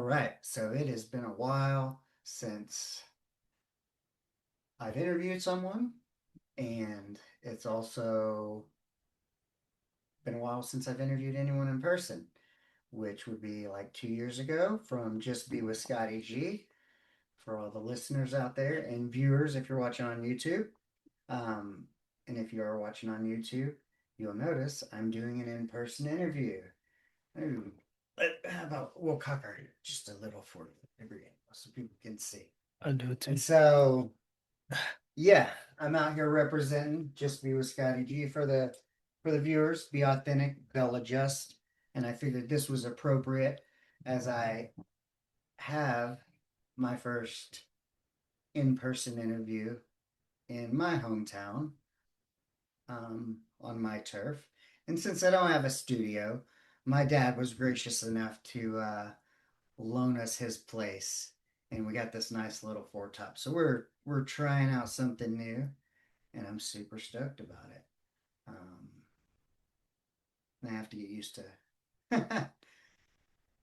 right, so it has been a while since I've interviewed someone, and it's also been a while since I've interviewed anyone in person, which would be like 2 years ago from Just Be with Scotty G for all the listeners out there and viewers if you're watching on YouTube. Um, and if you are watching on YouTube, you'll notice I'm doing an in person interview. Ooh, how about we'll cover just a little for the degree so people can see. I'll do it too. And so, yeah, I'm out here representing Just Be with Scotty G for the viewers. Be authentic, they'll adjust, and I figured this was appropriate as I have my first in-person interview in my hometown, on my turf. And since I don't have a studio, my dad was gracious enough to loan us his place, and we got this nice little four top. So we're trying out something new, and I'm super stoked about it. Um, I have to get used to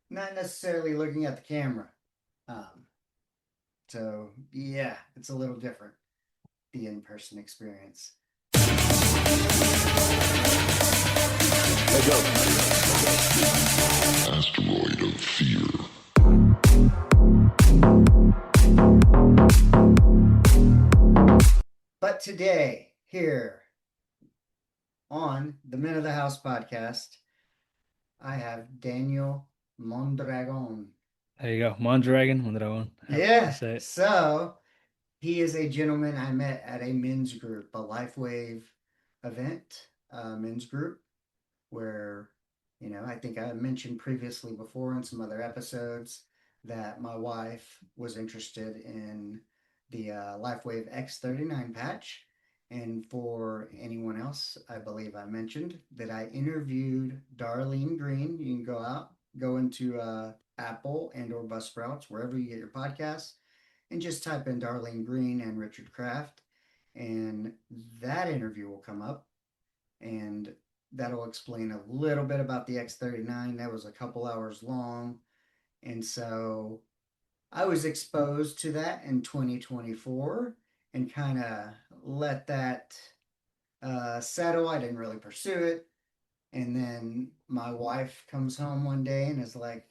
not necessarily looking at the camera. Um, so yeah, it's a little different, the in-person experience. Let's go. Asteroid of fear. But today, here on the Men of the House podcast, I have Daniel Mondragon. There you go. Mondragon. Yeah, Say it. so he is a gentleman I met at a men's group, a LifeWave event, men's group, where, I think I mentioned previously before in some other episodes that my wife was interested in the LifeWave X39 patch. And for anyone else, I believe I mentioned that I interviewed Darlene Green. You can go into Apple and or Buzzsprouts, wherever you get your podcasts, and just type in Darlene Green and Richard Kraft, and that interview will come up, and that'll explain a little bit about the X39. That was a couple hours long, and so I was exposed to that in 2024 and kind of let that settle. I didn't really pursue it. And then my wife comes home one day and is like,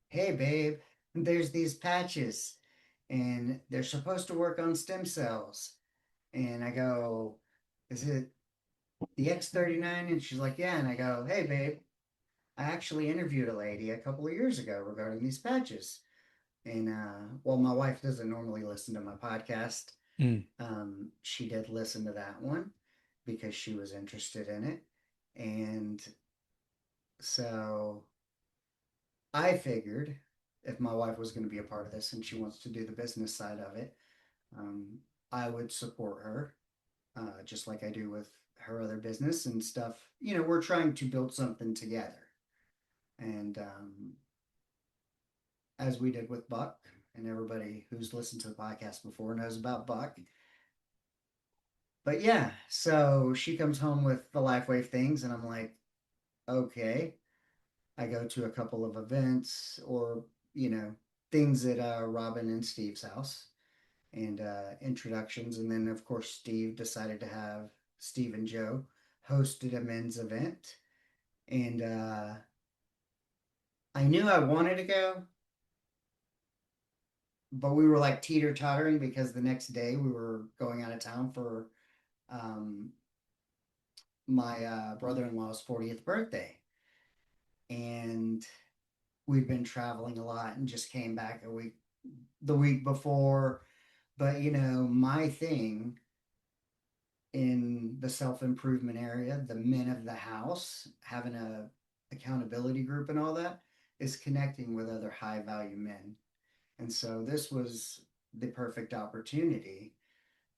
hey, babe, there's these patches and they're supposed to work on stem cells. And I go, is it the X39? And she's like, yeah. And I go, hey, babe, I actually interviewed a lady a couple of years ago regarding these patches. And well, my wife doesn't normally listen to my podcast. Mm. She did listen to that one because she was interested in it. And so I figured if my wife was going to be a part of this and she wants to do the business side of it, um, I would support her, just like I do with her other business and stuff. We're trying to build something together. And as we did with Buck, and everybody who's listened to the podcast before knows about Buck. But yeah, so she comes home with the LifeWave things, and I'm like, okay. I go to a couple of events or, things at Robin and Steve's house and introductions. And then, of course, Steve decided to have Steve and Joe hosted a men's event. And I knew I wanted to go, but we were like teeter tottering because the next day we were going out of town for um, my brother in law's 40th birthday. And we'd been traveling a lot and just came back the week before. But, my thing in the self improvement area, the men of the house, having a accountability group and all that, is connecting with other high value men. And so this was the perfect opportunity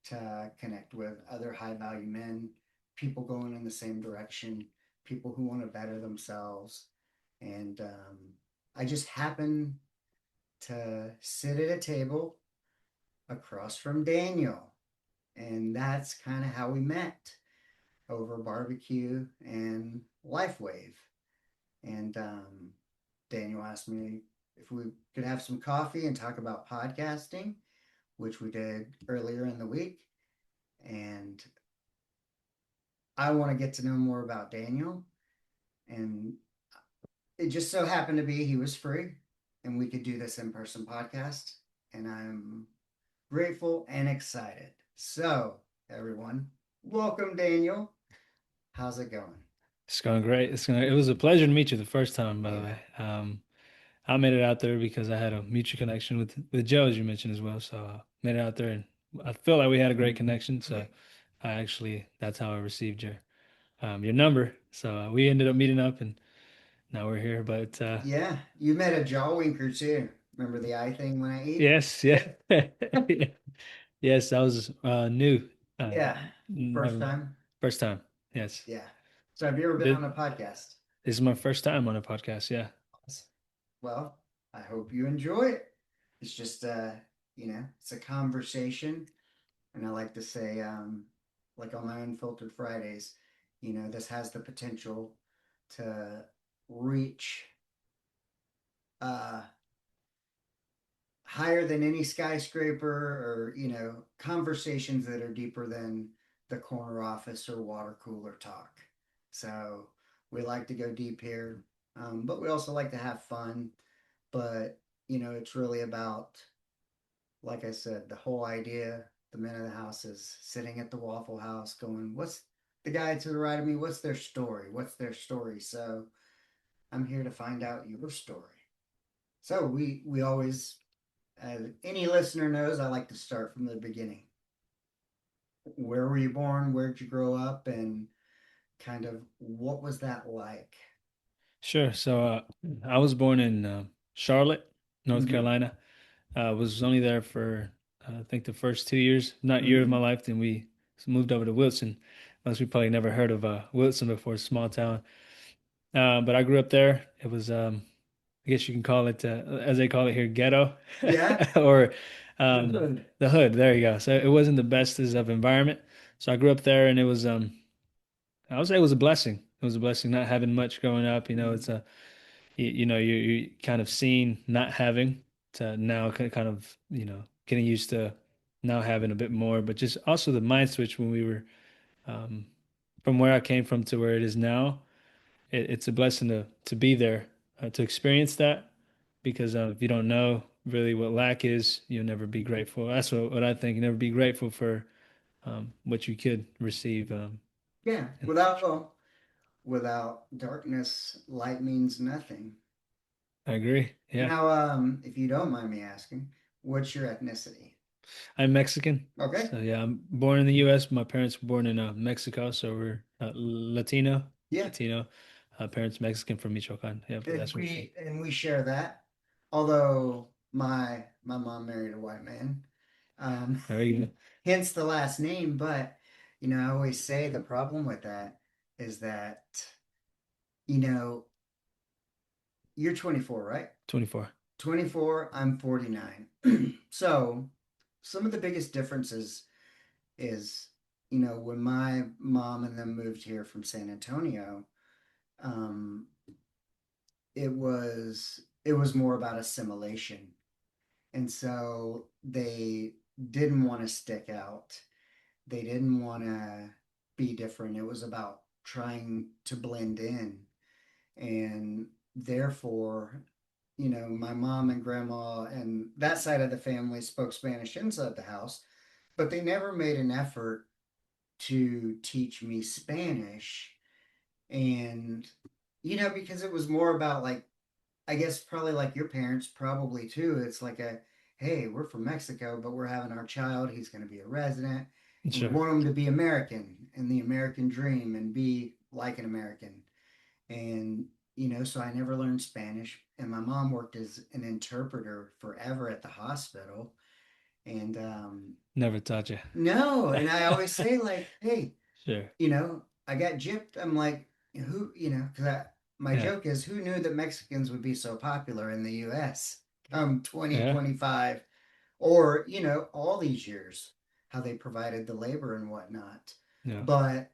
to connect with other high value men, people going in the same direction, people who want to better themselves. And I just happened to sit at a table across from Daniel. And that's kind of how we met, over barbecue and LifeWave. And Daniel asked me if we could have some coffee and talk about podcasting, which we did earlier in the week. And I want to get to know more about Daniel. And it just so happened to be he was free and we could do this in person podcast. And I'm grateful and excited. So, everyone, welcome, Daniel. How's it going? It's going great. It was a pleasure to meet you the first time, by the Yeah. way. I made it out there because I had a mutual connection with Joe, as you mentioned as well. So made it out there, and I feel like we had a great connection. So I actually that's how I received your number. So we ended up meeting up, and now we're here. But Yeah, you met a jaw winker too. Remember the eye thing when I eat? yes, yeah, yes, that was new. Yeah, first Never time. first time. Yes, Yeah. So have you ever been this, on a podcast? this is my first time on a podcast. Yeah. Well, I hope you enjoy it. It's just it's a conversation, and I like to say, like on my Unfiltered Fridays, this has the potential to reach uh higher than any skyscraper or conversations that are deeper than the corner office or water cooler talk. So we like to go deep here, but we also like to have fun. But it's really about, like I said, the whole idea. The men of the house is sitting at the Waffle House going, what's the guy to the right of me, what's their story, so I'm here to find out your story. So we always, as any listener knows, I like to start from the beginning. Where were you born? Where'd you grow up? And kind of what was that like? Sure. So I was born in Charlotte, North Mm-hmm. Carolina. I was only there for I think the first 2 years, not year of my Mm-hmm. life. Then we moved over to Wilson. Most people probably never heard of Wilson before, small town. But I grew up there. It was, I guess you can call it, as they call it here, ghetto, Yeah. or The hood. the hood. There you go. So it wasn't the best of environment. So I grew up there, and it was, I would say it was a blessing. It was a blessing not having much growing up. Mm-hmm. It's a you kind of seen not having to now kind of getting used to now having a bit more, but just also the mind switch when we were um, from where I came from to where it is now. It's a blessing to be there to experience that because if you don't know really what lack is, you'll never be grateful. That's what I think. You never be grateful for what you could receive Yeah. in the Without future. well, without darkness, light means nothing. I agree. Yeah. Now, if you don't mind me asking, what's your ethnicity? I'm Mexican. Okay. So yeah, I'm born in the US. My parents were born in Mexico, so we're Latino. Yeah. Latino. Parents Mexican from Michoacan. Yeah, but And that's where we're from. we share that. Although my mom married a white man. Um, There you go. hence the last name, but I always say the problem with that is that, you know, you're 24, right? 24. 24, I'm 49. So some of the biggest differences is, when my mom and them moved here from San Antonio, um, it was more about assimilation. And so they didn't want to stick out. They didn't want to be different. It was about trying to blend in. And therefore, my mom and grandma and that side of the family spoke Spanish inside the house, but they never made an effort to teach me Spanish. And, because it was more about like, I guess probably like your parents, probably too. It's like hey, we're from Mexico, but we're having our child. He's going to be a resident, and we Sure. want him to be American and the American dream and be like an American. And, so I never learned Spanish. And my mom worked as an interpreter forever at the hospital. And Never taught you. no, and I always say, like, hey, Sure. I got gypped. I'm like, who, because my Yeah. joke is, who knew that Mexicans would be so popular in the US Yeah. 2025, or, all these years, how they provided the labor and whatnot. Yeah. But,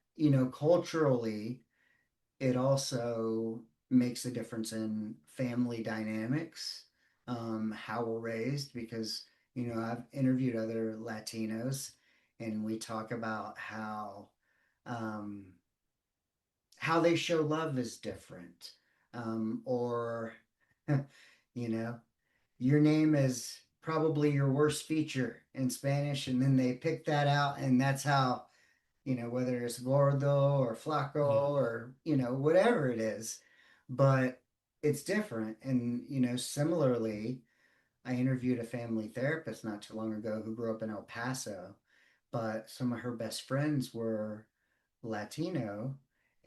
culturally, it also makes a difference in family dynamics. how we're raised because, I've interviewed other Latinos and we talk about um, how they show love is different. Or, you know, your name is probably your worst feature in Spanish, and then they pick that out, and that's how, whether it's gordo or flaco Yeah. or, whatever it is, but it's different. And, similarly, I interviewed a family therapist not too long ago who grew up in El Paso, but some of her best friends were Latino,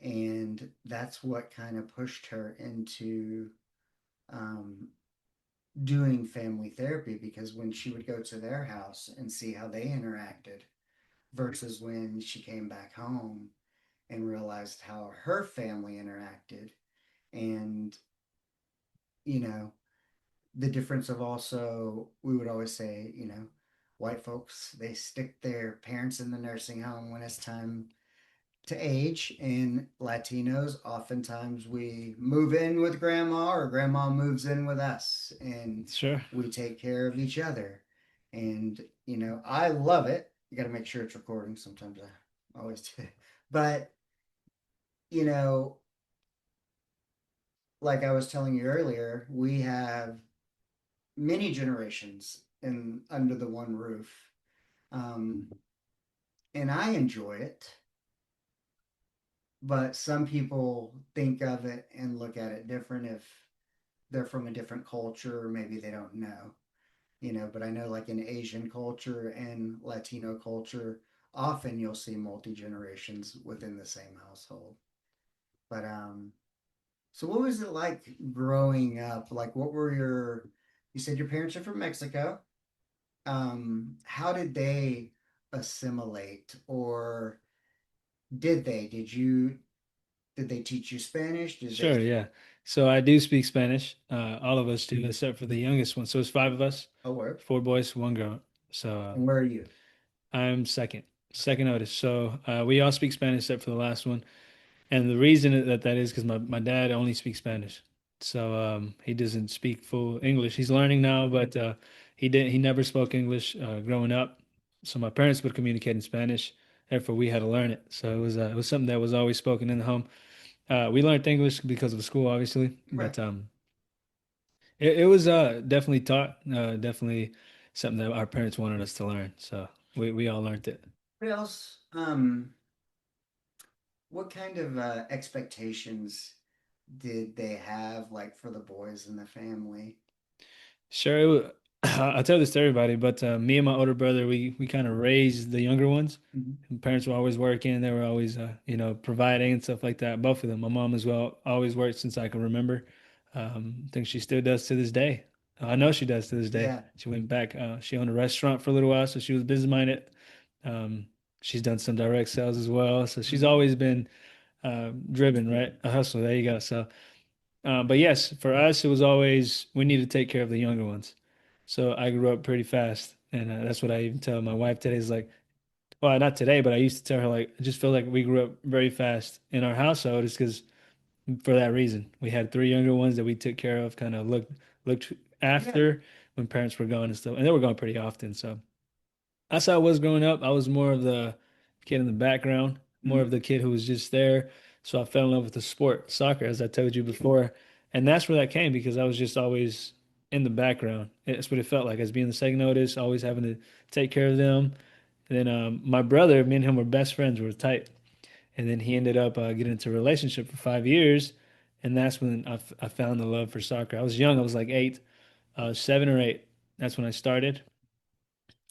and that's what kind of pushed her into um, doing family therapy because when she would go to their house and see how they interacted versus when she came back home and realized how her family interacted and you know the difference of also we would always say white folks they stick their parents in the nursing home when it's time to age, and Latinos oftentimes we move in with grandma or grandma moves in with us and Sure. we take care of each other. And I love it. You got to make sure it's recording. Sometimes I always do. But you know, like I was telling you earlier, we have many generations in under the one roof. Um, and I enjoy it, but some people think of it and look at it different if they're from a different culture or maybe they don't know, but I know like in Asian culture and Latino culture, often you'll see multi generations within the same household. But so what was it like growing up? Like what were you said your parents are from Mexico. How did they assimilate or did they teach you Spanish? Did they Sure, yeah. So I do speak Spanish. All of us do, except for the youngest one. So it's five of us, oh where? four boys, one girl. So And where are you? I'm second oldest. So we all speak Spanish except for the last one. And the reason that is because my dad only speaks Spanish. So he doesn't speak full English. He's learning now, but he never spoke English growing up. So my parents would communicate in Spanish. Therefore, we had to learn it. So it was something that was always spoken in the home. We learned English because of school, obviously, Right. but it was definitely taught, definitely something that our parents wanted us to learn. So we all learned it. What else? What kind of expectations did they have like for the boys in the family? Sure, I tell this to everybody, but me and my older brother, we kind of raised the younger ones. Mhm. Parents were always working; they were always, providing and stuff like that. Both of them. My mom as well, always worked since I can remember. I think she still does to this day. I know she does to this day. Yeah. She went back. She owned a restaurant for a little while, so she was business minded. Um, she's done some direct sales as well, so she's Mhm. always been driven, right? A hustle. There you go. So. But yes, for us, it was always we need to take care of the younger ones. So I grew up pretty fast, and that's what I even tell my wife today. Is like, well, not today, but I used to tell her like, I just feel like we grew up very fast in our household. Is because for that reason, we had three younger ones that we took care of, kind of looked Yeah. after when parents were gone and stuff, and they were gone pretty often. So that's how I was growing up. I was more of the kid in the background, more of Mhm. the kid who was just there. So I fell in love with the sport, soccer, as I told you before. And that's where that came because I was just always in the background. That's what it felt like as being the second oldest, always having to take care of them. And then my brother, me and him were best friends, we were tight. And then he ended up getting into a relationship for 5 years. And that's when I found the love for soccer. I was young, I was like eight, 7 or 8. That's when I started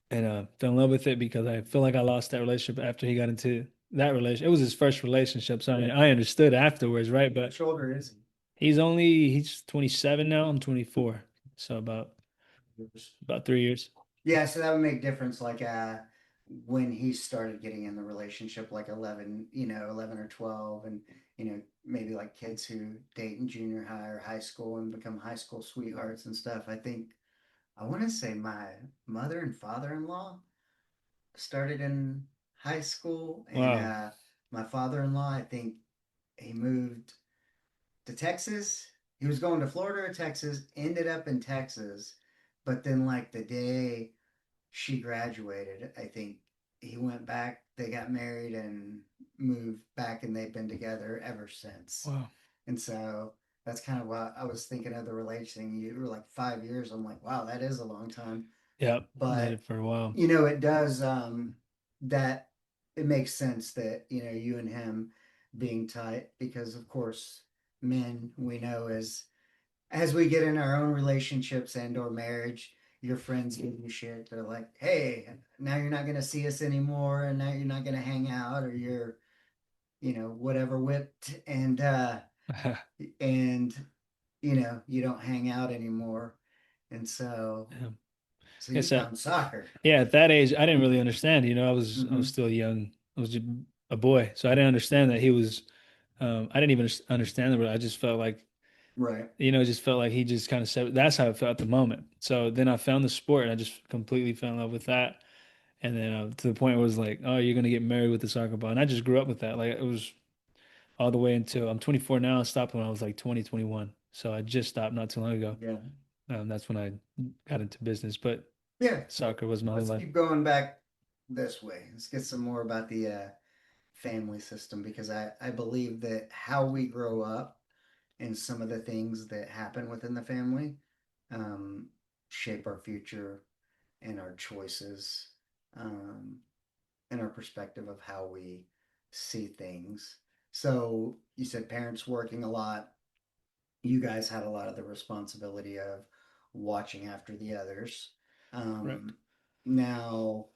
and fell in love with it because I feel like I lost that relationship after he got into that relationship. It was his first relationship, so I understood afterwards, right? But Which older is he's 27 now. I'm 24, so he? about 3 years. Yeah, so that would make difference like when he started getting in the relationship like 11, 11 or 12 and maybe like kids who date in junior high or high school and become high school sweethearts and stuff. I think I want to say my mother and father-in-law started in high school and Wow. my father-in-law I think he moved to Texas he was going to Florida or Texas, ended up in Texas, but then like the day she graduated, I think he went back, they got married and moved back, and they've been together ever since. Wow. And so that's kind of what I was thinking of the relation thing. You were like 5 years. I'm like, wow, that is a long time. Yeah, did But it for a while. it does that it makes sense that, you and him being tight because of course men we know as we get in our own relationships and or marriage, your friends give you shit. They're like, hey, now you're not gonna see us anymore, and now you're not gonna hang out, or you're, whatever whipped and you don't hang out anymore. And Yeah. so Yeah, you so found soccer. yeah, at that age, I didn't really understand. I was Mm-hmm. still young. I was just a boy, so I didn't understand that he was. I didn't even understand it, but I just felt like, Right. it just felt like he just kind of said. That's how it felt at the moment. So then I found the sport, and I just completely fell in love with that. And then to the point where it was like, oh, you're gonna get married with the soccer ball, and I just grew up with that. Like it was all the way until I'm 24 now. I stopped when I was like 20, 21. So I just stopped not too long ago. Yeah. That's when I got into business, but Yeah. soccer was my whole Let's life. keep going back this way. Let's get some more about the family system because I believe that how we grow up and some of the things that happen within the family um, shape our future and our choices um, and our perspective of how we see things. So you said parents working a lot. You guys had a lot of the responsibility of watching after the others. Correct. Um, Now,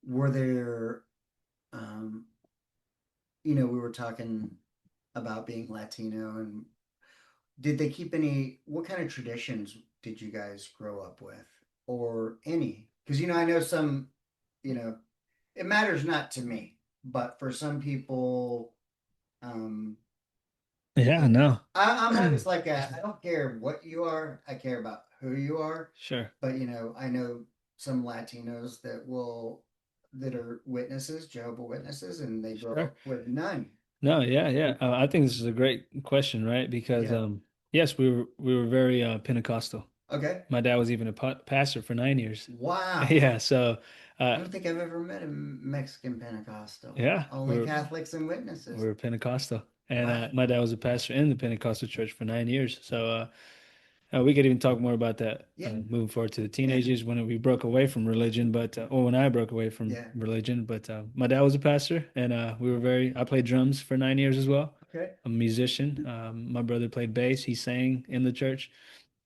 were there, um, we were talking about being Latino, and did they keep what kind of traditions did you guys grow up with, or any? Because, I know some, you know, it matters not to me, but for some people, um, Yeah, no. I'm always like, I don't care what you are, I care about who you are. Sure. But, I know some Latinos that are witnesses, Jehovah Witnesses, and they grow Sure. up with none. No, yeah, yeah. I think this is a great question, right? Because Yeah. yes, we were very Pentecostal. Okay. My dad was even a pastor for 9 years. Wow. Yeah, so I uh, don't think I've ever met a Mexican Pentecostal. yeah, Only we're Catholics and we witnesses. were Pentecostal, and Wow. my dad was a pastor in the Pentecostal church for 9 years. So we could even talk more about that Yeah. moving forward to the Yeah. teenagers when we broke away from religion, but or when I broke away from Yeah. religion. But my dad was a pastor, and we were very. I played drums for 9 years as well. Okay. I'm a musician. My brother played bass. He sang in the church.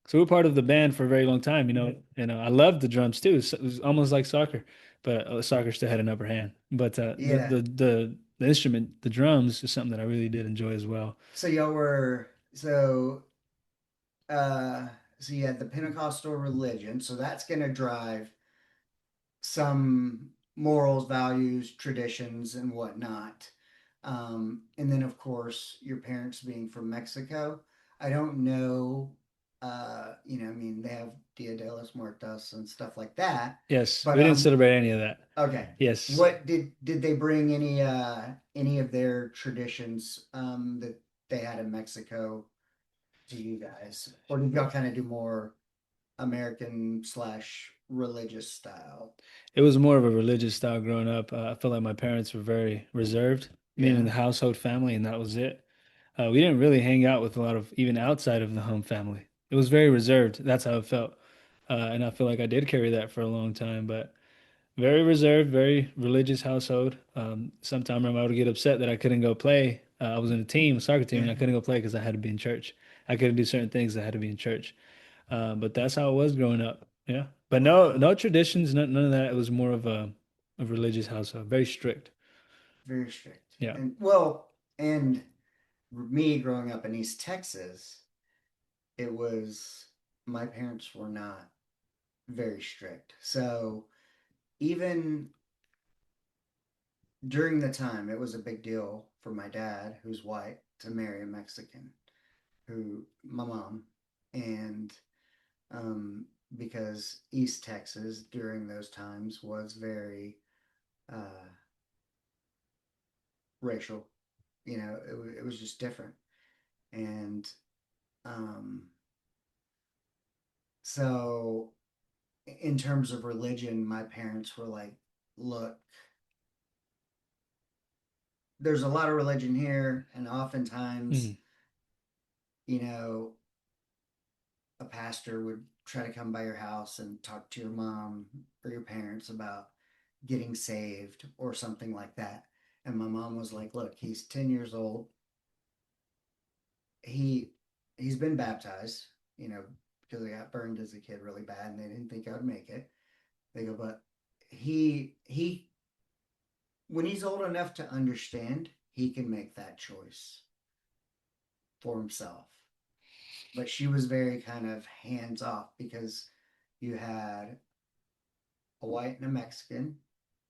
So we were part of the band for a very long time, And I loved the drums too. So it was almost like soccer, but soccer still had an upper hand. But Yeah. the instrument, the drums, is something that I really did enjoy as well. So y'all were uh so you had the Pentecostal religion, so that's gonna drive some morals, values, traditions, and whatnot. And then, of course, your parents being from Mexico. I don't know, I mean, they have Dia de los Muertos and stuff like that. Yes, But we didn't celebrate any of that. okay, Yes, what did they bring any of their traditions that they had in Mexico to you guys, or did y'all kind of do more American slash religious style? it was more of a religious style growing up. I felt like my parents were very reserved, meaning Yeah. the household family, and that was it. We didn't really hang out with a lot of even outside of the home family. It was very reserved. That's how it felt. And I feel like I did carry that for a long time, but very reserved, very religious household. Sometimes I would get upset that I couldn't go play. I was in a team, a soccer team, Yeah. and I couldn't go play because I had to be in church. I couldn't do certain things. I had to be in church. But that's how it was growing up. Yeah. But no, Wow. no traditions, none of that. It was more of a religious household, very strict. Very strict. Yeah. And me growing up in East Texas, it was my parents were not very strict. So even during the time, it was a big deal for my dad, who's white, to marry a Mexican, who my mom, and um, because East Texas during those times was very uh, racial. It was just different. And Um, so in terms of religion, my parents were like, look, there's a lot of religion here, and oftentimes, Mm, you know, a pastor would try to come by your house and talk to your mom or your parents about getting saved or something like that. And my mom was like, look, he's 10 years old. He he's been baptized, you know, because I got burned as a kid really bad and they didn't think I would make it. They go, but he when he's old enough to understand, he can make that choice for himself. But she was very kind of hands off because you had a white and a Mexican,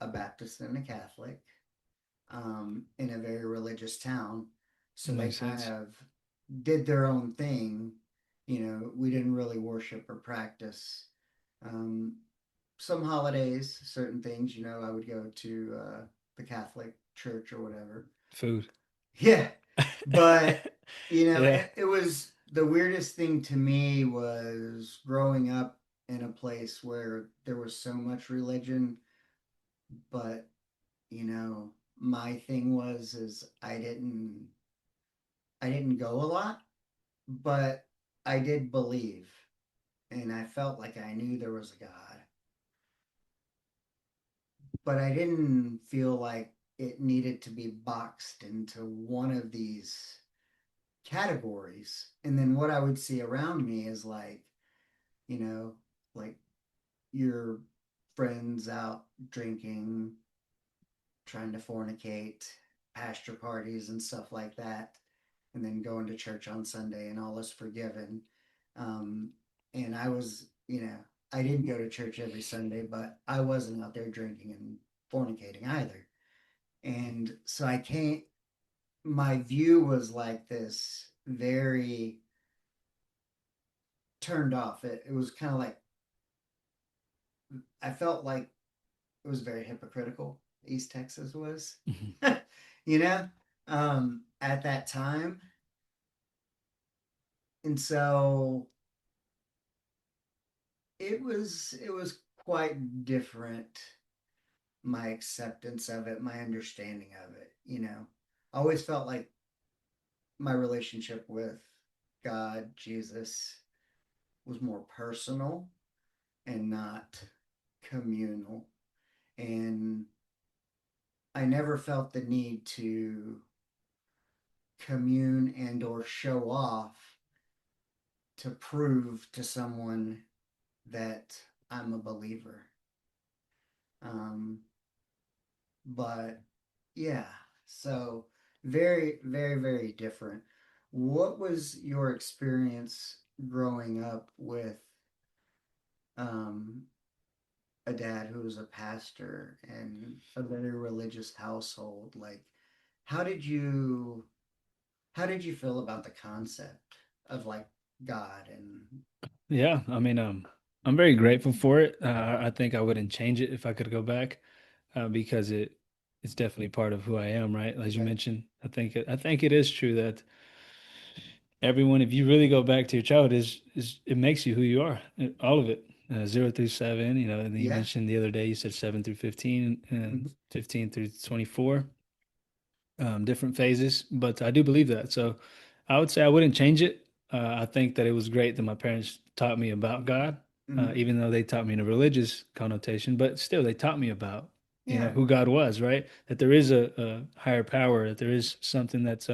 a Baptist and a Catholic, in a very religious town. So they makes kind sense. of did their own thing. You know, we didn't really worship or practice. Um, some holidays, certain things, you know, I would go to the Catholic church or whatever. Food. Yeah. But, you know, Yeah. it was the weirdest thing to me was growing up in a place where there was so much religion, but, you know, my thing was is I didn't go a lot, but I did believe and I felt like I knew there was a God, but I didn't feel like it needed to be boxed into one of these categories. And then what I would see around me is like, you know, like your friends out drinking, trying to fornicate, pastor parties and stuff like that, and then going to church on Sunday and all is forgiven. Um, and I was, you know, I didn't go to church every Sunday, but I wasn't out there drinking and fornicating either. And so I can't, my view was like this very turned off. It was kind of like, I felt like it was very hypocritical. East Texas was, Mhm. you know, at that time. And so it was quite different, my acceptance of it, my understanding of it, you know. I always felt like my relationship with God, Jesus, was more personal and not communal. And I never felt the need to commune and or show off to prove to someone that I'm a believer. Um, but yeah, so very, very, very different. What was your experience growing up with um, a dad who was a pastor and a very religious household? Like, how did you how did you feel about the concept of like God and Yeah. I mean, I'm very grateful for it. I think I wouldn't change it if I could go back, because it's definitely part of who I am, right? As you okay, mentioned, I think it is true that everyone, if you really go back to your childhood, is it makes you who you are, all of it, 0 through 7. You know, and then you yeah, mentioned the other day you said 7 through 15 and mhm, 15 through 24, different phases. But I do believe that, so I would say I wouldn't change it. I think that it was great that my parents taught me about God, mhm, even though they taught me in a religious connotation, but still they taught me about, yeah, who God was, right? That there is a higher power, that there is something that's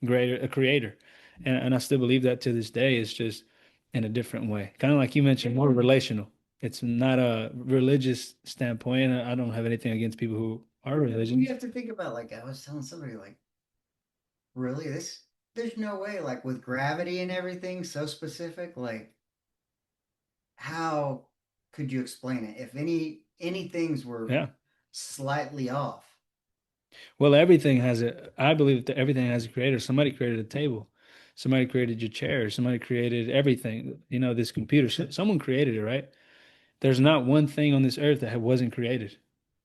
greater, a creator. And I still believe that to this day. It's just in a different way. Kind of like you mentioned, more relational. It's not a religious standpoint. I don't have anything against people who are well, you religions. have to think about like I was telling somebody like really this there's no way like with gravity and everything so specific like how could you explain it if any things were Yeah. slightly off. Well, everything has a, I believe that everything has a creator. Somebody created a table. Somebody created your chair. Somebody created everything. This computer, someone created it, right? There's not one thing on this earth that wasn't created.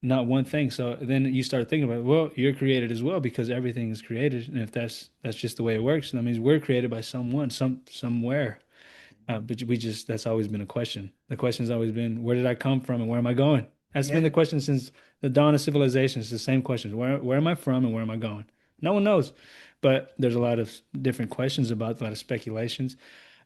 not one thing. So then you start thinking about, well, you're created as well because everything is created, and if that's just the way it works, that means we're created by someone, somewhere. But we just that's always been a question. The question's always been, where did I come from and where am I going? That's been Yeah, the question since the dawn of civilization. It's the same questions. Where am I from and where am I going? No one knows. But there's a lot of different questions about a lot of speculations.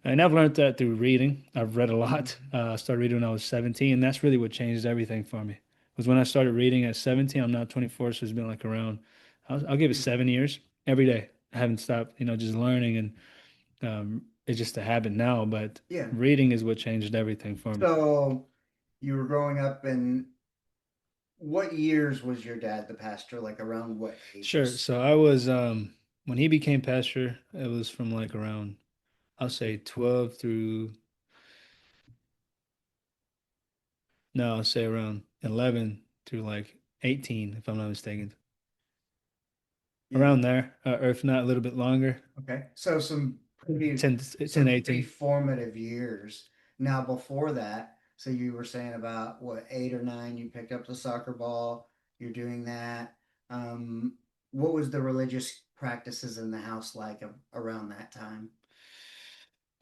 And I've learned that through reading. I've read a lot. mhm, I started reading when I was 17, and that's really what changed everything for me. Was when I started reading at 17. I'm now 24, so it's been like around, I'll give it mhm. 7 years every day. I haven't stopped, just learning, and it's just a habit now. But Yeah. reading is what changed everything for me. So you were growing up in what years was your dad the pastor? Like around what Sure. ages? So I was, when he became pastor, it was from like around, I'll say 12 through, no, I'll say around 11 through like 18, if I'm not mistaken. Yeah. Around there, or if not a little bit longer, Okay. So some 10, pretty 18. formative years. Now before that, so you were saying about what, 8 or 9, you picked up the soccer ball, you're doing that. Um, what was the religious practices in the house like around that time?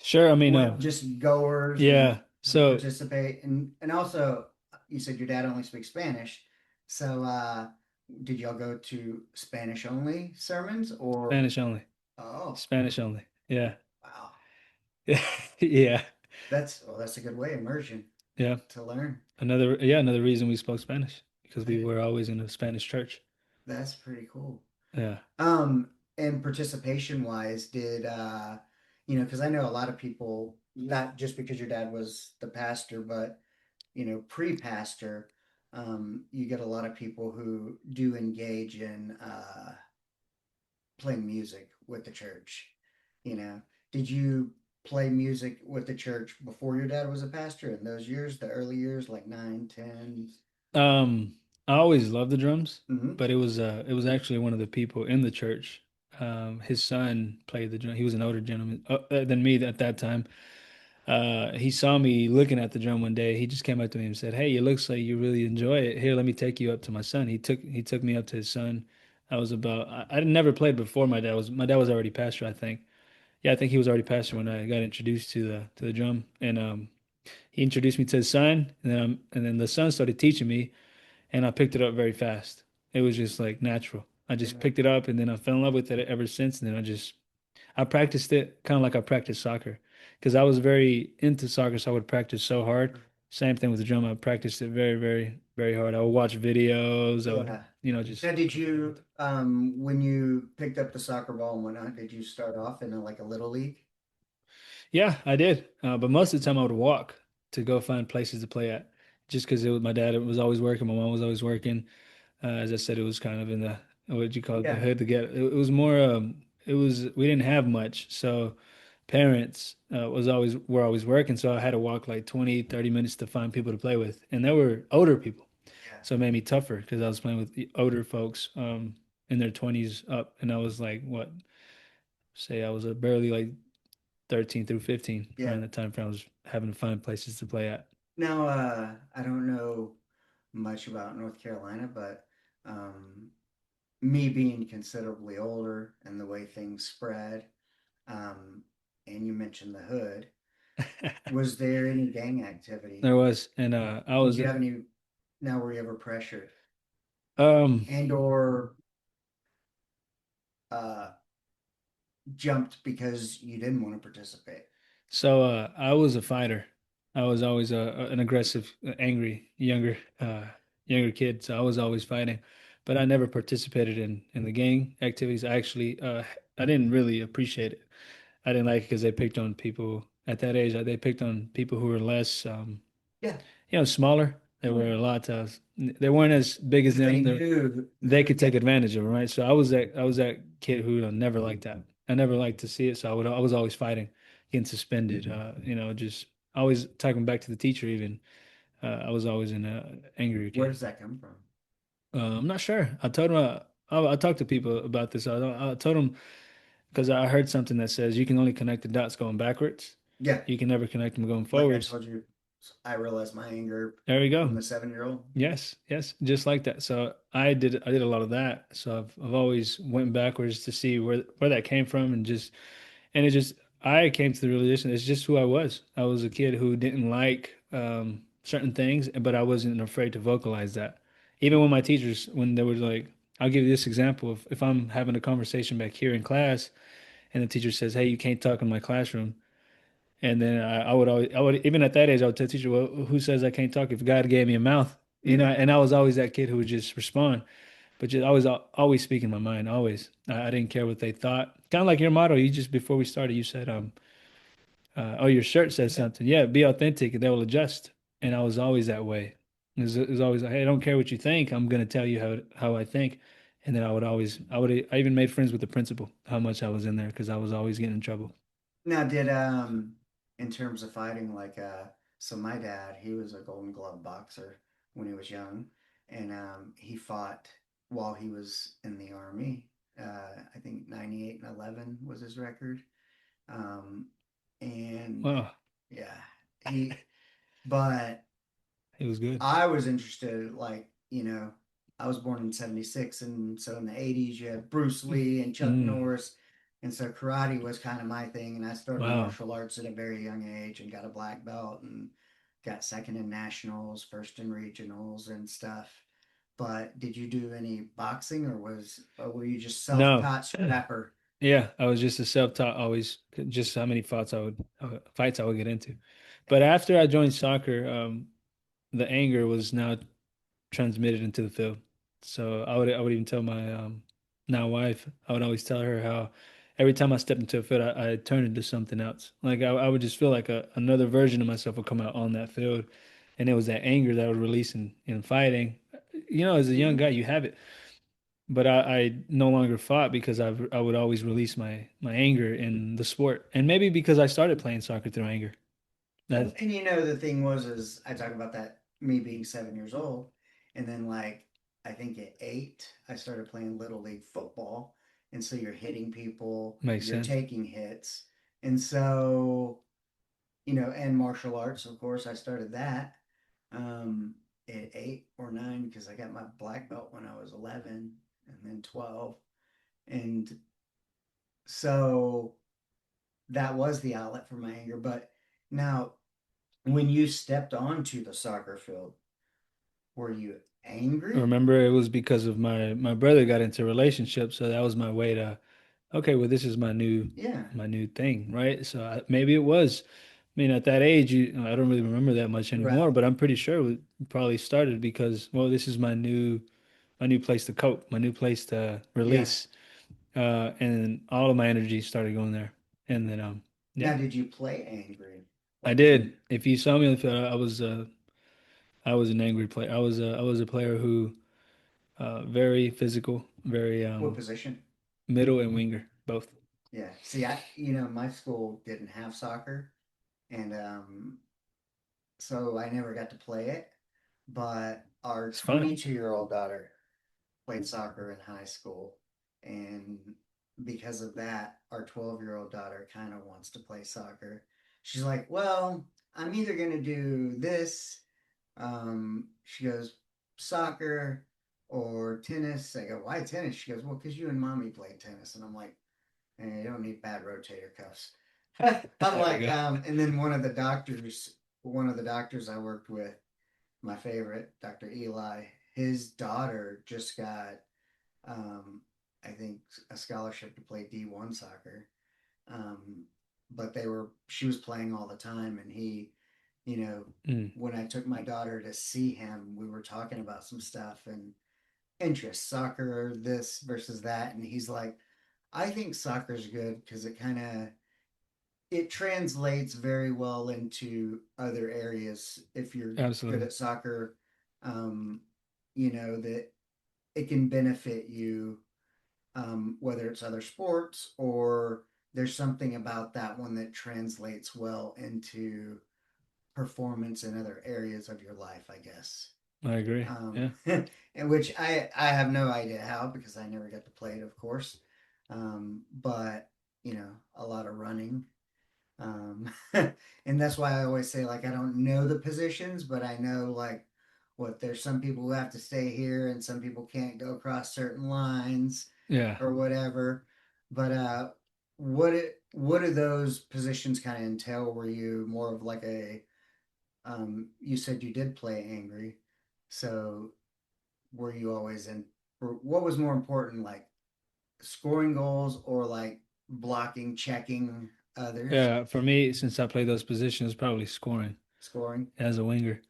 Sure. I mean, What, just goers, yeah. So participate, and also you said your dad only speaks Spanish, so did y'all go to Spanish only sermons or Spanish only, oh Spanish only. Yeah. wow, Yeah. that's a good way immersion Yeah. to learn. Another reason we spoke Spanish because we were always in a Spanish church. That's pretty cool. Yeah. Um, and participation wise, did because I know a lot of people, not just because your dad was the pastor, but pre-pastor, you get a lot of people who do engage in playing music with the church. You know, did you play music with the church before your dad was a pastor in those years, the early years, like 9, 10? Um, I always loved the drums, Mm-hmm. but it was actually one of the people in the church. His son played the drum. He was an older gentleman than me at that time. He saw me looking at the drum one day. He just came up to me and said, "Hey, it looks like you really enjoy it. Here, let me take you up to my son." He took me up to his son. I was about I never played before my dad was already pastor, I think. Yeah, I think he was already pastor when I got introduced to the drum. And he introduced me to his son, and then the son started teaching me, and I picked it up very fast. It was just like natural. I just Yeah. picked it up, and then I fell in love with it ever since. And then I practiced it kind of like I practiced soccer because I was very into soccer, so I would practice so hard. Same thing with the drum. I practiced it very, very, very hard. I would watch videos. I would, Yeah. just Now, did play with you, it. when you picked up the soccer ball and whatnot, did you start off in like a little league? Yeah, I did. But most of the time I would walk to go find places to play at just because my dad was always working. My mom was always working. As I said, it was kind of in the, what you call it, the Yeah. hood to get. It was more, we didn't have much. So parents were always working. So I had to walk like 20, 30 minutes to find people to play with. And they were older people. Yeah. So it made me tougher because I was playing with the older folks in their 20s up. And I was like, what, say I was barely like 13 through 15 Yeah. around the time frame I was having to find places to play at. Now, I don't know much about North Carolina, but me being considerably older and the way things spread, um, and you mentioned the hood, was there any gang activity? There was, and I Did was, you have any, now were you ever pressured um, and or uh, jumped because you didn't want to participate? so I was a fighter. I was always an aggressive, angry, younger kid. So I was always fighting, but I never participated in the gang activities. I didn't really appreciate it. I didn't like it because they picked on people at that age. They picked on people who were less, Yeah. smaller. They were a lot. They weren't as big as Because they them. knew, They could yeah, take advantage of it, right? So I was that kid who never liked that. I never liked to see it, so I was always fighting, getting suspended. Just always talking back to the teacher. Even I was always an angry where kid. does that come from? I'm not sure. I told him. I talked to people about this. I told him because I heard something that says you can only connect the dots going backwards. Yeah, You can never connect them going like I forwards. told you. I realized my anger There we go. from the 7 year old. Yes, yes, just like that. So I did a lot of that. So I've always went backwards to see where that came from and just and it just I came to the realization it's just who I was. I was a kid who didn't like certain things, but I wasn't afraid to vocalize that. Even when my teachers, when they were like, I'll give you this example. If I'm having a conversation back here in class and the teacher says, "Hey, you can't talk in my classroom," and then I would always, I would even at that age, I would tell the teacher, "Well, who says I can't talk? If God gave me a mouth, you know." And I was always that kid who would just respond, but just always speaking my mind. Always, I didn't care what they thought. Kind of like your motto. You just before we started, you said, oh, your shirt says something. Yeah, be authentic, and they will adjust." And I was always that way. It was always like, "Hey, I don't care what you think. I'm gonna tell you how I think." And then I even made friends with the principal. How much I was in there because I was always getting in trouble. Now, did in terms of fighting, like so my dad, he was a Golden Glove boxer when he was young, and he fought while he was in the army. I think 98-11 was his record. Um, and Wow, yeah, he. But it was good. I was interested, like, I was born in 76. And so in the 80s, you had Bruce Lee and Chuck Mm, Norris. And so karate was kind of my thing. And I started wow. martial arts at a very young age and got a black belt and got second in nationals, first in regionals and stuff. But did you do any boxing or were you just self No. taught scrapper? Yeah, I was just a self-taught always just how many fights I would get into. But after I joined soccer, the anger was now transmitted into the field. So I would even tell my now wife, I would always tell her how every time I stepped into a field, I turned into something else. Like I would just feel like another version of myself would come out on that field. And it was that anger that I would release in fighting. You know, as a young Mm-hmm. guy, you have it. But I no longer fought because I would always release my anger in the sport. And maybe because I started playing soccer through anger. That And the thing was, is I talk about that me being 7 years old, and then like I think at 8, I started playing little league football, and so you're hitting people, makes you're sense. taking hits, and so and martial arts, of course, I started that um, at 8 or 9 because I got my black belt when I was 11, and then 12, and so that was the outlet for my anger. But now, when you stepped onto the soccer field, were you angry? Remember, it was because of my brother got into a relationship, so that was my way to, okay, well, this is Yeah, my new thing, right? So maybe it was. I mean, at that age, I don't really remember that much right. anymore, but I'm pretty sure it probably started because, well, this is my new place to cope, my new place to Yeah. release, and all of my energy started going there, and then Now, yeah. did you play angry? I Like, did you? did. If you saw me on the field, I was an angry player. I was a player who very physical, very What position? middle and winger both. Yeah. See, my school didn't have soccer, and so I never got to play it. But our It's fun. 22-year-old daughter played soccer in high school, and because of that, our 12-year-old daughter kind of wants to play soccer. She's like, "Well, I'm either gonna do this." She goes, "Soccer or tennis." I go, "Why tennis?" She goes, "Well, because you and mommy played tennis." And I'm like, you don't need bad rotator cuffs. I'm There we like, go. and then one of the doctors I worked with, my favorite, Dr. Eli, his daughter just got, um, I think, a scholarship to play D1 soccer. Um, but she was playing all the time, and you know, Mm, when I took my daughter to see him, we were talking about some stuff and interests, soccer, this versus that, and he's like, I think soccer's good because it translates very well into other areas. If you're good absolutely. at soccer, um, that it can benefit you, whether it's other sports or there's something about that one that translates well into performance in other areas of your life, I guess. I agree. Yeah. And which I have no idea how because I never got to play it, of course. But a lot of running. Um, and that's why I always say, like, I don't know the positions, but I know, like, what there's some people who have to stay here and some people can't go across certain lines Yeah. or whatever. But what do those positions kind of entail? Were you more of like you said you did play angry, so were you always in, or what was more important, like scoring goals or like blocking, checking others, Yeah, for me, since I played those positions, probably scoring scoring? as a winger.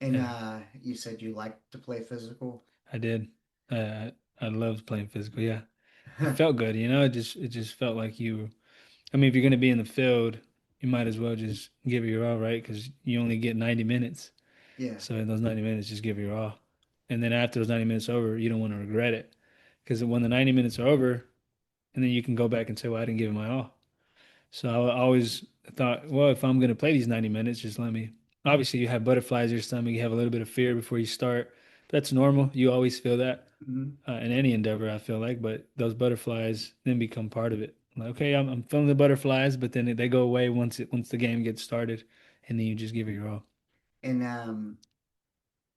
And Yeah, you said you like to play physical. I did. I loved playing physical. Yeah, it felt good. You know, it just felt like you. I mean, if you're gonna be in the field, you might as well just give it your all, right? Because you only get 90 minutes. Yeah. So in those 90 minutes, just give it your all. And then after those 90 minutes are over, you don't want to regret it. Because when the 90 minutes are over, and then you can go back and say, well, I didn't give it my all. So I always thought, well, if I'm going to play these 90 minutes, just let me. Obviously, you have butterflies in your stomach. You have a little bit of fear before you start. That's normal. You always feel that Mhm. in any endeavor, I feel like. But those butterflies then become part of it. Like, okay, I'm feeling the butterflies, but then they go away once the game gets started, and then you just give it your all. And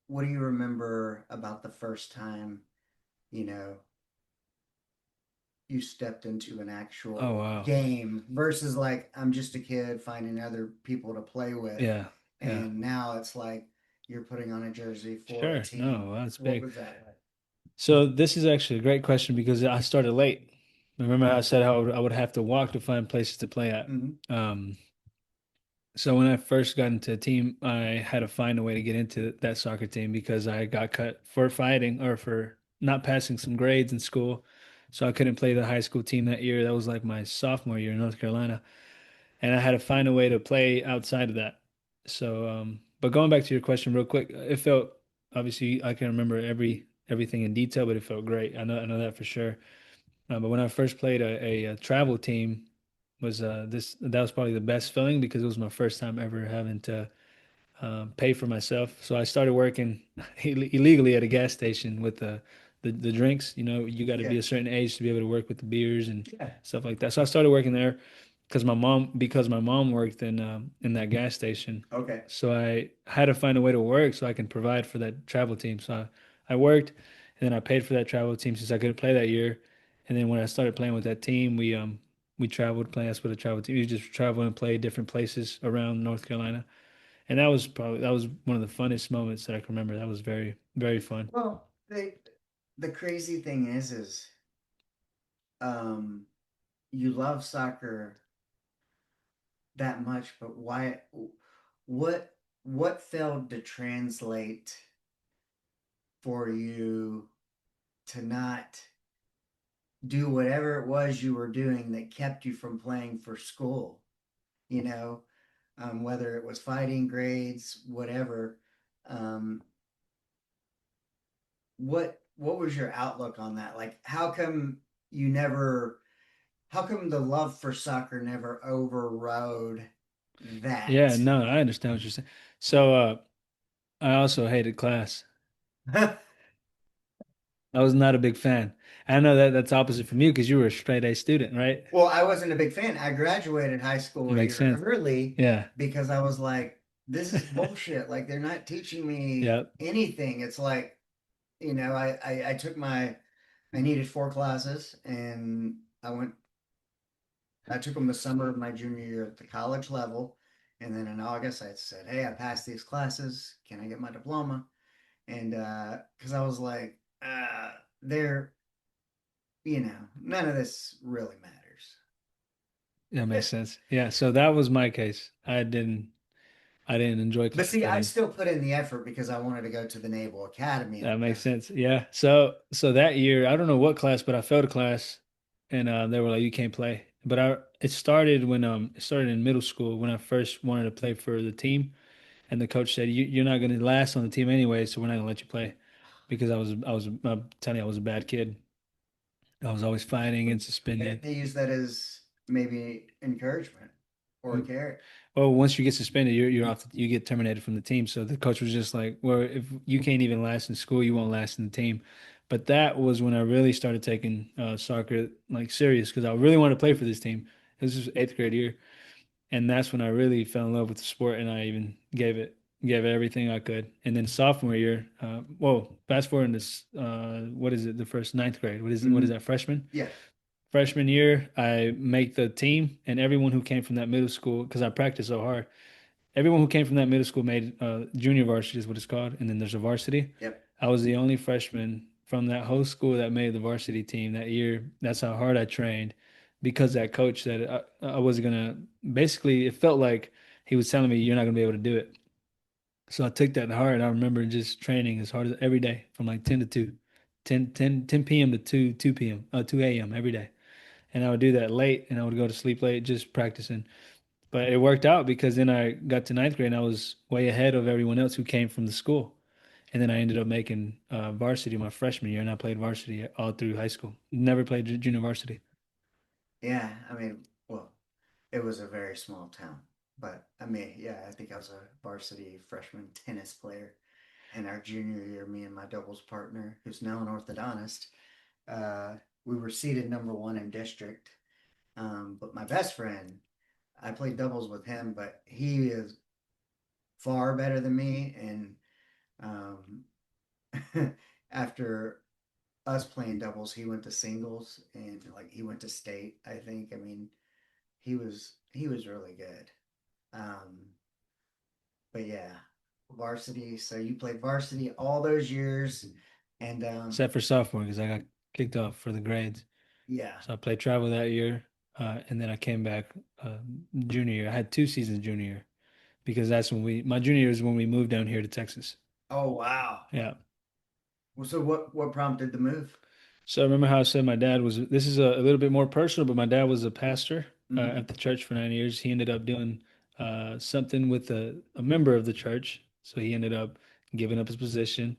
what do you remember about the first time, you know, you stepped into an Oh actual wow, game versus like I'm just a kid finding other people to play with, yeah, yeah, and now it's like you're putting on a jersey for a sure. team. No, that's What big. was that like? So this is actually a great question because I started late. Remember how I said how I would have to walk to find places to play at. Hmm. Um, so when I first got into a team, I had to find a way to get into that soccer team because I got cut for fighting or for not passing some grades in school. So I couldn't play the high school team that year. That was like my sophomore year in North Carolina, and I had to find a way to play outside of that. So, but going back to your question real quick, it felt obviously I can remember everything in detail, but it felt great. I know that for sure. But when I first played a travel team, was this that was probably the best feeling because it was my first time ever having to pay for myself. So I started working illegally at a gas station with the drinks. You know, you got to Yeah. be a certain age to be able to work with the beers and Yeah. stuff like that. So I started working there because my mom worked in that gas station. Okay. So I had to find a way to work so I can provide for that travel team. So I worked and then I paid for that travel team since I couldn't play that year. And then when I started playing with that team, we traveled playing us with a travel team. We just travel and play different places around North Carolina. And that was one of the funnest moments that I can remember. That was very, very fun. Well, the crazy thing is um you love soccer that much, but why what what failed to translate for you to not do whatever it was you were doing that kept you from playing for school, you know, whether it was fighting grades, whatever. Um, what was your outlook on that? Like, you never, how come the love for soccer never overrode Yeah, that? no, I understand what you're saying. So I also hated class. I was not a big fan. I know that that's opposite from you because you were a straight A student, right? Well, I wasn't a big fan. I graduated high school a Makes year sense. early Yeah. because I was like, this is bullshit. Like, they're not teaching me Yeah. anything. It's like, I took I needed 4 classes and I took them the summer of my junior year at the college level. And then in August, I said, hey, I passed these classes. Can I get my diploma? And because I was like, they're, none of this really matters. That makes sense. Yeah. So that was my case. I didn't enjoy But class. see, I I didn't. still put in the effort because I wanted to go to the Naval Academy and That makes stuff. sense. Yeah. So that year, I don't know what class, but I failed a class, and they were like, "You can't play." But it started in middle school when I first wanted to play for the team, and the coach said, you're not going to last on the team anyway, so we're not going to let you play," because I'm telling you, I was a bad kid. I was always fighting and suspended. They use that as maybe encouragement or a carrot. Well, once you get suspended, you get terminated from the team. So the coach was just like, "Well, if you can't even last in school, you won't last in the team." But that was when I really started taking soccer like serious because I really wanted to play for this team. This was eighth grade year, And that's when I really fell in love with the sport, and I even gave it everything I could. And then sophomore year, whoa, fast forward in this, what is it? The first ninth grade. What is it? What is Mhm. that? Freshman. Yeah. Freshman year, I make the team, and everyone who came from that middle school, because I practiced so hard, everyone who came from that middle school made junior varsity is what it's called, and then there's a varsity. Yep. I was the only freshman from that whole school that made the varsity team that year. That's how hard I trained because that coach said I wasn't gonna. Basically, it felt like he was telling me you're not gonna be able to do it. So I took that to heart. I remember just training as hard as every day from like 10 to 2, 10 p.m. to 2 p.m., 2 a.m. every day. And I would do that late and I would go to sleep late just practicing. But it worked out because then I got to ninth grade and I was way ahead of everyone else who came from the school. And then I ended up making varsity my freshman year, and I played varsity all through high school. Never played junior varsity. Yeah. I mean, well, it was a very small town, but I mean, yeah, I think I was a varsity freshman tennis player. And our junior year, me and my doubles partner, who's now an orthodontist, uh, we were seated number one in district. But my best friend, I played doubles with him, but he is far better than me. And after us playing doubles, he went to singles and like he went to state, I think. I mean, he was really good. Um, but yeah, varsity. So you played varsity all those years, and Except for sophomore because I got kicked off for the grades. yeah. So I played travel that year, and then I came back junior year. I had 2 seasons junior year because that's when my junior year is when we moved down here to Texas. Oh wow. Yeah. Well, so what prompted the move? So I remember how I said my dad was, this is a little bit more personal, but my dad was a pastor Mm-hmm. at the church for 9 years. He ended up doing something with a member of the church. So he ended up giving up his position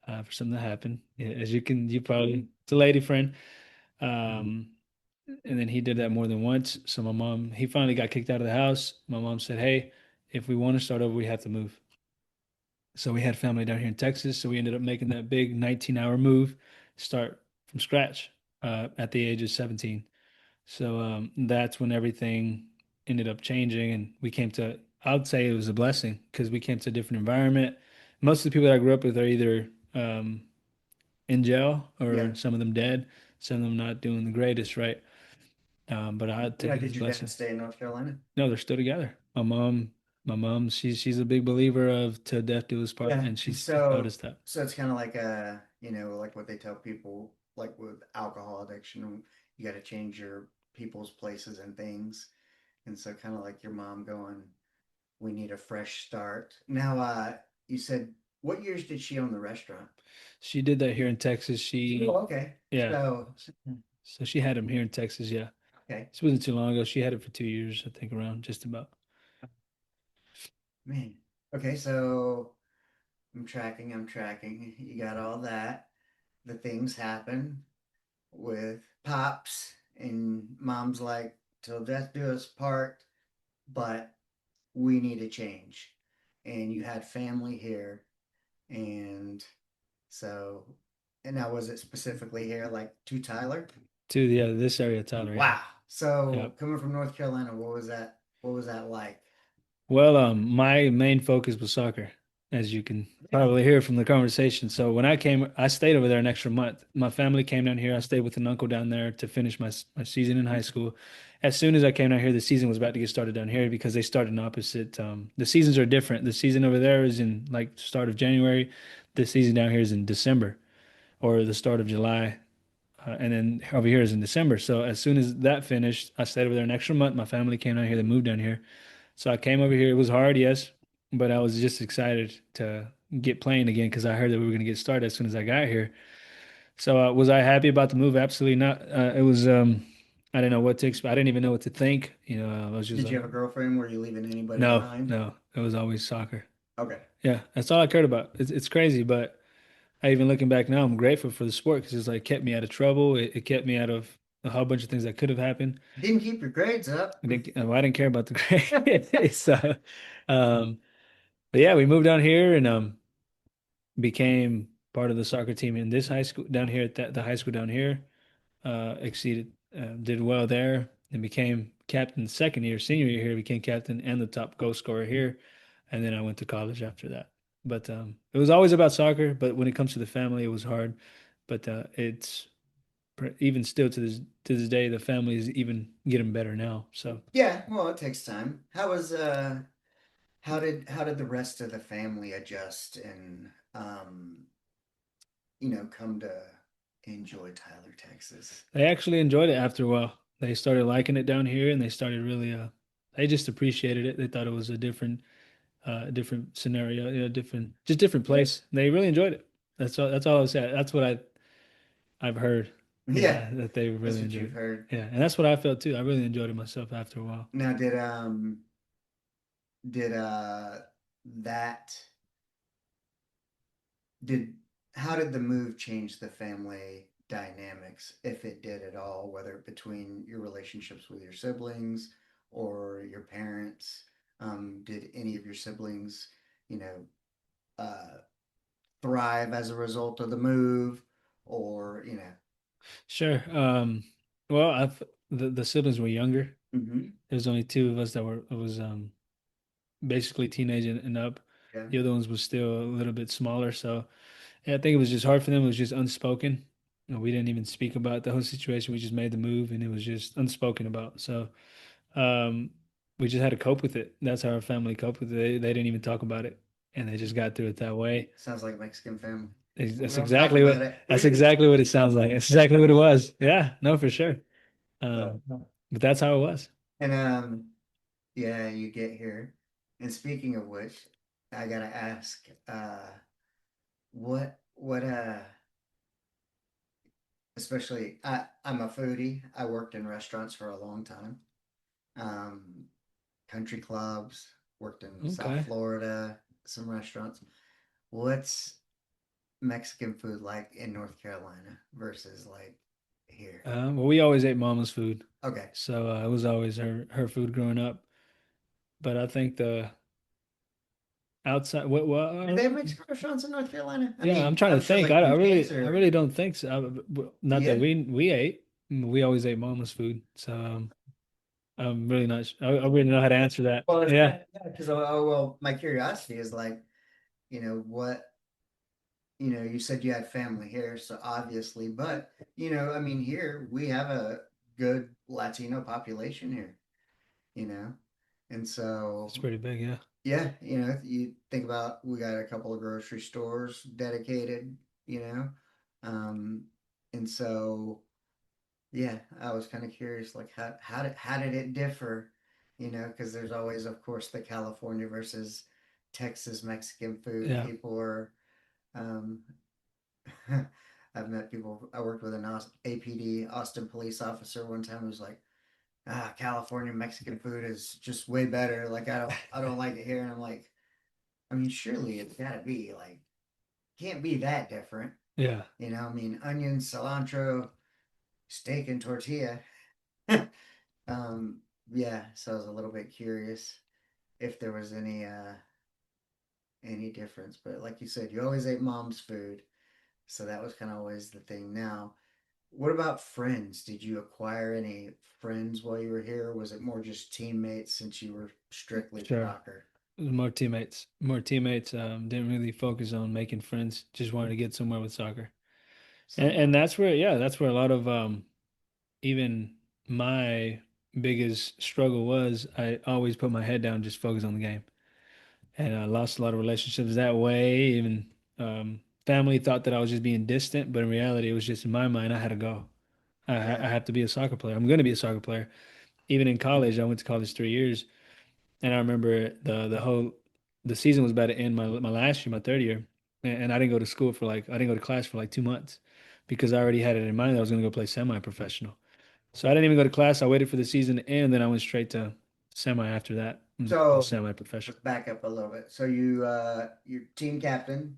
for something that happened. Yeah, as you probably, it's a lady friend. Um, and then he did that more than once. So he finally got kicked out of the house. My mom said, "Hey, if we want to start over, we have to move." So we had family down here in Texas. So we ended up making that big 19-hour move, start from scratch at the age of 17. So that's when everything ended up changing. And I would say it was a blessing because we came to a different environment. Most of the people that I grew up with are either in jail Yeah. or some of them dead, some of them not doing the greatest, right? But I took Yeah. it as Did a your dad blessing. stay in North Carolina? No, they're still together. My mom, she's a big believer of till death do us part, Yeah. and And she's taught so us that. so it's kind of like like what they tell people like with alcohol addiction, you got to change your people's places and things. And so kind of like your mom going, we need a fresh start. Now, you said what years did she own the restaurant? She did that here in Texas. Oh, okay. Yeah. So, So she had him here in Texas. Yeah. okay, This wasn't too long ago. She had it for 2 years, I think, around just about. man. Okay, so I'm tracking. You got all that. The things happen with pops and mom's like, till death do us part, but we need a change. And you had family here, and so, and now was it specifically here, like to Tyler? To yeah, this area, Tyler. Yeah. Wow. So Yep. coming from North Carolina, what was that? What was that like? Well, my main focus was soccer, as you can Really? probably hear from the conversation. So when I came, I stayed over there an extra month. My family came down here. I stayed with an uncle down there to finish my season in high school. As soon as I came down here, the season was about to get started down here because they started in opposite. The seasons are different. The season over there is in like start of January. The season down here is in December or the start of July. And then over here is in December. So as soon as that finished, I stayed over there an extra month. My family came down here. They moved down here. So I came over here. It was hard, yes, but I was just excited to get playing again because I heard that we were going to get started as soon as I got here. So was I happy about the move? Absolutely not. It was I didn't know what to expect. I didn't even know what to think. I was just Did you like, have a girlfriend? Were you leaving anybody no, behind? no. It was always soccer. Okay. Yeah, that's all I cared about. It's crazy, but I even looking back now, I'm grateful for the sport because it's like kept me out of trouble. It kept me out of a whole bunch of things that could have happened. Didn't keep your grades up. I didn't care about the grade. So, um, but yeah, we moved down here and became part of the soccer team in this high school down here at the high school down here. Exceeded, did well there, and captain second year, senior year here, became captain and the top goal scorer here. And then I went to college after that. But it was always about soccer. But when it comes to the family, it was hard. But it's even still to this day, the family is even getting better now. So Yeah, well, it takes time. How did the rest of the family adjust and come to enjoy Tyler, Texas? they actually enjoyed it after a while. They started liking it down here, and they started really they just appreciated it. They thought it was a different scenario, different place. They really enjoyed it. That's all I said. That's what I've heard. Yeah, That they that's really what enjoyed you've it. heard. Yeah, and that's what I felt too. I really enjoyed it myself after a while. Now, did that did how did the move change the family dynamics, if it did at all, whether between your relationships with your siblings or your parents? Did any of your siblings, you know, uh, thrive as a result of the move, or Sure. Well, the siblings were younger. mm-hmm. There was only two of us that were it was basically teenage and up. Yeah, The other ones was still a little bit smaller. So yeah, I think it was just hard for them. It was just unspoken. We didn't even speak about the whole situation. We just made the move, and it was just unspoken about. So um, we just had to cope with it. That's how our family coped with it. They didn't even talk about it, and they just got through it that way. sounds like a Mexican family. We That's don't talk exactly about what it. that's exactly what it sounds like. That's exactly what it was. Yeah, no, for sure. So, But that's how it was. and yeah, you get here. And speaking of which, I gotta ask, what especially I'm a foodie. I worked in restaurants for a long time. Um, Country clubs, worked in South Okay. Florida, some restaurants. What's Mexican food like in North Carolina versus like here? Well, we always ate mama's food, Okay. so it was always her food growing up. But I think the outside, what Do they have Mexican restaurants in North Carolina? I yeah, I'm mean, trying to I'm sure think. like BJ's I or really don't think so. Not that yeah. we ate. We always ate mama's food, so I'm really not. I really know how to answer that. Well, it's Yeah, because well, my curiosity is like, what you said you had family here, so obviously, but I mean, here we have a good Latino population here, you know, and it's so pretty big. Yeah, yeah, you think about we got a couple of grocery stores dedicated, you know, um, and so yeah, I was kind of curious, like how did it differ, because there's always, of course, the California versus Texas Mexican food. yeah, People are um, I've met people. I worked with an APD, Austin police officer, one time who was like, California Mexican food is just way better. Like I don't like it here. And I'm like, I mean, surely it's gotta be like, can't be that different. yeah, I mean, onions, cilantro, steak and tortilla. um, yeah, so I was a little bit curious if there was any difference. But like you said, you always ate mom's food. So that was kind of always the thing. Now, what about friends? Did you acquire any friends while you were here? Or was it more just teammates since you were strictly sure. soccer? More teammates. More teammates. Didn't really focus on making friends. Just wanted to get somewhere with soccer. And Somewhere. that's where, yeah, that's where a lot of even my biggest struggle was. I always put my head down, just focus on the game. And I lost a lot of relationships that way. Even family thought that I was just being distant, but in reality, it was just in my mind, I had to go. I Yeah. have to be a soccer player. I'm going to be a soccer player. Even in college, I went to college 3 years, and I remember the season was about to end my last year, my third year, and I didn't go to school for like I didn't go to class for like 2 months because I already had it in mind that I was going to go play semi-professional. So I didn't even go to class. I waited for the season to end, then I went straight to semi after that. I'm going to play So let's semi-professional. back up a little bit. So you're team captain.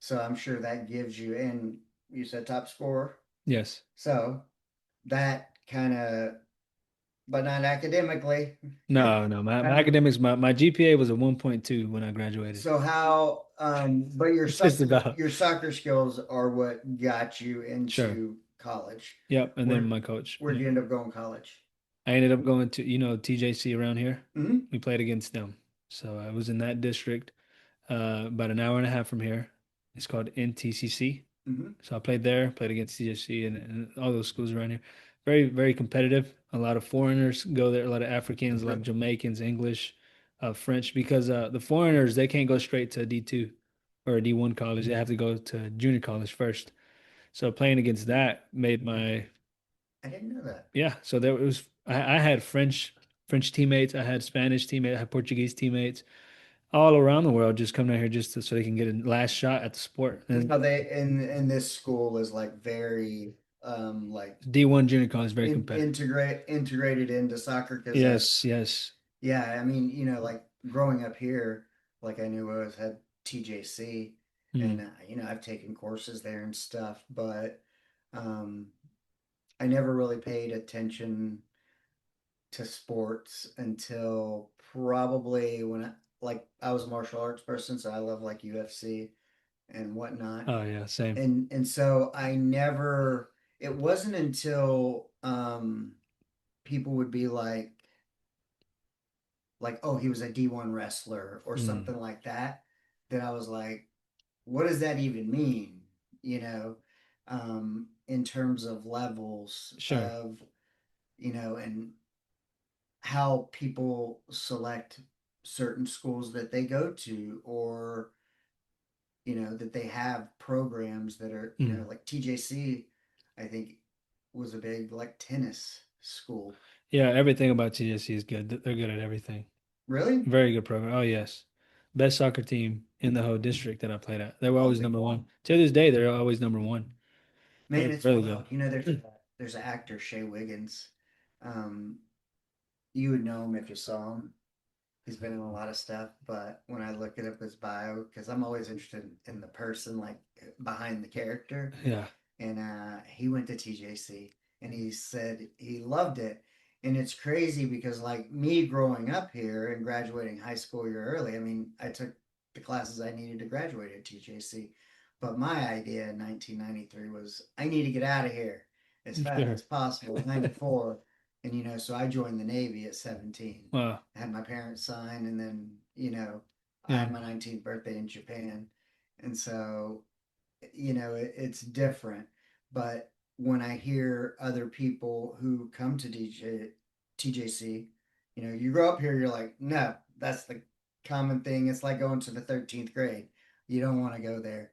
So I'm sure that gives you, and you said top scorer. Yes. So that kind of, but not academically. No, no. My Um, academics, my GPA was a 1.2 when I graduated. so how, but your Just soccer about. your soccer skills are what got you Sure. into college. Yep. And then Where my coach. where'd Yep. you end up going to college? I ended up going to, TJC around here. Hmm. We played against them. So I was in that district, about an hour and a half from here. It's called NTCC. Hmm. So I played there, played against TJC and all those schools around here. Very, very competitive. A lot of foreigners go there, a lot of Africans, a lot of Jamaicans, English, French, because the foreigners, they can't go straight to D2 or D1 college. They have to go to junior college first. So playing against that made my I didn't know that. yeah. So there was I had French teammates, I had Spanish teammates, I had Portuguese teammates all around the world just come down here just so they can get a last shot at the sport. And Now they in this school is like very like D1 junior college is very competitive. integrated into soccer because Yes, yes. yeah, I mean, like growing up here, like I knew I was had TJC, and Mm. I've taken courses there and stuff, but um, I never really paid attention to sports until probably when I was a martial arts person, so I love like UFC and whatnot, Oh yeah, same. and so I never. It wasn't until people would be like, oh, he was a D1 wrestler or Mm. something like that, that I was like, what does that even mean? In terms of levels Sure. of, and how people select certain schools that they go to, or, that they have programs that are, Mm. like TJC, I think was a big like tennis school. Yeah, everything about TSC is good. They're good at everything. Really? Very good program. Oh yes. Best soccer team in the whole district that I played at. They were always Holy number one. To this day, they're always number one. man, They're it's really wild. good. There's an actor, Shea Wiggins. Um, you would know him if you saw him. He's been in a lot of stuff, but when I look up his bio, because I'm always interested in the person like behind the character, Yeah. and he went to TJC, and he said he loved it. And it's crazy because like me growing up here and graduating high school a year early, I mean, I took the classes I needed to graduate at TJC. But my idea in 1993 was I need to get out of here as fast as Sure. possible. 94, and so I joined the Navy at 17. Wow. I had my parents sign, and then I Yeah. had my 19th birthday in Japan, and so it's different. But when I hear other people who come to TJC, you grow up here, you're like, no, that's the common thing. It's like going to the 13th grade. You don't want to go there.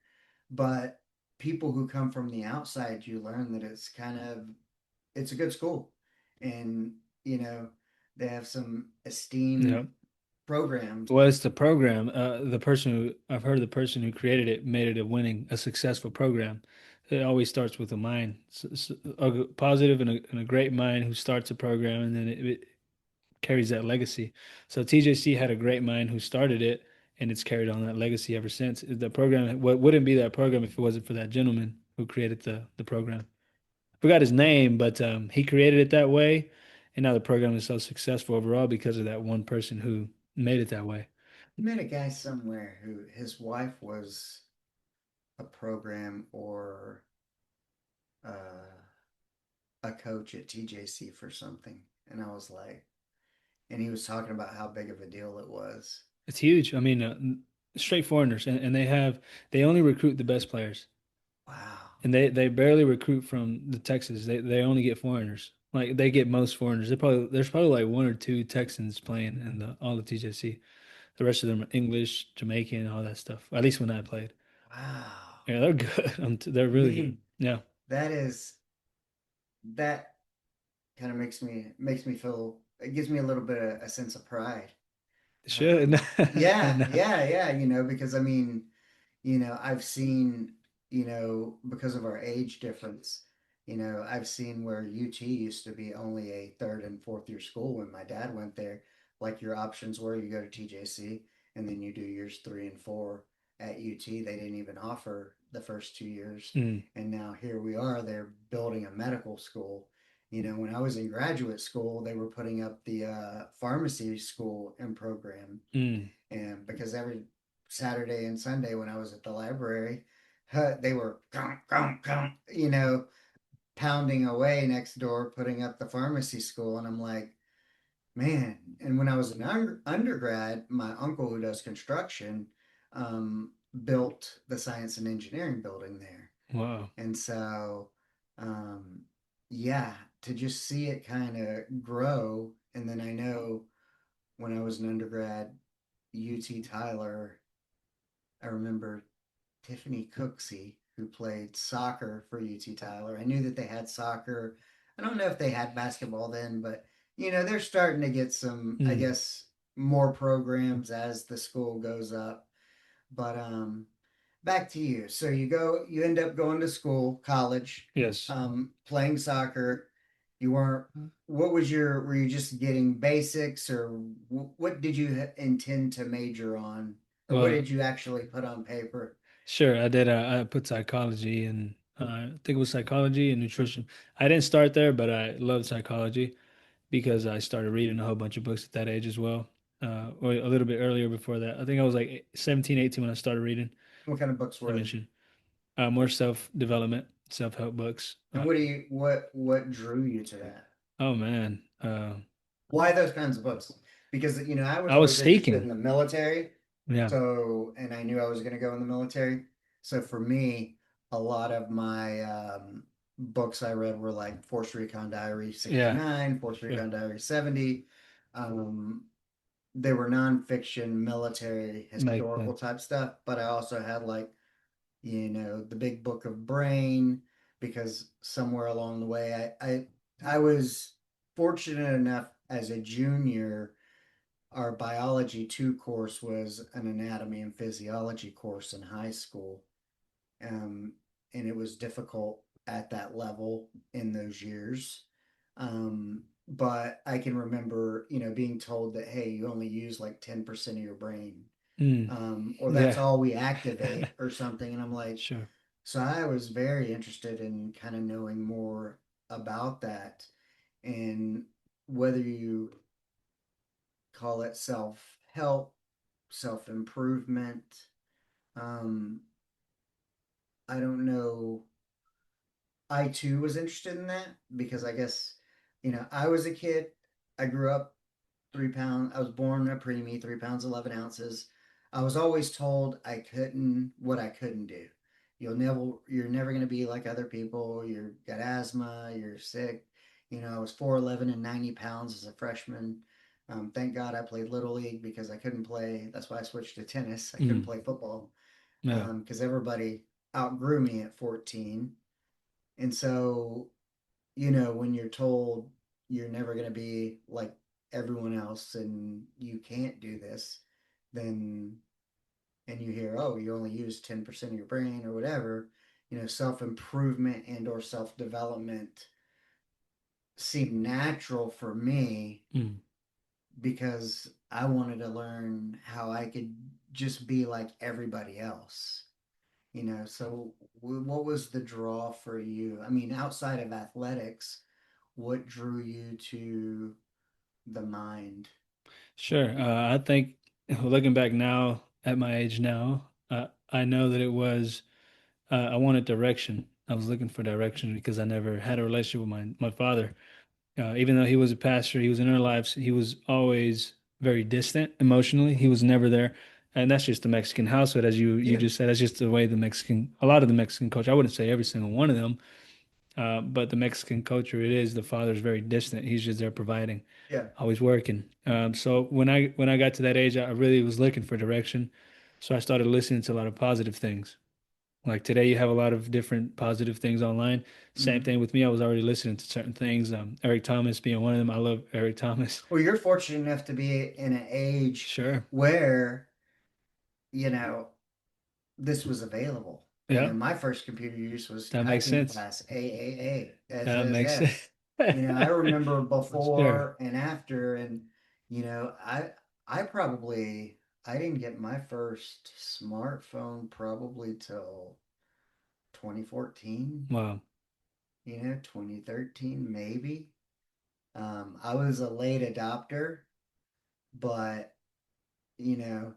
But people who come from the outside, you learn that it's a good school. And, you know, they have some Yeah. esteemed programs. Well, it's the program. The person who I've heard the person who created it made it a successful program. It always starts with a mind, a positive and a great mind who starts a program, and then it carries that legacy. So TJC had a great mind who started it, and it's carried on that legacy ever since. The program wouldn't be that program if it wasn't for that gentleman who created the program. Forgot his name, but he created it that way, and now the program is so successful overall because of that one person who made it that way. I met a guy somewhere who his wife was a program or uh, a coach at TJC for something. And I was like, and he was talking about how big of a deal it was. It's huge. I mean, straight foreigners, and they only recruit the best players, Wow. and they barely recruit from the Texas. They only get foreigners. Like they get most foreigners. There's probably like one or two Texans playing in all the TJC. The rest of them are English, Jamaican, all that stuff. At least when I played. Wow. Yeah, they're good. They're really good. Man, Yeah, that is that kind of makes me feel, it gives me a little bit of a sense of pride. they should. Yeah, No. yeah, yeah, because I mean, I've seen, because of our age difference, I've seen where UT used to be only a third and fourth year school when my dad went there. Like your options were you go to TJC and then you do years 3 and 4 at UT. They didn't even offer the first 2 years. Mm, And now here we are, they're building a medical school. When I was in graduate school, they were putting up the pharmacy school and program, mm. and because every Saturday and Sunday when I was at the library, they were pounding away next door, putting up the pharmacy school. And I'm like, man. And when I was an undergrad, my uncle who does construction built the science and engineering building there. Wow. And so, um, yeah, to just see it kind of grow. And then I know when I was an undergrad, UT Tyler, I remember Tiffany Cooksey, who played soccer for UT Tyler. I knew that they had soccer. I don't know if they had basketball then, but they're starting to get some, I Mm. guess, more programs as the school goes up. But back to you. So you end up going to school, college, Yes. playing soccer. You weren't. Were you just getting basics, or what did you intend to major on, or what Well, did you actually put on paper? sure. I did. I put psychology and I think it was psychology and nutrition. I didn't start there, but I loved psychology because I started reading a whole bunch of books at that age as well. Or a little bit earlier before that. I think I was like 17, 18 when I started reading, What kind of books as I were they? mentioned. More self-development, self-help books. And what drew you to that? Oh man. Why those kinds of books? Because I was I was always interested seeking. in the military. Yeah. So, and I knew I was going to go in the military. So for me, a lot of my books I read were like Force Recon Diary Yeah. 69, Force Sure. Recon Diary 70. Um, they were nonfiction, military, Makes historical sense. type stuff. But I also had like, the big book of brain, because somewhere along the way I was fortunate enough as a junior, our biology 2 course was an anatomy and physiology course in high school. Um, and it was difficult at that level in those years. But I can remember, being told that, hey, you only use like 10% of your brain, Mm. or that's Yeah. all we activate or something. And I'm like, Sure. so I was very interested in kind of knowing more about that, and whether you call it self help, self improvement. Um, I don't know. I too was interested in that because I guess, I was a kid. I grew up 3 pound. I was born a preemie, 3 pounds 11 ounces. I was always told what I couldn't do. You're never gonna be like other people. You're got asthma. You're sick. I was 4'11" and 90 pounds as a freshman. Thank God I played little league because I couldn't play. That's why I switched to tennis. I couldn't Mm. play football Yeah. because everybody outgrew me at 14. And so, when you're told you're never going to be like everyone else and you can't do this, then, and you hear, oh, you only use 10% of your brain or whatever, self improvement and or self development seemed natural for me Mm. because I wanted to learn how I could just be like everybody else. So what was the draw for you? I mean, outside of athletics, what drew you to the mind? Sure. I think looking back now at my age now, I know that it was I wanted direction. I was looking for direction because I never had a relationship with my father. Even though he was a pastor, he was in our lives. He was always very distant emotionally. He was never there, and that's just the Mexican household, as you Yeah, just said. That's just the way a lot of the Mexican culture. I wouldn't say every single one of them, but the Mexican culture, it is the father's very distant. He's just there providing, yeah. always working. So when I got to that age, I really was looking for direction. So I started listening to a lot of positive things. Like today, you have a lot of different positive things online. Same Hmm. thing with me. I was already listening to certain things. Eric Thomas being one of them. I love Eric Thomas. Well, you're fortunate enough to be in an age Sure. where, you know, this was available. Yeah, My first computer use was that makes typing sense. class, AAA, That makes S. sense. I remember Sure. before and after, and I probably I didn't get my first smartphone probably till 2014, Wow. 2013 maybe. I was a late adopter, but you know,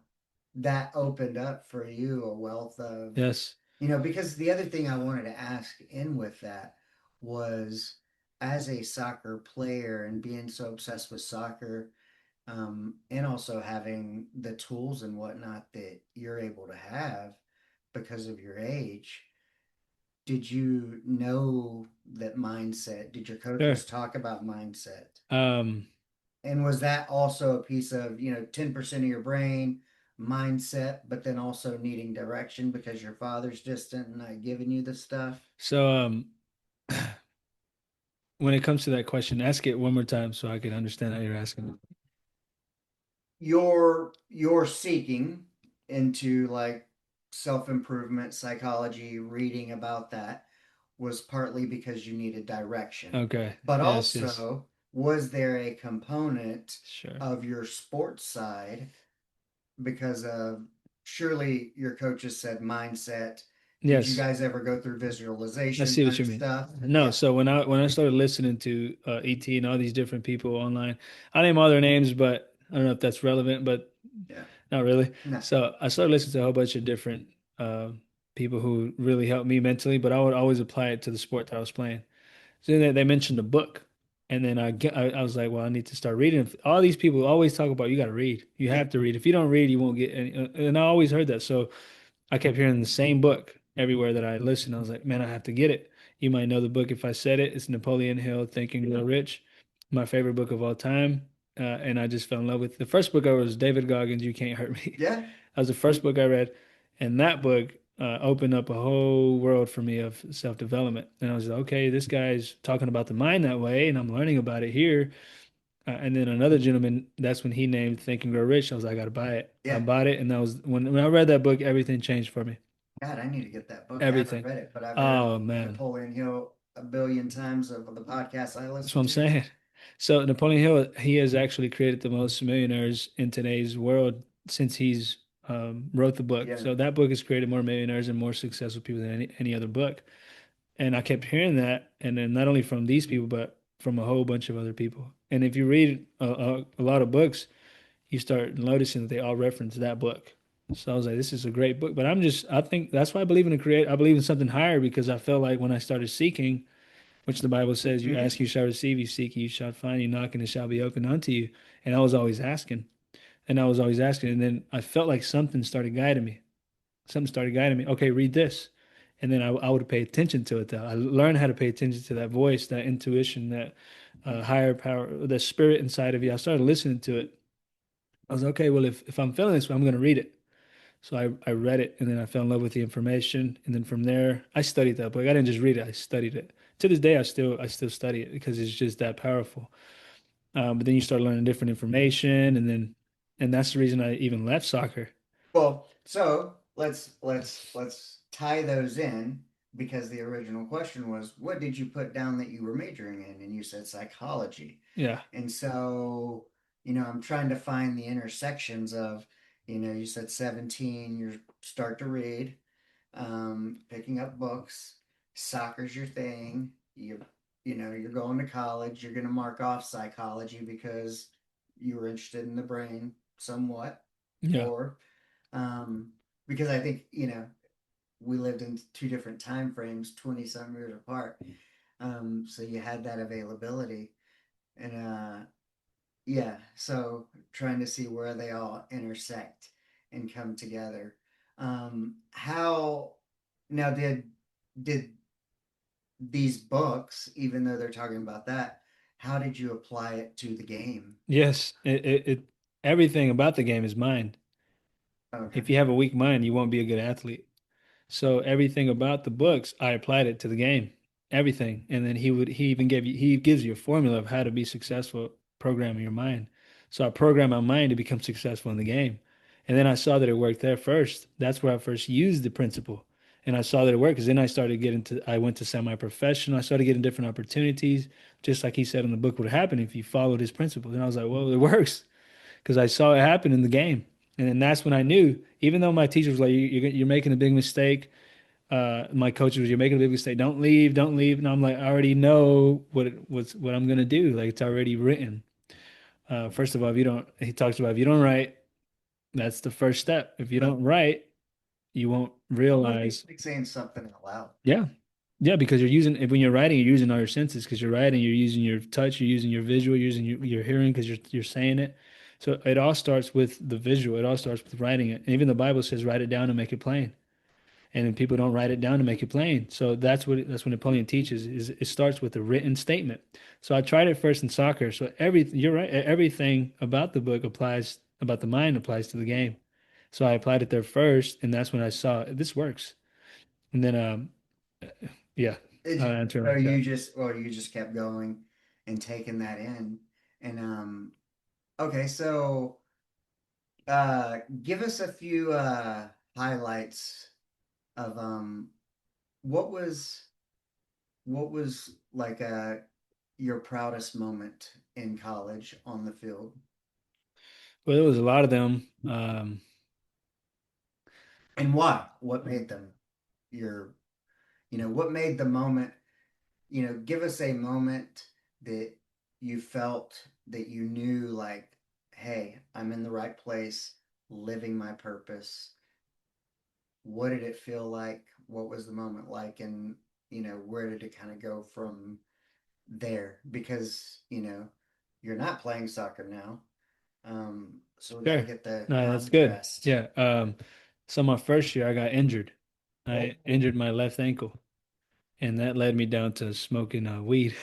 that opened up for you a wealth of, Yes. because the other thing I wanted to ask in with that was as a soccer player and being so obsessed with soccer, and also having the tools and whatnot that you're able to have because of your age. Did you know that mindset? Did your Sure. coaches talk about mindset? Um, And was that also a piece of, 10% of your brain mindset, but then also needing direction because your father's distant and not giving you the stuff? so when it comes to that question, ask it one more time so I can understand how you're asking. You're seeking into like self-improvement, psychology, reading about that was partly because you needed direction. Okay. But Yes, yes. also, was there a component Sure. of your sports side because of surely your coaches said mindset. Did you Yes. guys ever go through I visualization see what you type mean. stuff? No, Yeah, so when I started listening to ET and all these different people online, I name all their names, but I don't know if that's relevant, but yeah, not really. no, So I started listening to a whole bunch of different uh, people who really helped me mentally, but I would always apply it to the sport that I was playing. So then they mentioned a book, and then I was like, well, I need to start reading. All these people always talk about you got to read. You yeah, have to read. If you don't read, you won't get any. And I always heard that. So I kept hearing the same book everywhere that I listened. I was like, man, I have to get it. You might know the book if I said it. It's Napoleon Hill, Think and Grow Rich, my favorite book of all time. And I just fell in love with the first book I read was David Goggins' You Can't Hurt Me. yeah, That was the first book I read, and that book opened up a whole world for me of self-development. And I was like, okay, this guy's talking about the mind that way, and I'm learning about it here. And then another gentleman, that's when he named Think and Grow Rich. I was like, I gotta buy it. I yeah. bought it, and that was when I read that book, everything changed for me. God, I need to get that book. I haven't Everything. read it, but I've heard Oh man, Napoleon Hill a billion times of the podcasts I that's what listen I'm to. saying. So Napoleon Hill, he has actually created the most millionaires in today's world since he's wrote the book. Yeah, So that book has created more millionaires and more successful people than any other book. And I kept hearing that, and then not only from these people, but from a whole bunch of other people. And if you read a lot of books, you start noticing that they all reference that book. So I was like, this is a great book. But I think that's why I believe in I believe in something higher because I felt like when I started seeking, which the Bible says, you hmm, ask, you shall receive, you seek, you shall find, you knock, and it shall be opened unto you. And I was always asking, and I was always asking. And then I felt like something started guiding me. Something started guiding me. Okay, read this. And then I would pay attention to it though. I learned how to pay attention to that voice, that intuition, that higher power, the spirit inside of you. I started listening to it. I was like, okay, well, if I'm feeling this way, I'm going to read it. So I read it and then I fell in love with the information. And then from there, I studied that book. I didn't just read it, I studied it. To this day, I still study it because it's just that powerful. But then you start learning different information, and that's the reason I even left soccer. well, so let's tie those in because the original question was, what did you put down that you were majoring in? And you said psychology. Yeah, And so, I'm trying to find the intersections of, you said 17, you start to read, picking up books, soccer's your thing. You're going to college, you're going to mark off psychology because you were interested in the brain somewhat, yeah, or um, because I think, we lived in two different time frames, 20 some years apart. So you had that availability. And yeah, so trying to see where they all intersect and come together. How now did these books, even though they're talking about that, how did you apply it to the game? yes. Everything about the game is mind. Okay. If you have a weak mind, you won't be a good athlete. So everything about the books, I applied it to the game. Everything. And then he gives you a formula of how to be successful programming your mind. So I programmed my mind to become successful in the game. And then I saw that it worked there first. That's where I first used the principle. And I saw that it worked because then I went to semi-professional. I started getting different opportunities, just like he said in the book would happen if you followed his principles. And I was like, well, it works because I saw it happen in the game. And then that's when I knew, even though my teacher was like, you're making a big mistake. My coach was, you're making a big mistake. Don't leave, don't leave. And I'm like, I already know what I'm gonna do. Like it's already written. First of all, if you don't, he talks about if you don't write, that's the first step. If you But don't write, you won't realize. like saying something out loud. Yeah, Yeah, because you're using when you're writing, you're using all your senses. Because you're writing, you're using your touch, you're using your visual, you're using your hearing because you're saying it. So it all starts with the visual. It all starts with writing it. And even the Bible says, write it down and make it plain. And then people don't write it down to make it plain. So that's what Napoleon teaches is it starts with a written statement. So I tried it first in soccer. So you're right, everything about the book applies about the mind applies to the game. So I applied it there first, and that's when I saw this works. And then yeah, I'll It, answer it or like that. you just kept going and taking that in. And okay, so give us a few highlights of what was like your proudest moment in college on the field, Well, there was a lot of them. and why? What made them your, what made the moment, give us a moment that you felt that you knew like, hey, I'm in the right place, living my purpose. What did it feel like? What was the moment like? And, where did it kind of go from there? Because, you're not playing soccer now. So we got to Sure. get the No, that's good. contrast. Yeah. So my first year I got injured. Oh, I injured my left ankle, and that led me down to smoking weed.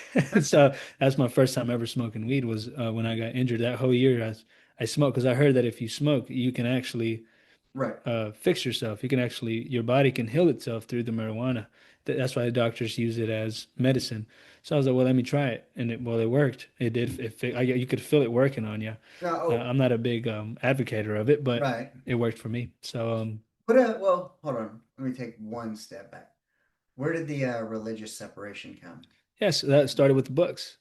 So that's my first time ever smoking weed was when I got injured. That whole year I smoked because I heard that if you smoke, you can actually right. fix yourself. You can actually your body can heal itself through the marijuana. That's why the doctors use it as medicine. So I was like, well, let me try it, and it worked. It did. You could feel it working on you. No, oh, I'm not a big advocate of it, but right. it worked for me. So Well, hold on. Let me take one step back. Where did the religious separation come? yes, that started with the books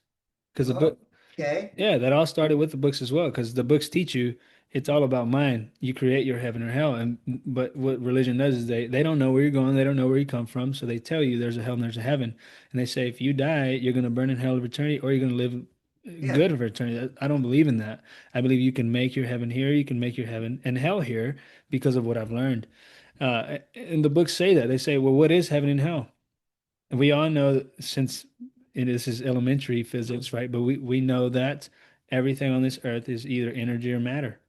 because the book. Okay. Yeah, that all started with the books as well, because the books teach you it's all about mind. You create your heaven or hell, and but what religion does is they don't know where you're going, they don't know where you come from, so they tell you there's a hell and there's a heaven, and they say if you die, you're gonna burn in hell of eternity, or you're gonna live Yeah. good of eternity. I don't believe in that. I believe you can make your heaven here, you can make your heaven and hell here because of what I've learned. And the books say that they say, well, what is heaven and hell? And we all know that since this is elementary physics, right? But we know that everything on this earth is either energy or matter.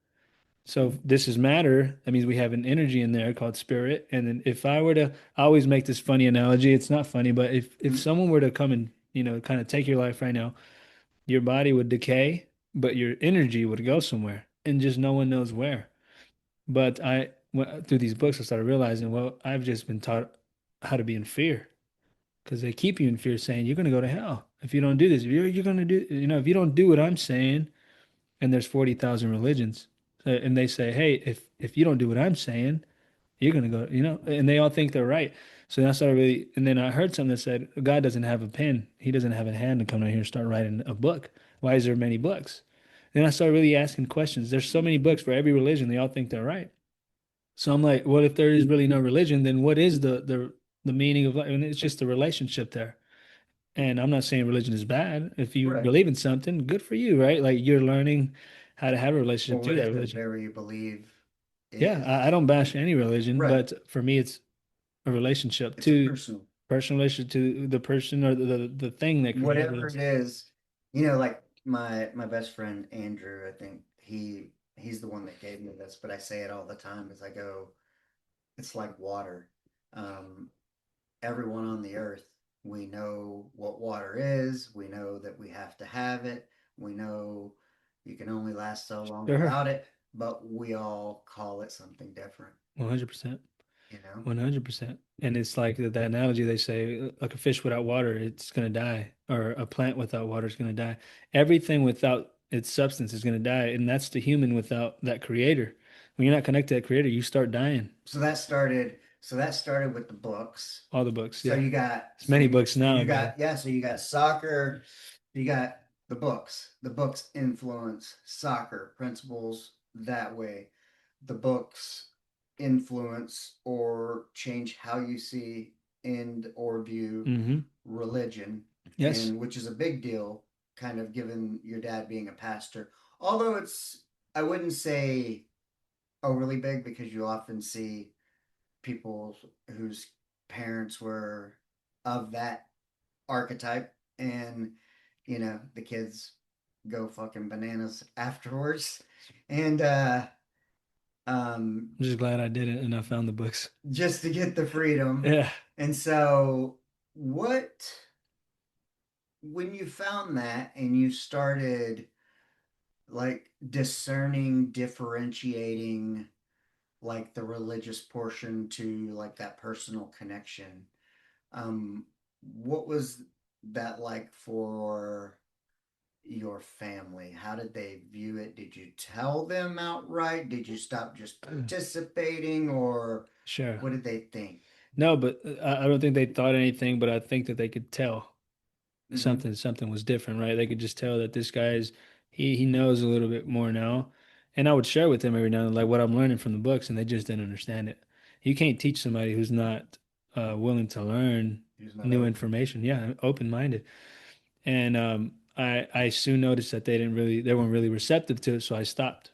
So if this is matter, that means we have an energy in there called spirit. And then if I were to, I always make this funny analogy. It's not funny, but if Mm, someone were to come and, kind of take your life right now, your body would decay, but your energy would go somewhere and just no one knows where. But through these books, I started realizing, well, I've just been taught how to be in fear because they keep you in fear saying you're going to go to hell if you don't do this. You're going to do, if you don't do what I'm saying, and there's 40,000 religions, and they say, hey, if you don't do what I'm saying, you're going to go, and they all think they're right. So that's not really, and then I heard something that said, God doesn't have a pen. He doesn't have a hand to come down here and start writing a book. Why is there many books? Then I started really asking questions. There's so many books for every religion. They all think they're right. So I'm like, well, if there is really no religion, then what is the meaning of life? And it's just the relationship there. And I'm not saying religion is bad. If you right. believe in something, good for you, right? Like you're learning how to have a Or relationship what to that if the religion. very you believe Yeah, is I don't bash any religion, right? but for me, it's a relationship It's a to personal, personal relationship to the person or the thing that created whatever us. it is. Like my best friend Andrew, I think he's the one that gave me this, but I say it all the time as I go, it's like water. Um, Everyone on the earth, we know what water is. We know that we have to have it. We know you can only last so long Sure, without it, but we all call it something different, 100%. you know? 100%. And it's like that analogy they say, like a fish without water, it's going to die, or a plant without water is going to die. Everything without its substance is going to die. And that's the human without that creator. When you're not connected to that creator, you start dying. So that started with the books. All the books, So yeah. you got There's many books so now, you man. got yeah, so you got soccer, you got the books. The books influence soccer principles that way. The books influence or change how you see and or view Hmm. religion, Yes. and which is a big deal, kind of given your dad being a pastor. Although I wouldn't say overly big because you often see people whose parents were, of that archetype, and the kids go fucking bananas afterwards. And um I'm just glad I did it and I found the books. just to get the freedom. Yeah, And so what when you found that and you started like discerning, differentiating like the religious portion to like that personal connection, um what was that like for your family? How did they view it? Did you tell them outright? Did you stop just participating, or sure. what did they think? No, but I don't think they thought anything, but I think that they could tell Mm-hmm. something was different, right? They could just tell that this guy's he knows a little bit more now. And I would share with them every now and then, like what I'm learning from the books, and they just didn't understand it. You can't teach somebody who's not willing to learn He's not new open. information. Yeah, open-minded. And I soon noticed that they weren't really receptive to it, so I stopped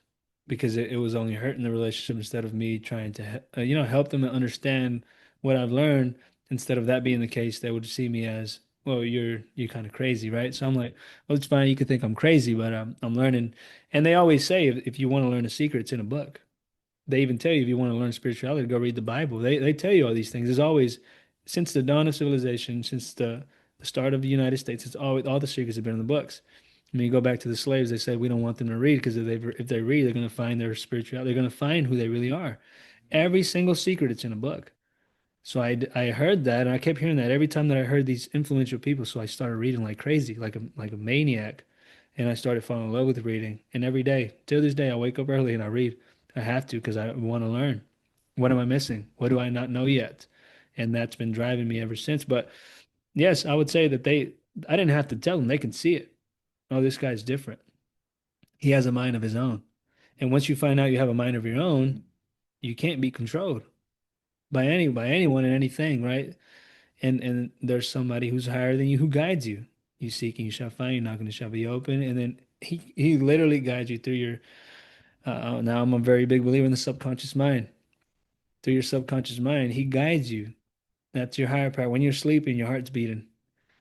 because it was only hurting the relationship instead of me trying to help them understand what I've learned. Instead of that being the case, they would see me as, well, you're kind of crazy, right? So I'm like, well, it's fine. You could think I'm crazy, but I'm learning. And they always say if you want to learn a secret, it's in a book. They even tell you if you want to learn spirituality, go read the Bible. They tell you all these things. There's always, since the dawn of civilization, since the start of the United States, it's always all the secrets have been in the books. I mean, you go back to the slaves. They said we don't want them to read because if they read, they're going to find their spirituality. They're going to find who they really are. Every single secret, it's in a book. So I heard that, and I kept hearing that every time that I heard these influential people. So I started reading like crazy, like a maniac, and I started falling in love with reading. And every day, till this day, I wake up early and I read. I have to because I want to learn. What am I missing? What do I not know yet? And that's been driving me ever since. But yes, I would say that I didn't have to tell them; they can see it. Oh, this guy's different. He has a mind of his own. And once you find out you have a mind of your own, you can't be controlled by anyone and anything, right? And there's somebody who's higher than you who guides you. You seek and you shall find. You knock and it shall be open. And then he literally guides you through your. Now I'm a very big believer in the subconscious mind. Through your subconscious mind, he guides you. That's your higher power. When you're sleeping, your heart's beating.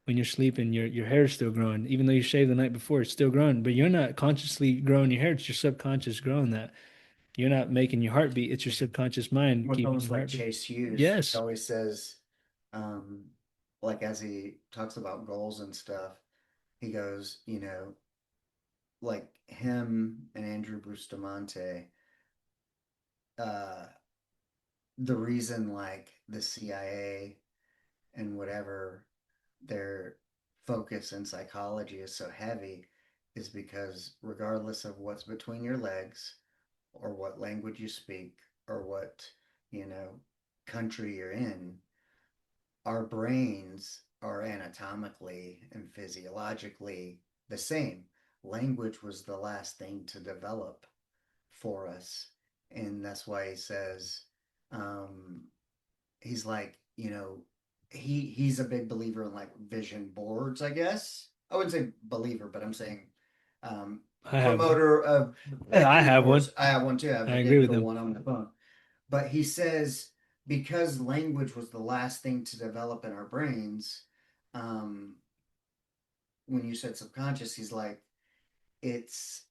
When you're sleeping, your hair's still growing. Even though you shaved the night before, it's still growing. But you're not consciously growing your hair. It's your subconscious growing that. You're not making your heart beat. It's your subconscious mind With keeping almost your like heartbeat. Chase Hughes, he Yes, always says, um, like as he talks about goals and stuff, he goes, like him and Andrew Bustamante, uh, the reason like the CIA and whatever their focus in psychology is so heavy is because regardless of what's between your legs or what language you speak or what, you know, country you're in, our brains are anatomically and physiologically the same. Language was the last thing to develop for us. And that's why he says, um, he's like, he's a big believer in like vision boards, I guess. I wouldn't say believer, but I'm saying um, I have one. promoter of Yeah, like I vision have one. boards. I have one too. I have I a agree with digital him. one on my phone. But he says because language was the last thing to develop in our brains, um, when you said subconscious, he's like, it's,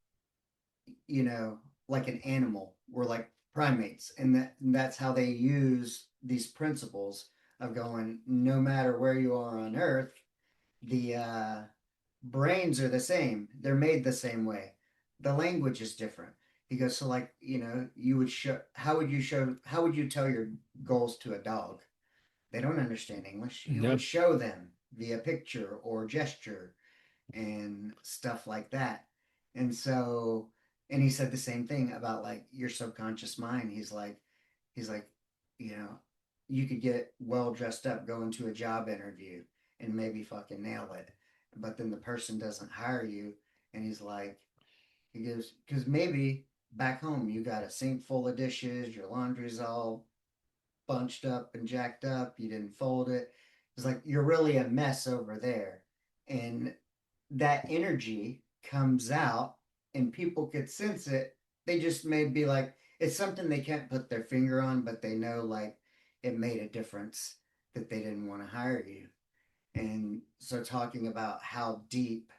you know, like an animal. We're like primates. And that's how they use these principles of going, no matter where you are on Earth, the brains are the same. They're made the same way. The language is different. He goes, so like, you would how would you tell your goals to a dog? They don't understand English. You would Yep. show them via picture or gesture and stuff like that. And so, and he said the same thing about like your subconscious mind. He's like, you know, you could get well dressed up, go into a job interview, and maybe fucking nail it. But then the person doesn't hire you, and he goes, because maybe back home you got a sink full of dishes, your laundry's all bunched up and jacked up, you didn't fold it. It's like you're really a mess over there. And that energy comes out and people could sense it. They just may be like, it's something they can't put their finger on, but they know like it made a difference that they didn't want to hire you. And so talking about how deep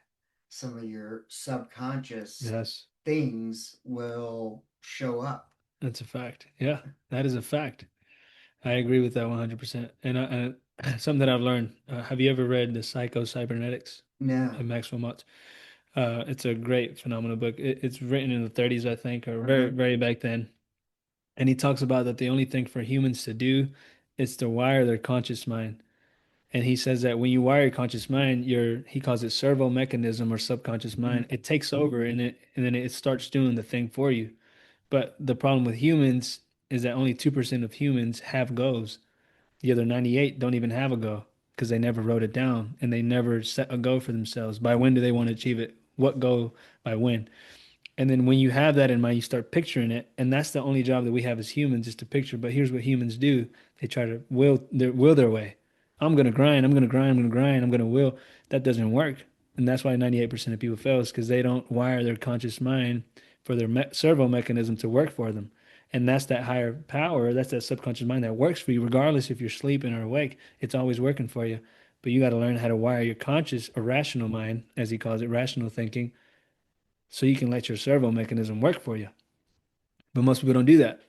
some of your subconscious Yes, things will show up. that's a fact. Yeah, that is a fact. I agree with that 100%. Something that I've learned. Have you ever read the Psycho Cybernetics No. of Maxwell Maltz? It's a great, phenomenal book. It's written in the 30s, I think, or very, Mm-hmm. very back then. And he talks about that the only thing for humans to do is to wire their conscious mind. And he says that when you wire your conscious mind, he calls it servo mechanism or subconscious Mm-hmm. mind. It takes over and then it starts doing the thing for you. But the problem with humans is that only 2% of humans have goals. The other 98 don't even have a goal because they never wrote it down and they never set a goal for themselves. By when do they want to achieve it? What goal by when? And then when you have that in mind, you start picturing it, and that's the only job that we have as humans is to picture. But here's what humans do: they try to will their way. I'm gonna grind. I'm gonna grind. I'm gonna grind. I'm gonna will. That doesn't work, and that's why 98% of people fail is because they don't wire their conscious mind for their servo mechanism to work for them. And that's that higher power. That's that subconscious mind that works for you, regardless if you're sleeping or awake. It's always working for you. But you got to learn how to wire your conscious or rational mind, as he calls it, rational thinking, so you can let your servo mechanism work for you. But most people don't do that.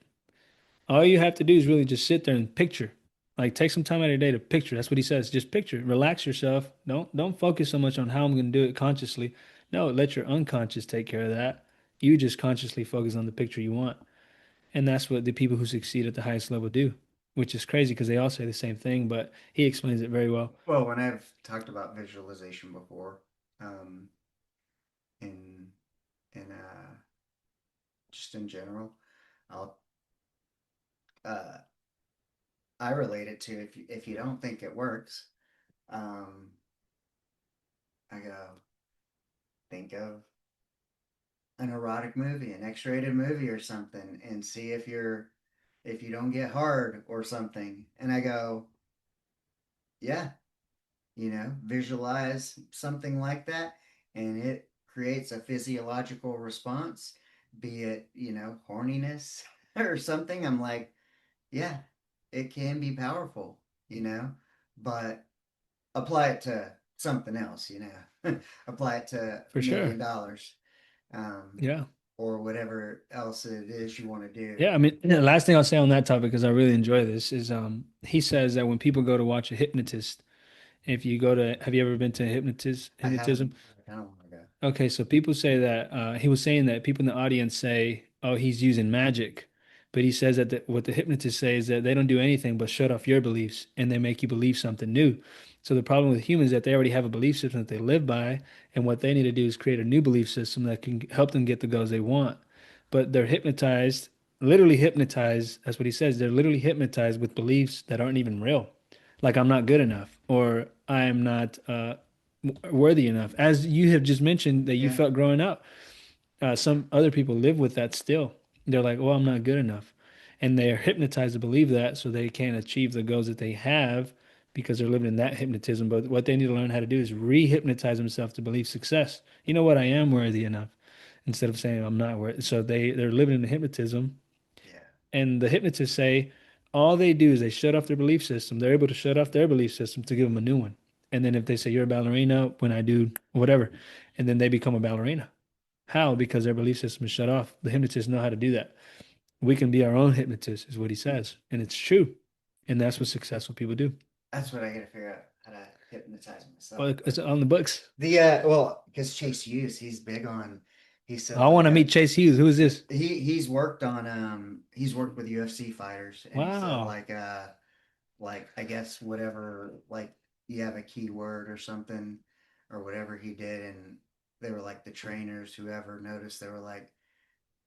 All you have to do is really just sit there and picture. Like take some time out of your day to picture. That's what he says. Just picture. Relax yourself. Don't focus so much on how I'm going to do it consciously. No, let your unconscious take care of that. You just consciously focus on the picture you want. And that's what the people who succeed at the highest level do, which is crazy because they all say the same thing, but he explains it very well. Well, when I've talked about visualization before, um, in just in general, I'll uh, I relate it to if you don't think it works, um, I go think of an erotic movie, an X-rated movie or something, and see if you don't get hard or something. And I go, yeah, visualize something like that, and it creates a physiological response, be it horniness or something. I'm like, yeah, it can be powerful, but apply it to something else, apply it to For sure. $1 million, um, Yeah. or whatever else it is you want to do. Yeah, I mean, the last thing I'll say on that topic, because I really enjoy this, is he says that when people go to watch a hypnotist, if you go to, have you ever been to I haven't. hypnotism? I kind of want to go. Okay, so people say that he was saying that people in the audience say, "Oh, he's using magic," but he says that what the hypnotists say is that they don't do anything but shut off your beliefs and they make you believe something new. So the problem with humans is that they already have a belief system that they live by, and what they need to do is create a new belief system that can help them get the goals they want. But they're hypnotized, literally hypnotized. That's what he says. They're literally hypnotized with beliefs that aren't even real, like I'm not good enough or I'm not worthy enough. As you have just mentioned that you Yeah, felt growing up, some other people live with that still. They're like, "Well, I'm not good enough," and they're hypnotized to believe that, so they can't achieve the goals that they have because they're living in that hypnotism. But what they need to learn how to do is re-hypnotize themselves to believe success. You know what? I am worthy enough instead of saying I'm not worthy. So they're living in the hypnotism, yeah. and the hypnotists say all they do is they shut off their belief system. They're able to shut off their belief system to give them a new one. And then if they say you're a ballerina, when I do whatever, and then they become a ballerina. How? Because their belief system is shut off. The hypnotists know how to do that. We can be our own hypnotist, is what he says. And it's true. And that's what successful people do. That's what I got to figure out how to hypnotize myself. Well, it's But on the books. well, because Chase Hughes, he's big on. He said I want like to meet Chase Hughes. Who is this? he's worked with UFC fighters, and he said Wow. like I guess whatever, like you have a keyword or something or whatever he did, and they were like the trainers, whoever noticed, they were like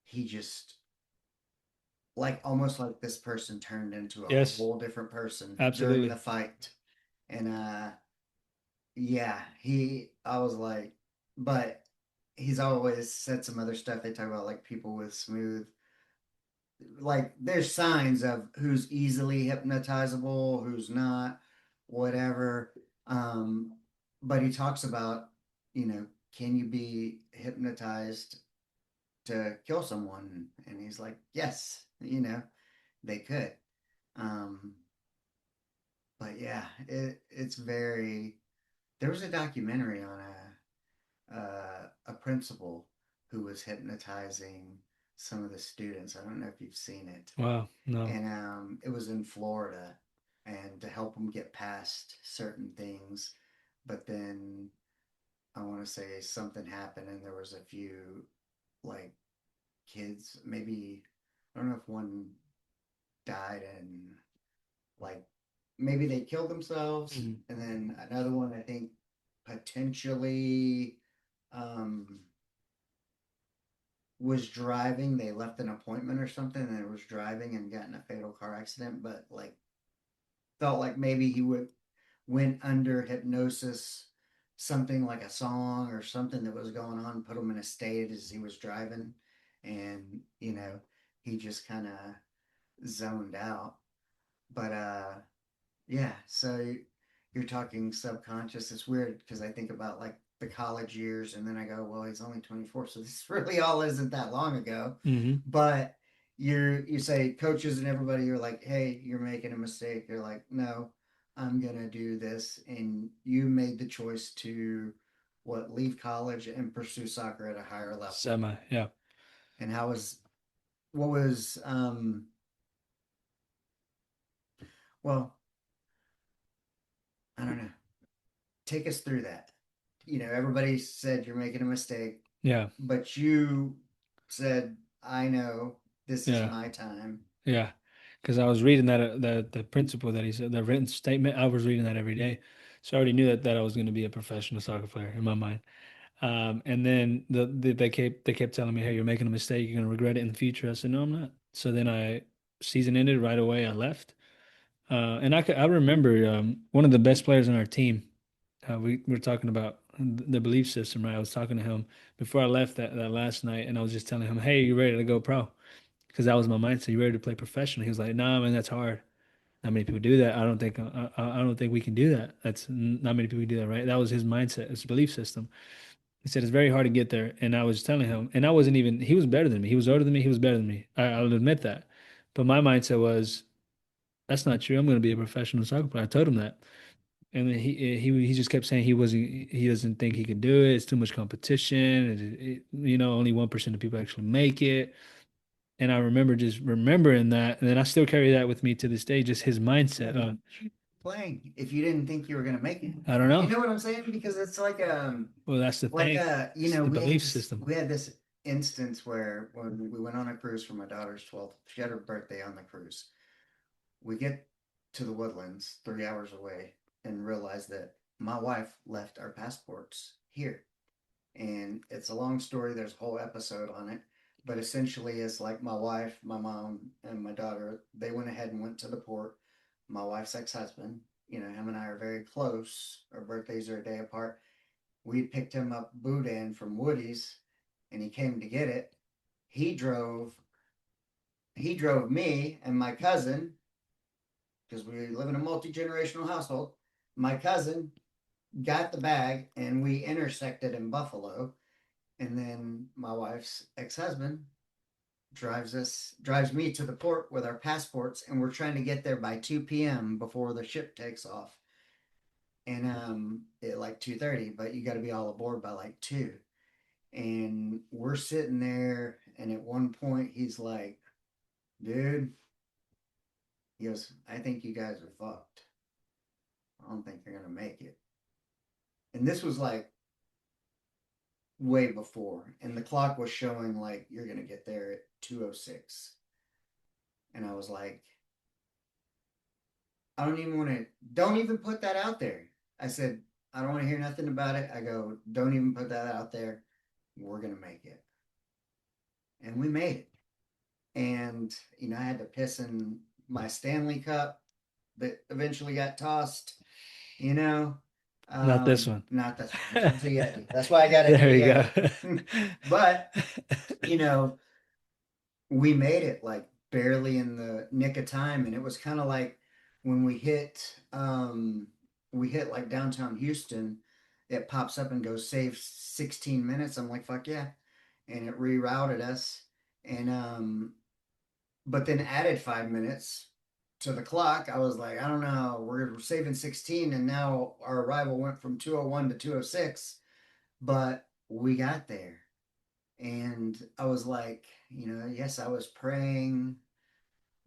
he just like almost like this person turned into a Yes, whole different person during the absolutely. fight. And yeah, he I was like, but he's always said some other stuff. They talk about like people with smooth, like there's signs of who's easily hypnotizable, who's not, whatever. Um, but he talks about, can you be hypnotized to kill someone? And he's like, yes, they could. Um, but yeah, it's very. there was a documentary on a principal who was hypnotizing some of the students. I don't know if you've seen it. Wow, no. And it was in Florida, and to help them get past certain things. But then I want to say something happened, and there was a few like kids, maybe I don't know if one died and like maybe they killed themselves, Mhm. and then another one I think potentially um was driving. They left an appointment or something, and it was driving and got in a fatal car accident, but like felt like maybe he would went under hypnosis, something like a song or something that was going on, put him in a state as he was driving, and he just kind of zoned out. But yeah, so you're talking subconscious. It's weird because I think about like the college years and then I go, well, he's only 24, so this really all isn't that long ago. Hmm. But you say coaches and everybody, you're like, hey, you're making a mistake. You're like, no, I'm gonna do this. And you made the choice to leave college and pursue soccer at a higher level. Semi, yeah. And what was well, I don't know. Take us through that. Everybody said you're making a mistake, Yeah, but you said, I know this is yeah, my time. yeah. Because I was reading that the principle that he said, the written statement, I was reading that every day. So I already knew that I was going to be a professional soccer player in my mind. And then they kept telling me, "Hey, you're making a mistake. You're going to regret it in the future." I said, "No, I'm not." So then season ended right away. I left. And I remember one of the best players on our team. We were talking about the belief system, right? I was talking to him before I left that last night, and I was just telling him, "Hey, you ready to go pro?" Because that was my mindset. You ready to play professional? He was like, "Nah, man, that's hard. Not many people do that. I don't think we can do that. That's not many people do that, right?" That was his mindset, his belief system. He said it's very hard to get there, and I was telling him, and I wasn't even. He was better than me. He was older than me. He was better than me. I'll admit that. But my mindset was, that's not true. I'm going to be a professional soccer player. I told him that. And then he just kept saying he doesn't think he can do it. It's too much competition. Only 1% of people actually make it. And I remember just remembering that, and then I still carry that with me to this day. Just his mindset. Playing if you didn't think you were going to make it. I don't You know. know what I'm saying? Because it's Well, that's the thing. It's the belief system. we had this instance where when we went on a cruise for my daughter's 12th, she had her birthday on the cruise. We get to the Woodlands 3 hours away and realize that my wife left our passports here. And it's a long story. There's a whole episode on it. But essentially, it's like my wife, my mom, and my daughter, they went ahead and went to the port. My wife's ex husband, him and I are very close. Our birthdays are a day apart. We picked him up Boudin from Woody's and he came to get it. He drove he drove me and my cousin, because we live in a multi-generational household. My cousin got the bag and we intersected in Buffalo. And then my wife's ex-husband drives me to the port with our passports, and we're trying to get there by 2 p.m. before the ship takes off. And at like 2:30, but you got to be all aboard by like 2. And we're sitting there, and at one point he's like, "Dude," he goes, "I think you guys are fucked. I don't think you're gonna make it." And this was like way before, and the clock was showing like you're gonna get there at 2:06. And I was like, I don't even put that out there. I said, I don't want to hear nothing about it. I go, don't even put that out there. We're going to make it. And we made it. And, I had to piss in my Stanley Cup that eventually got tossed, you know. Not this one. Not this one. This one's a Yeti. That's why I got a There new we go. Yeti. But, you know, we made it like barely in the nick of time, and it was kind of like when we hit like downtown Houston, it pops up and goes save 16 minutes. I'm like, fuck yeah. And it rerouted us, and but then added 5 minutes, to the clock, I was like, I don't know, we're saving 16, and now our arrival went from 2:01 to 2:06, but we got there. And I was like, yes, I was praying,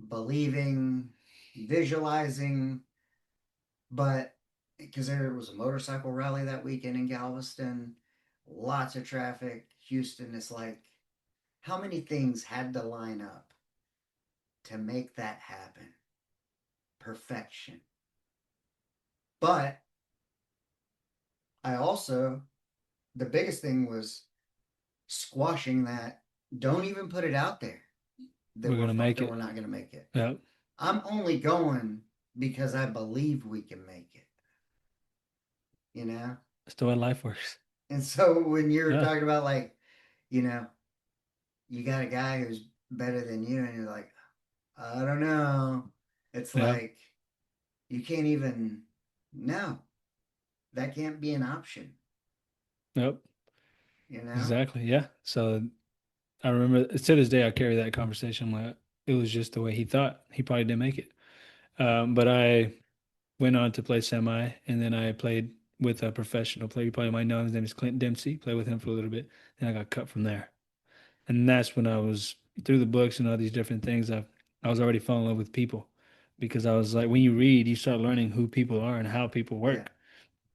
believing, visualizing, but because there was a motorcycle rally that weekend in Galveston, lots of traffic. Houston is like, how many things had to line up to make that happen? Perfection. But I also, the biggest thing was squashing that. Don't even put it out there that We're gonna make that we're it. not going to make it. Yeah, I'm only going because I believe we can make it, you know? that's the way life works. And so when you're Yeah, talking about like, you know, you got a guy who's better than you and you're like, I don't know. It's yeah, like you can't even no, that can't be an option, yep, you know? exactly. Yeah. So I remember to this day I carry that conversation. Like it was just the way he thought. He probably didn't make it. But I went on to play semi, and then I played with a professional player. You probably might know him. His name is Clint Dempsey. Played with him for a little bit. Then I got cut from there, and that's when I was through the books and all these different things. I was already falling in love with people because I was like, when you read, you start learning who people are and how people Yeah. work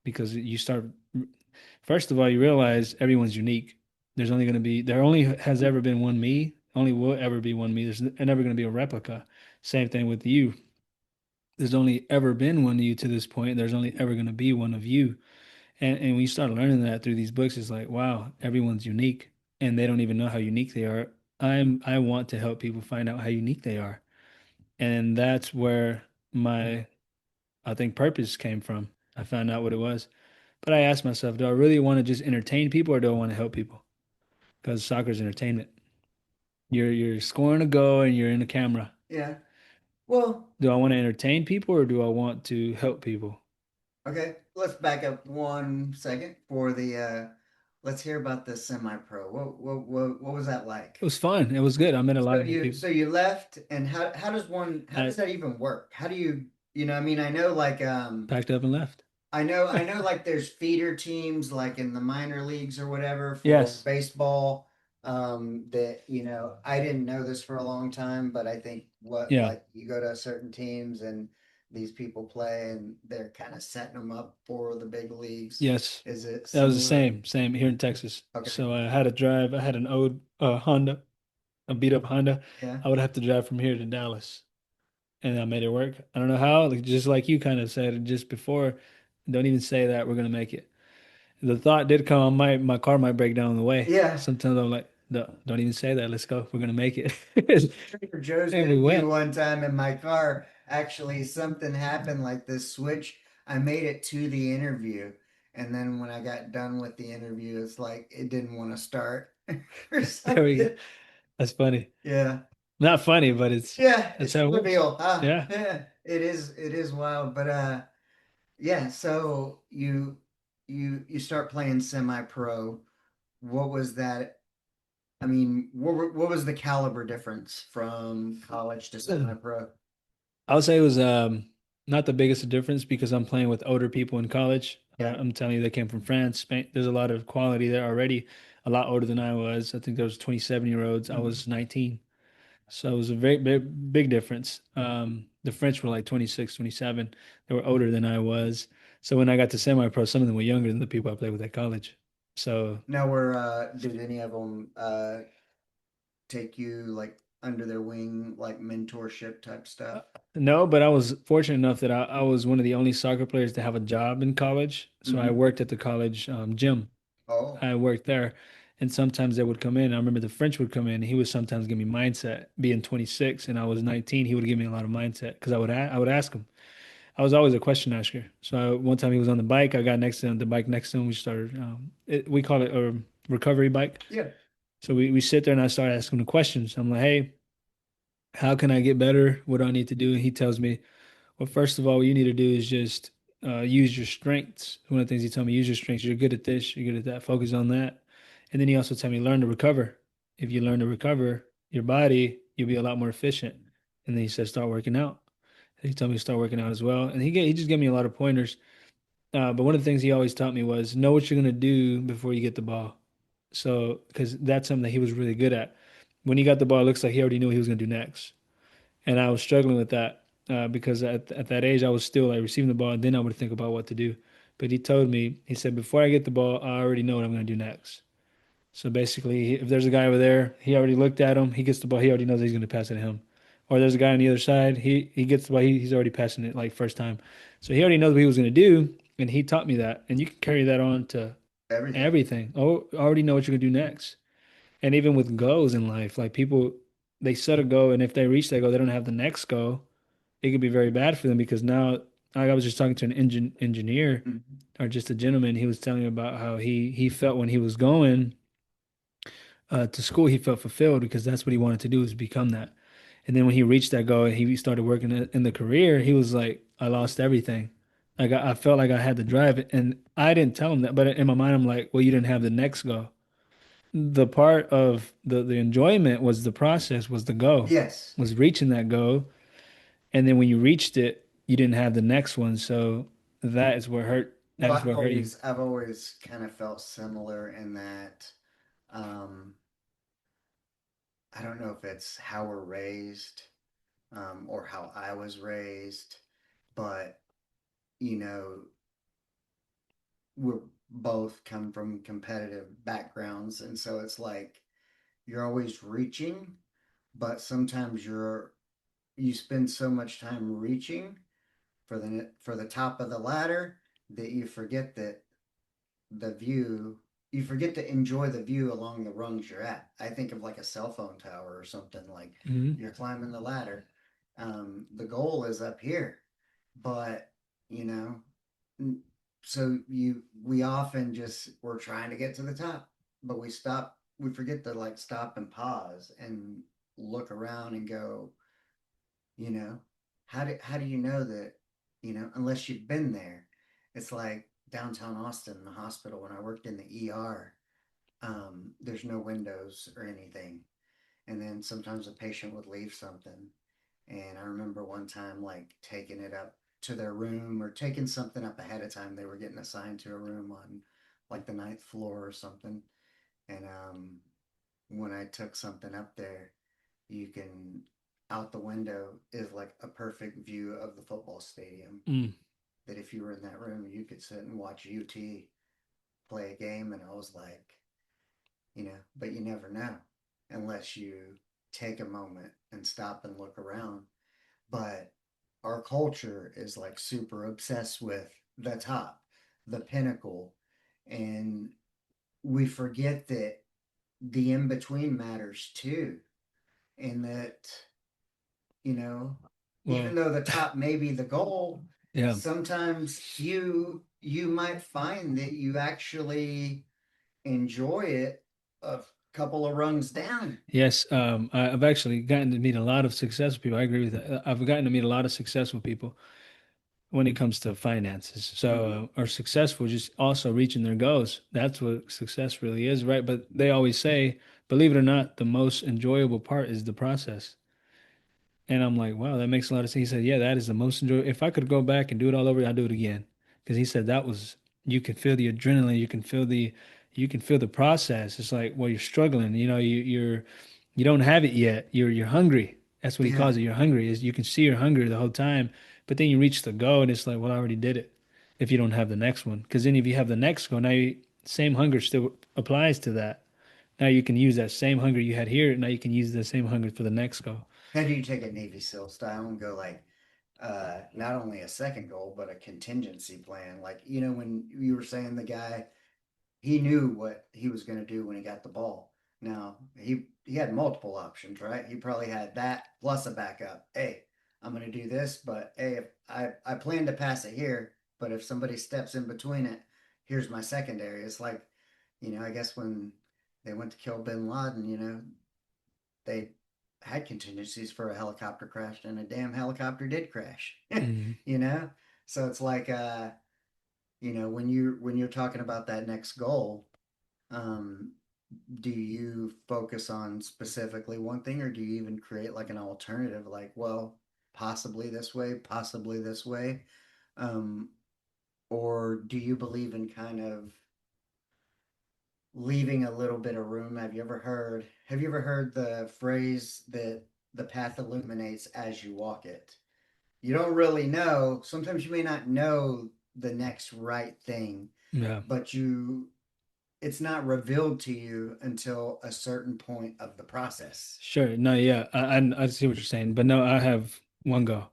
because you start. First of all, you realize everyone's unique. There's only going to be there only has ever been one me. Only will ever be one me. There's never going to be a replica. Same thing with you. There's only ever been one of you to this point. There's only ever going to be one of you. And when you start learning that through these books, it's like, wow, everyone's unique and they don't even know how unique they are. I want to help people find out how unique they are. And that's where my I think purpose came from. I found out what it was. But I asked myself, do I really want to just entertain people or do I want to help people? Because soccer's entertainment. You're scoring a goal and you're in the camera. Yeah. Well, Do I want to entertain people or do I want to help people? okay, let's back up 1 second for the let's hear about the semi-pro. What was that like? It was fun. It was good. I met a lot So of new you people. so you left, and how I does that even work? How do you, I mean, I know like packed up and left. I know like there's feeder teams like in the minor leagues or whatever for Yes. baseball. That, I didn't know this for a long time, but I think what Yeah. like you go to certain teams and these people play and they're kind of setting them up for the big leagues. Yes. Is it That was the similar? same here in Texas. Okay. So I had to drive. I had an old Honda, a beat up Honda. Yeah. I would have to drive from here to Dallas, and I made it work. I don't know how. Like, just like you kind of said just before, don't even say that we're gonna make it. The thought did come. My car might break down on the way. Yeah. Sometimes I'm like, don't even say that. Let's go. We're gonna make it. Trader Joe's And did we it too went. one time in my car. Actually, something happened like this switch. I made it to the interview, and then when I got done with the interview, it's like it didn't want to start or There we go. something. That's funny. Yeah. Not funny, but Yeah, that's it's how it the works. deal. Yeah. Yeah, it is wild. But yeah, so you start playing semi-pro. What was that? I mean, what was the caliber difference from college to semi-pro? I would say it was not the biggest difference because I'm playing with older people in college. Yeah. I'm telling you, they came from France, Spain. There's a lot of quality there already. A lot older than I was. I think there was 27-year-olds. I Mhm. was 19. So it was a very big difference. The French were like 26, 27. They were older than I was. So when I got to semi-pro, some of them were younger than the people I played with at college. So Now, did any of them take you like under their wing, like mentorship type stuff? no, but I was fortunate enough that I was one of the only soccer players to have a job in college. So I Hmm. worked at the college gym. Oh, I worked there, and sometimes they would come in. I remember the French would come in. He would sometimes give me mindset. Being 26 and I was 19, he would give me a lot of mindset because I would ask him. I was always a question asker. So one time he was on the bike. I got next to him, the bike next to him. We started. We call it a recovery bike. yeah. So we sit there and I start asking him the questions. I'm like, hey, how can I get better? What do I need to do? And he tells me, well, first of all, what you need to do is just use your strengths. One of the things he told me, use your strengths. You're good at this, you're good at that. Focus on that. And then he also told me, learn to recover. If you learn to recover your body, you'll be a lot more efficient. And then he said, start working out. He told me to start working out as well, and he just gave me a lot of pointers. But one of the things he always taught me was know what you're gonna do before you get the ball. So, because that's something that he was really good at. When he got the ball, it looks like he already knew what he was gonna do next, and I was struggling with that because at that age I was still like receiving the ball, and then I would think about what to do. But he told me, he said, before I get the ball, I already know what I'm gonna do next. So basically, if there's a guy over there, he already looked at him. He gets the ball. He already knows he's going to pass it to him. Or there's a guy on the other side. He gets the ball. He's already passing it like first time. So he already knows what he was going to do, and he taught me that. And you can carry that on to Everything. everything. Oh, I already know what you're going to do next. And even with goals in life, like people, they set a goal, and if they reach that goal, they don't have the next goal. It could be very bad for them because now, like I was just talking to an engineer Mhm. or just a gentleman. He was telling me about how he felt when he was going to school, he felt fulfilled because that's what he wanted to do is become that. And then when he reached that goal, he started working in the career. He was like, I lost everything. Like I felt like I had to drive it, and I didn't tell him that. But in my mind, I'm like, well, you didn't have the next goal. The part of the enjoyment was the process, was the goal, Yes. was reaching that goal. And then when you reached it, you didn't have the next one. So that is what hurt. That Well, is what hurt you. I've always kind of felt similar in that um, I don't know if it's how we're raised or how I was raised, but you know, we're both come from competitive backgrounds, and so it's like you're always reaching, but sometimes you spend so much time reaching for the top of the ladder that you forget that the view you forget to enjoy the view along the rungs you're at. I think of like a cell phone tower or something like Hmm. you're climbing the ladder. The goal is up here, but you know, so we often just we're trying to get to the top, but we forget to like stop and pause and look around and go, you know, how do you know that, unless you've been there. It's like downtown Austin, the hospital when I worked in the ER, there's no windows or anything. And then sometimes a patient would leave something. And I remember one time like taking it up to their room or taking something up ahead of time. They were getting assigned to a room on like the ninth floor or something. And when I took something up there, you can out the window is like a perfect view of the football stadium. Mm. That if you were in that room, you could sit and watch UT play a game. And I was like, but you never know unless you take a moment and stop and look around. But our culture is like super obsessed with the top, the pinnacle, and we forget that the in between matters too. And that, you know, even Well, though the top may be the goal, yeah. sometimes you might find that you actually enjoy it a couple of rungs down. Yes, I've actually gotten to meet a lot of successful people. I agree with that. I've gotten to meet a lot of successful people when it comes to finances. Mm-hmm. So, are successful just also reaching their goals. That's what success really is, right? But they always say, believe it or not, the most enjoyable part is the process. And I'm like, wow, that makes a lot of sense. He said, yeah, that is the most enjoyable. If I could go back and do it all over, I'd do it again. Because he said that was, you can feel the adrenaline, you can feel the process. It's like, well, you're struggling, you don't have it yet. You're hungry. That's what he Yeah. calls it. You're hungry. Is you can see you're hungry the whole time, but then you reach the goal and it's like, well, I already did it. If you don't have the next one, because then if you have the next goal, now same hunger still applies to that. Now you can use that same hunger you had here. Now you can use the same hunger for the next goal. How do you take a Navy SEAL style and go like not only a second goal but a contingency plan? Like, when you were saying the guy he knew what he was going to do when he got the ball. Now he had multiple options, right? He probably had that plus a backup. Hey, I'm going to do this, but hey, if I plan to pass it here, but if somebody steps in between it, here's my secondary. It's like, I guess when they went to kill Bin Laden, they had contingencies for a helicopter crash, and a damn helicopter did crash. Mhm. you know, so it's like when you're talking about that next goal, um, do you focus on specifically one thing, or do you even create like an alternative? Like, well, possibly this way, possibly this way? Um, or do you believe in kind of leaving a little bit of room? Have you ever heard the phrase that the path illuminates as you walk it? You don't really know. Sometimes you may not know the next right thing, Yeah. but it's not revealed to you until a certain point of the process. Sure. No, yeah, I see what you're saying, but no, I have one goal.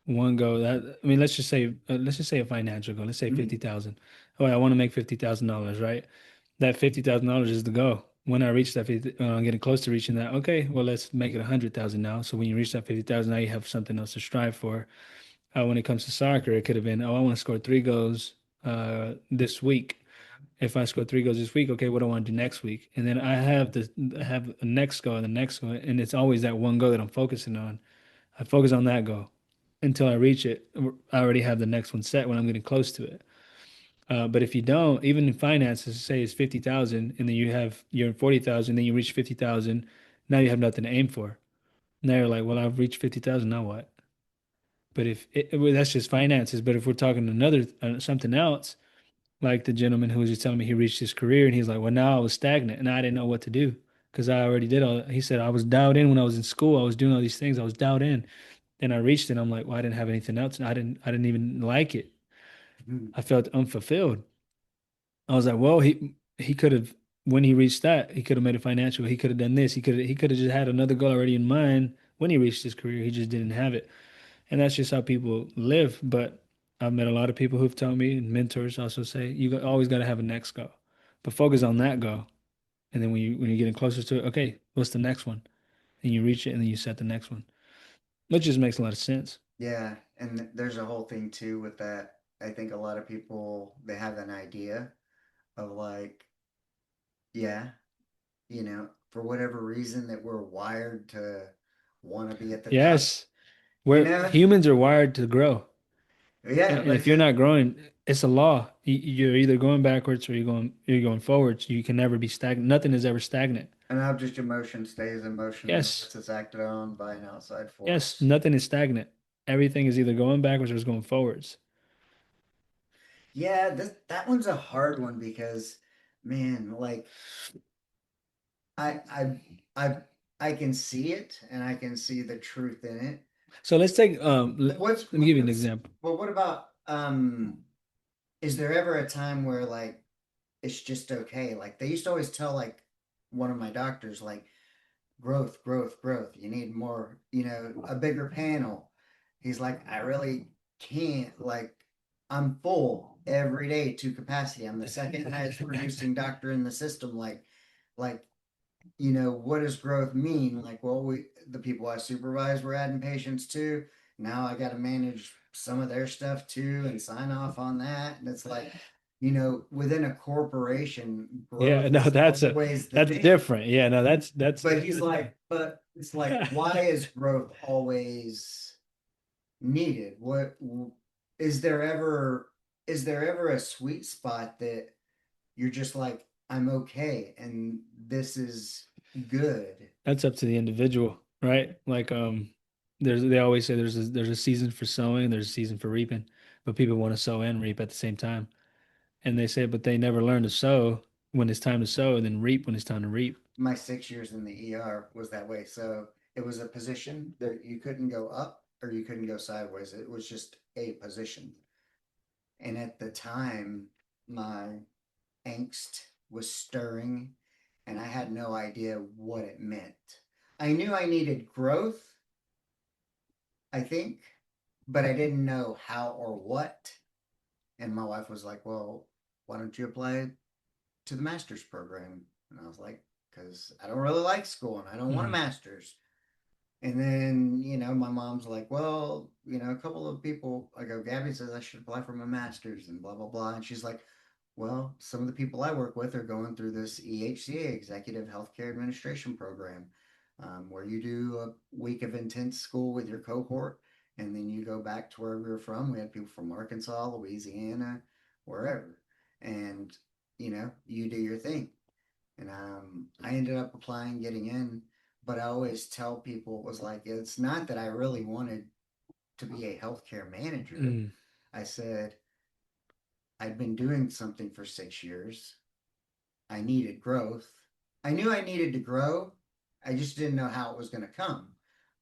One goal that I mean, let's just say a financial goal. Let's say Mhm. 50,000. Oh, I want to make $50,000, right? That $50,000 is the goal. When I reach that 50, I'm getting close to reaching that. Okay, well, let's make it 100,000 now. So when you reach that 50,000, now you have something else to strive for. When it comes to soccer, it could have been, oh, I want to score 3 goals this week. If I score 3 goals this week, okay, what do I want to do next week? And then I have a next goal and the next goal, and it's always that one goal that I'm focusing on. I focus on that goal until I reach it. I already have the next one set when I'm getting close to it. But if you don't, even in finances, say it's 50,000, and then you're in 40,000, then you reach 50,000. Now you have nothing to aim for. Now you're like, well, I've reached 50,000. Now what? But well, that's just finances. But if we're talking another something else, like the gentleman who was just telling me he reached his career, and he's like, well, now I was stagnant, and I didn't know what to do because I already did all. He said I was dialed in when I was in school. I was doing all these things. I was dialed in. Then I reached it. I'm like, well, I didn't have anything else, and I didn't even like it. Mhm. I felt unfulfilled. I was like, well, he could have when he reached that, he could have made it financial. He could have done this. He could have just had another goal already in mind when he reached his career. He just didn't have it. And that's just how people live. But I've met a lot of people who've told me, and mentors also say, always got to have a next goal, but focus on that goal. And then when you're getting closer to it, okay, what's the next one? And you reach it, and then you set the next one. Which just makes a lot of sense. Yeah, and there's a whole thing too with that. I think a lot of people they have an idea of like, yeah, for whatever reason that we're wired to want to be at the top, Yes, you where know? humans are wired to grow. Yeah, And if you're because not growing, it's a law. You're either going backwards or you're going forwards. You can never be stagnant. Nothing is ever stagnant. an object of motion stays in motion Yes, unless it's acted on by an outside yes, force. nothing is stagnant. Everything is either going backwards or it's going forwards. Yeah, that one's a hard one because, man, like I I I I can see it and I can see the truth in it. So let's take What's let me give you an what's example. well, what about is there ever a time where like it's just okay? Like they used to always tell like one of my doctors like growth, growth, growth. You need more, a bigger panel. He's like, I really can't. Like, I'm full every day to capacity. I'm the second highest producing doctor in the system. Like what does growth mean? Like, well, the people I supervise were adding patients too. Now I got to manage some of their stuff too and sign off on that. And it's like, within a corporation, Yeah, growth no, is always the that's thing. different. Yeah, no, that's But he's like, but it's like, why is growth always needed? Is there ever is there ever a sweet spot that you're just like, I'm okay and this is good? that's up to the individual, right? Like they always say there's a season for sowing, there's a season for reaping, but people want to sow and reap at the same time. And they say, but they never learn to sow when it's time to sow and then reap when it's time to reap. My 6 years in the ER was that way. So it was a position that you couldn't go up or you couldn't go sideways. It was just a position. And at the time, my angst was stirring and I had no idea what it meant. I knew I needed growth, I think, but I didn't know how or what. And my wife was like, well, why don't you apply to the master's program? And I was like, because I don't really like school and I don't want a Mhm. master's. And then, my mom's like, well, a couple of people, I go, Gabby says I should apply for my master's and blah, blah, blah. And she's like, well, some of the people I work with are going through this EHCA, Executive Healthcare Administration Program, where you do a week of intense school with your cohort, and then you go back to where we were from. We had people from Arkansas, Louisiana, wherever. And, you do your thing. And I ended up applying, getting in, but I always tell people it was like, it's not that I really wanted to be a healthcare manager. Mm, I said, I'd been doing something for 6 years. I needed growth. I knew I needed to grow. I just didn't know how it was going to come.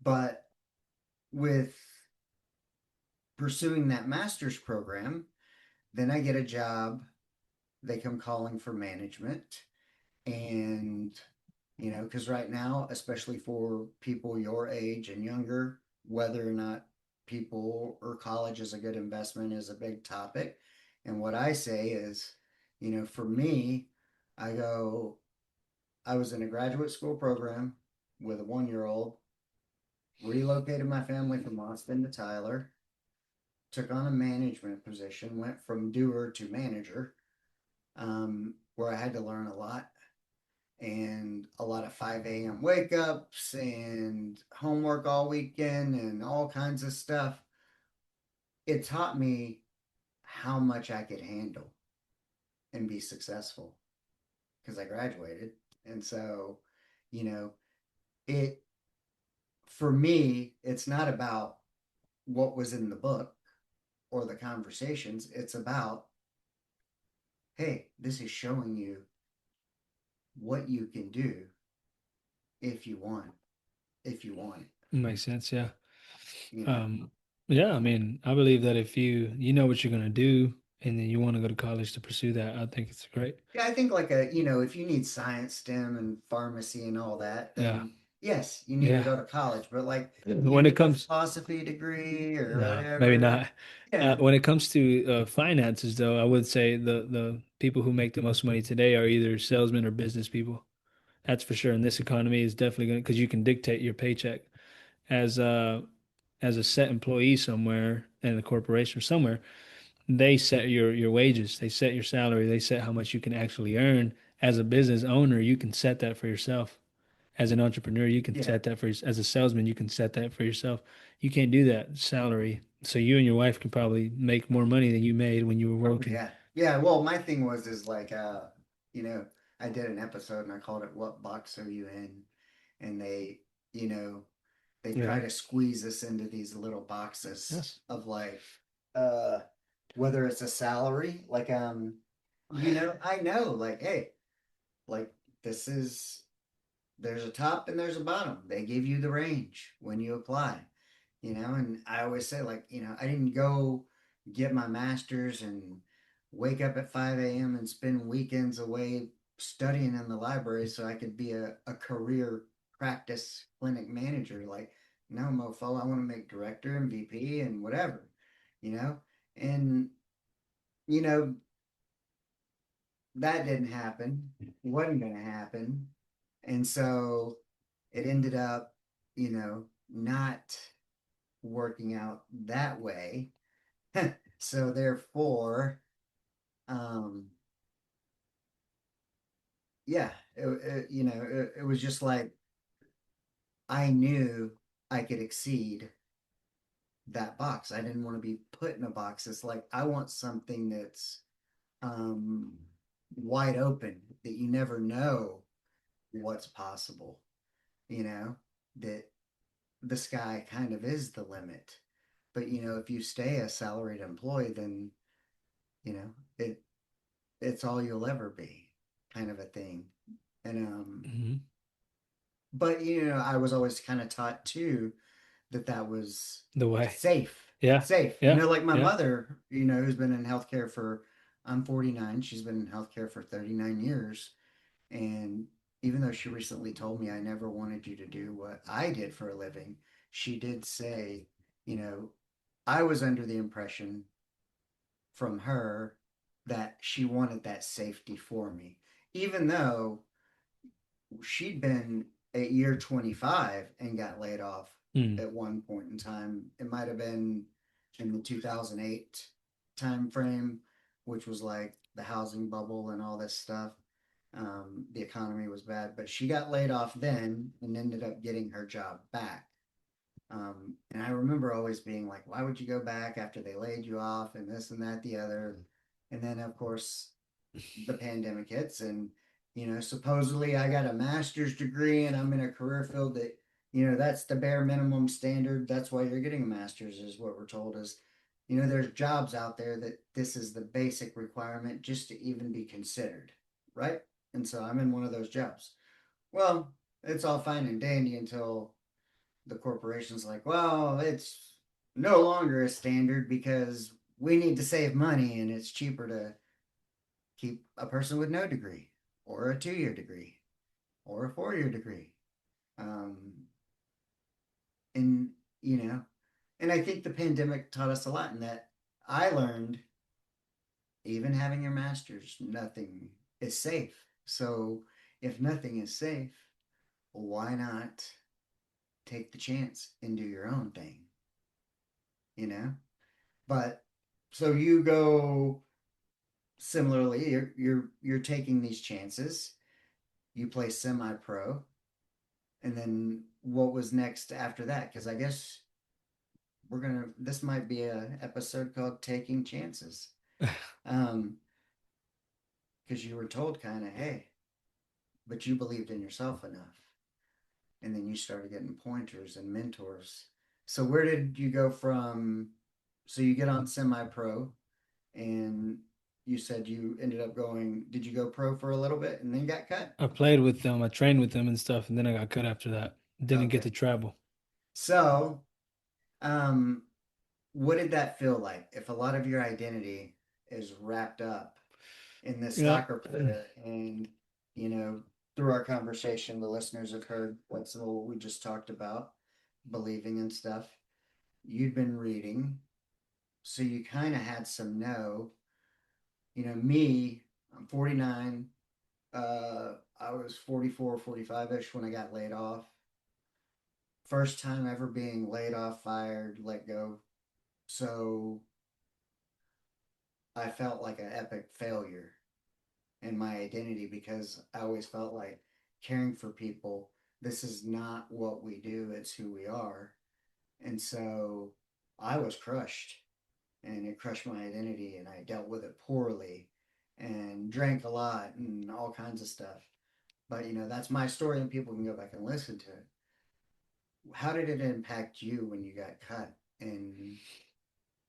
But with pursuing that master's program, then I get a job. They come calling for management. And, because right now, especially for people your age and younger, whether or not people or college is a good investment is a big topic. And what I say is, for me, I go, I was in a graduate school program with a 1 year old, relocated my family from Austin to Tyler, took on a management position, went from doer to manager, where I had to learn a lot and a lot of 5 a.m. wake ups and homework all weekend and all kinds of stuff. It taught me how much I could handle and be successful because I graduated. And so, you know, it for me, it's not about what was in the book or the conversations. It's about, hey, this is showing you what you can do if you want, if you want it, makes sense. Yeah. you know? Um, yeah, I mean, I believe that if you know what you're gonna do and then you want to go to college to pursue that, I think it's great. Yeah, I think like if you need science, STEM, and pharmacy and all that, Yeah. then yes, you need to Yeah. go to college. But like, you When it need a comes, philosophy degree or no, maybe whatever. not. Yeah, When it comes to finances, though, I would say the people who make the most money today are either salesmen or business people. That's for sure. And this economy is definitely going to, because you can dictate your paycheck as a set employee somewhere in a corporation or somewhere. They set your wages, they set your salary, they set how much you can actually earn. As a business owner, you can set that for yourself. As an entrepreneur, you can yeah. set that for as a salesman, you can set that for yourself. You can't do that salary. So you and your wife can probably make more money than you made when you were Oh working. yeah, yeah. Well, my thing was is like you know, I did an episode and I called it "What Box Are You In?" And you know, they try Yeah. to squeeze us into these little boxes Yes. of like uh whether it's a salary, like I know like hey, like this is there's a top and there's a bottom. They give you the range when you apply, and I always say, like, I didn't go get my master's and wake up at 5 a.m. and spend weekends away studying in the library so I could be a career practice clinic manager. Like, no, mofo, I want to make director and VP and whatever, you know? And, you know, that didn't happen. It wasn't going to happen. And so it ended up, not working out that way. So therefore, um, yeah, it was just like I knew I could exceed that box. I didn't want to be put in a box. It's like I want something that's um, wide open, that you never know what's possible. You know that the sky kind of is the limit. But if you stay a salaried employee, then you know it it's all you'll ever be, kind of a thing. And Hmm. but I was always kind of taught too that that was The way. safe, Yeah. safe. Yeah. Like my Yeah. mother, who's been in healthcare for I'm 49. She's been in healthcare for 39 years, and even though she recently told me I never wanted you to do what I did for a living, she did say, you know, I was under the impression from her that she wanted that safety for me, even though she'd been at year 25 and got laid off Mm. at one point in time. It might have been in the 2008 time frame, which was like the housing bubble and all this stuff. The economy was bad, but she got laid off then and ended up getting her job back. And I remember always being like, why would you go back after they laid you off and this and that, the other? And then, of course, the pandemic hits, and supposedly I got a master's degree and I'm in a career field that That's the bare minimum standard. That's why you're getting a master's, is what we're told is, there's jobs out there that this is the basic requirement just to even be considered, right? And so I'm in one of those jobs. Well, it's all fine and dandy until the corporation's like, well, it's no longer a standard because we need to save money and it's cheaper to keep a person with no degree or a 2 year degree or a 4 year degree. Um, and, you know, and I think the pandemic taught us a lot in that I learned even having your master's, nothing is safe. So if nothing is safe, why not take the chance and do your own thing, you know? But so you go similarly, you're taking these chances. You play semi-pro, and then what was next after that? Because I guess this might be a episode called "Taking Chances," um, because you were told kind of, hey, but you believed in yourself enough, and then you started getting pointers and mentors. So where did you go from? So you get on semi-pro, and you said you ended up going. Did you go pro for a little bit and then got cut? I played with them, I trained with them and stuff, and then I got cut after that. Didn't get Okay. to travel. So, um, what did that feel like? If a lot of your identity is wrapped up in this Yeah. soccer player, and you know, through our conversation, the listeners have heard what's what we just talked about, believing and stuff. You'd been reading, so you kind of had some know. Me, I'm 49. I was 44, 45 ish when I got laid off. First time ever being laid off, fired, let go. So I felt like an epic failure in my identity because I always felt like caring for people, this is not what we do, it's who we are. And so I was crushed, and it crushed my identity, and I dealt with it poorly and drank a lot and all kinds of stuff. But that's my story, and people can go back and listen to it. How did it impact you when you got cut, and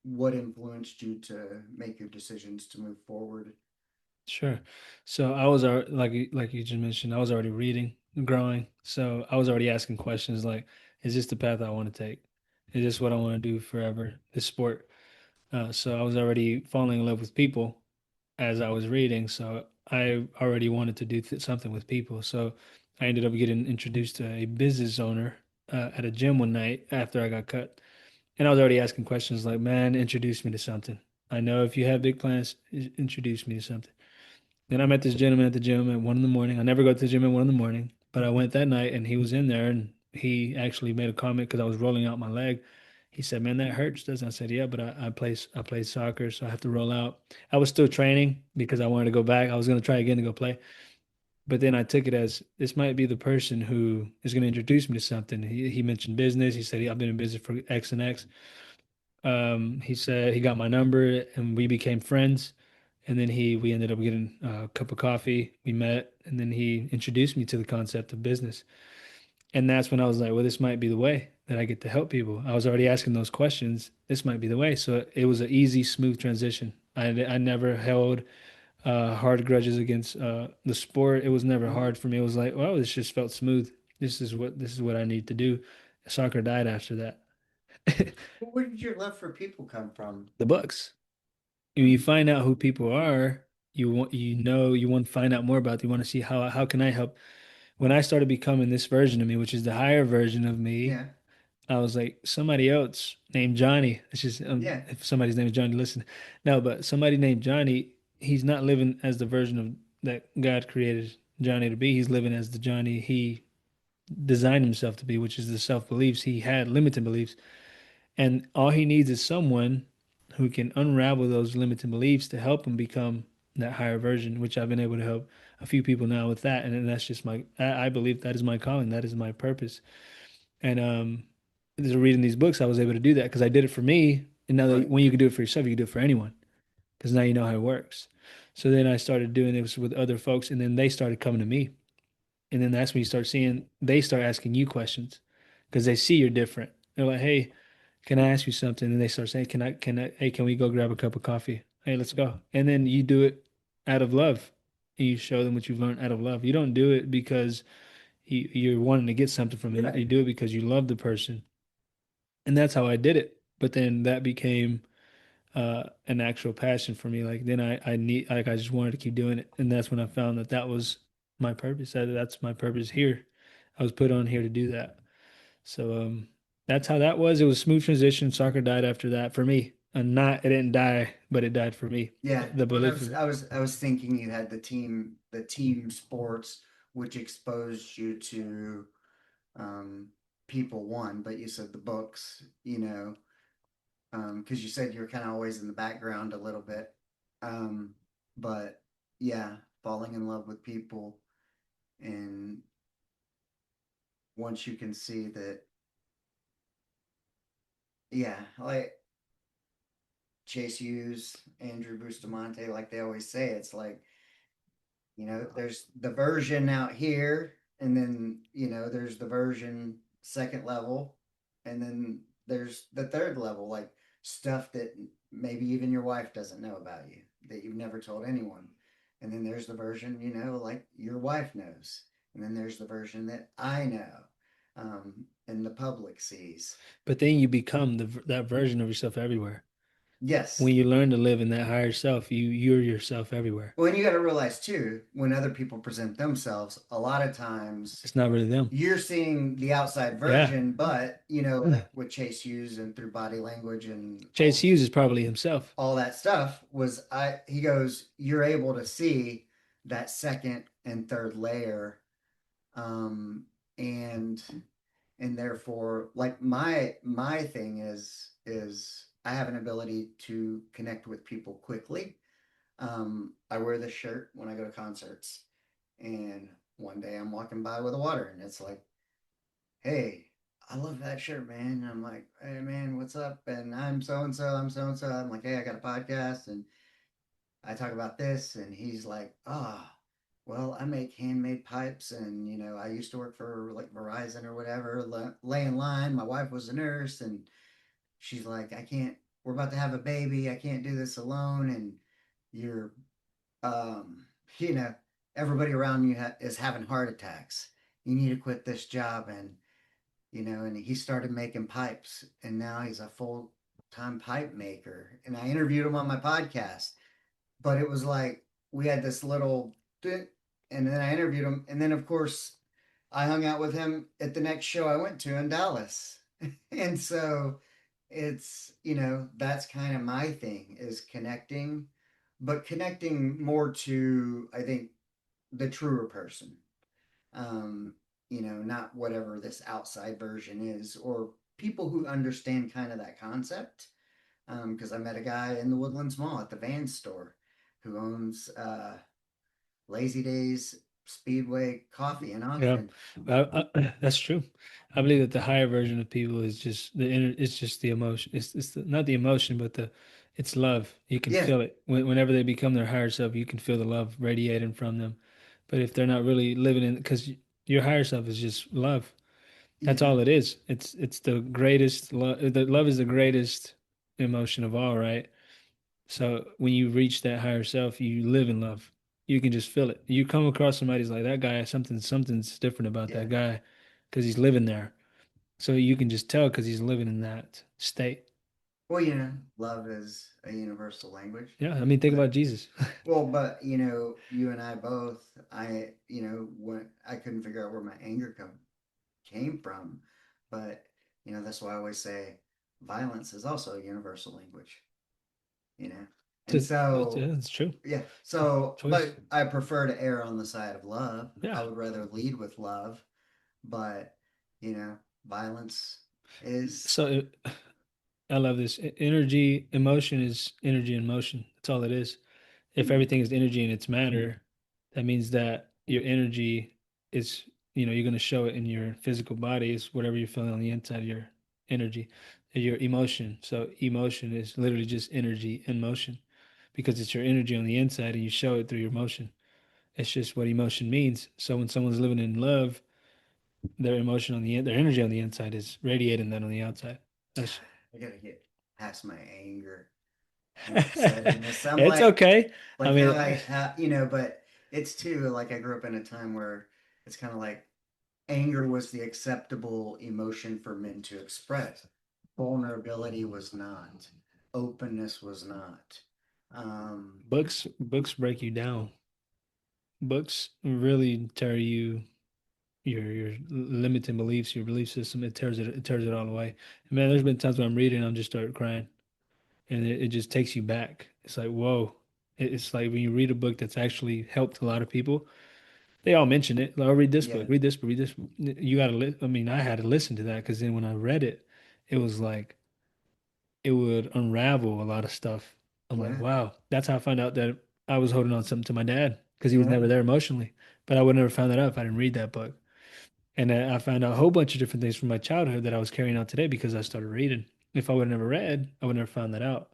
what influenced you to make your decisions to move forward? Sure. So I was already, like you just mentioned, I was already reading, growing. So I was already asking questions like, is this the path I want to take? Is this what I want to do forever? This sport. So I was already falling in love with people as I was reading. So I already wanted to do something with people. So I ended up getting introduced to a business owner at a gym one night after I got cut. And I was already asking questions like, man, introduce me to something. I know if you have big plans, introduce me to something. Then I met this gentleman at the gym at 1 in the morning. I never go to the gym at 1 in the morning, but I went that night and he was in there and he actually made a comment because I was rolling out my leg. He said, "Man, that hurts, doesn't it?" I said, "Yeah, but I play soccer, so I have to roll out." I was still training because I wanted to go back. I was going to try again to go play, but then I took it as this might be the person who is going to introduce me to something. He mentioned business. He said, "I've been in business for X and X." He said he got my number and we became friends. And then we ended up getting a cup of coffee. We met, and then he introduced me to the concept of business. And that's when I was like, well, this might be the way that I get to help people. I was already asking those questions. This might be the way. So it was an easy, smooth transition. I never held hard grudges against the sport. It was never Mm-hmm. hard for me. It was like, well, this just felt smooth. This is what I need to do. Soccer died after that. Where did your love for people come from? The books. When you Mm, find out who people are, you want to find out more about them. You want to see how can I help. When I started becoming this version of me, which is the higher version of me, yeah, I was like somebody else named Johnny. It's just yeah. if somebody's name is Johnny, listen. No, but somebody named Johnny, he's not living as the version of that God created Johnny to be. He's living as the Johnny he designed himself to be, which is the self beliefs he had, limited beliefs. And all he needs is someone who can unravel those limiting beliefs to help him become that higher version, which I've been able to help a few people now with that. And then that's just I believe that is my calling. That is my purpose. And through reading these books, I was able to do that because I did it for me. And now that Right. when you can do it for yourself, you can do it for anyone because now you know how it works. So then I started doing it with other folks, and then they started coming to me. And then that's when you start seeing they start asking you questions. because they see you're different. They're like, "Hey, can I ask you something?" And they start saying, hey, can we go grab a cup of coffee? Hey, let's go." And then you do it out of love. You show them what you've learned out of love. You don't do it because you're wanting to get something from it. Yeah. You do it because you love the person. And that's how I did it. But then that became an actual passion for me. Like then I need like I just wanted to keep doing it, and that's when I found that that was my purpose. That's my purpose here. I was put on here to do that. So that's how that was. It was a smooth transition. Soccer died after that for me, and not it didn't die, but it died for me. Yeah. The Well, belief of it. I was thinking you had the team sports, which exposed you to um, people one, but you said the books, because you said you were kind of always in the background a little bit. Um, but yeah, falling in love with people, and once you can see that, yeah, like Chase Hughes, Andrew Bustamante, like they always say, it's like, there's the version out here, and then, there's the version second level, and then there's the third level, like stuff that maybe even your wife doesn't know about you, that you've never told anyone. And then there's the version, like your wife knows. And then there's the version that I know, and the public sees. But then you become that version of yourself everywhere. Yes. When you learn to live in that higher self, you're yourself everywhere. Well, and you got to realize too, when other people present themselves, a lot of times It's not really them. you're seeing the outside Yeah. version, but like with Chase Hughes and through body language and Chase Hughes is probably himself. all that stuff he goes, you're able to see that second and third layer, um, and therefore, like my thing is I have an ability to connect with people quickly. I wear this shirt when I go to concerts, and one day I'm walking by with a water, and it's like, "Hey, I love that shirt, man." And I'm like, "Hey, man, what's up?" And I'm so and so. I'm so and so. I'm like, "Hey, I got a podcast, and I talk about this." And he's like, "Ah, well, I make handmade pipes, and I used to work for like Verizon or whatever, lay in line. My wife was a nurse, and she's like, I can't. We're about to have a baby. I can't do this alone, and you're um, you know, everybody around you is having heart attacks. You need to quit this job." And, and he started making pipes, and now he's a full-time pipe maker. And I interviewed him on my podcast, but it was like we had this little, and then I interviewed him. And then, of course, I hung out with him at the next show I went to in Dallas. And so that's kind of my thing, is connecting, but connecting more to, I think, the truer person. Um, not whatever this outside version is, or people who understand kind of that concept. Because I met a guy in the Woodlands Mall at the Van store who owns Lazy Days Speedway Coffee in Yeah, Ogden. that's true. I believe that the higher version of people is just the inner. It's just the emotion. Not the emotion, but it's love. You can Yeah, feel it whenever they become their higher self. You can feel the love radiating from them. But if they're not really living in, because your higher self is just love. That's yeah, all it is. It's the greatest love. The love is the greatest emotion of all, right? So when you reach that higher self, you live in love. You can just feel it. You come across somebody's like that guy, something's different about yeah. that guy because he's living there. So you can just tell because he's living in that state. Well, love is a universal language. Yeah, I mean, think But about Jesus. but you and I both, when I couldn't figure out where my anger came from, but that's why I always say violence is also a universal language. You know, and so It's true. yeah, so Choice. but I prefer to err on the side of love. Yeah. I would rather lead with love, but you know, violence is So I love this. Energy, emotion is energy in motion. That's all it is. If everything is energy and it's matter, that means that your energy is, you're going to show it in your physical body is whatever you're feeling on the inside of your energy, your emotion. So emotion is literally just energy in motion because it's your energy on the inside and you show it through your motion. It's just what emotion means. So when someone's living in love, their emotion on their energy on the inside is radiating that on the outside. That's I gotta get past my anger and upsettingness. I'm it's like, okay. I like mean, but it's too like I grew up in a time where it's kind of like anger was the acceptable emotion for men to express. Vulnerability was not. Openness was not. Um, books break you down. Books really tear your limiting beliefs, your belief system. It tears it all away. And man, there's been times when I'm reading, I'm just start crying, and it just takes you back. It's like whoa. It's like when you read a book that's actually helped a lot of people. They all mention it. Like, oh, read this book, yeah, read this book, read this. You got to. I mean, I had to listen to that because then when I read it, it was like it would unravel a lot of stuff. I'm like, yeah, wow, that's how I found out that I was holding on something to my dad because he was yeah. never there emotionally. But I would never found that out if I didn't read that book. And then I found out a whole bunch of different things from my childhood that I was carrying out today because I started reading. If I would have never read, I would never found that out.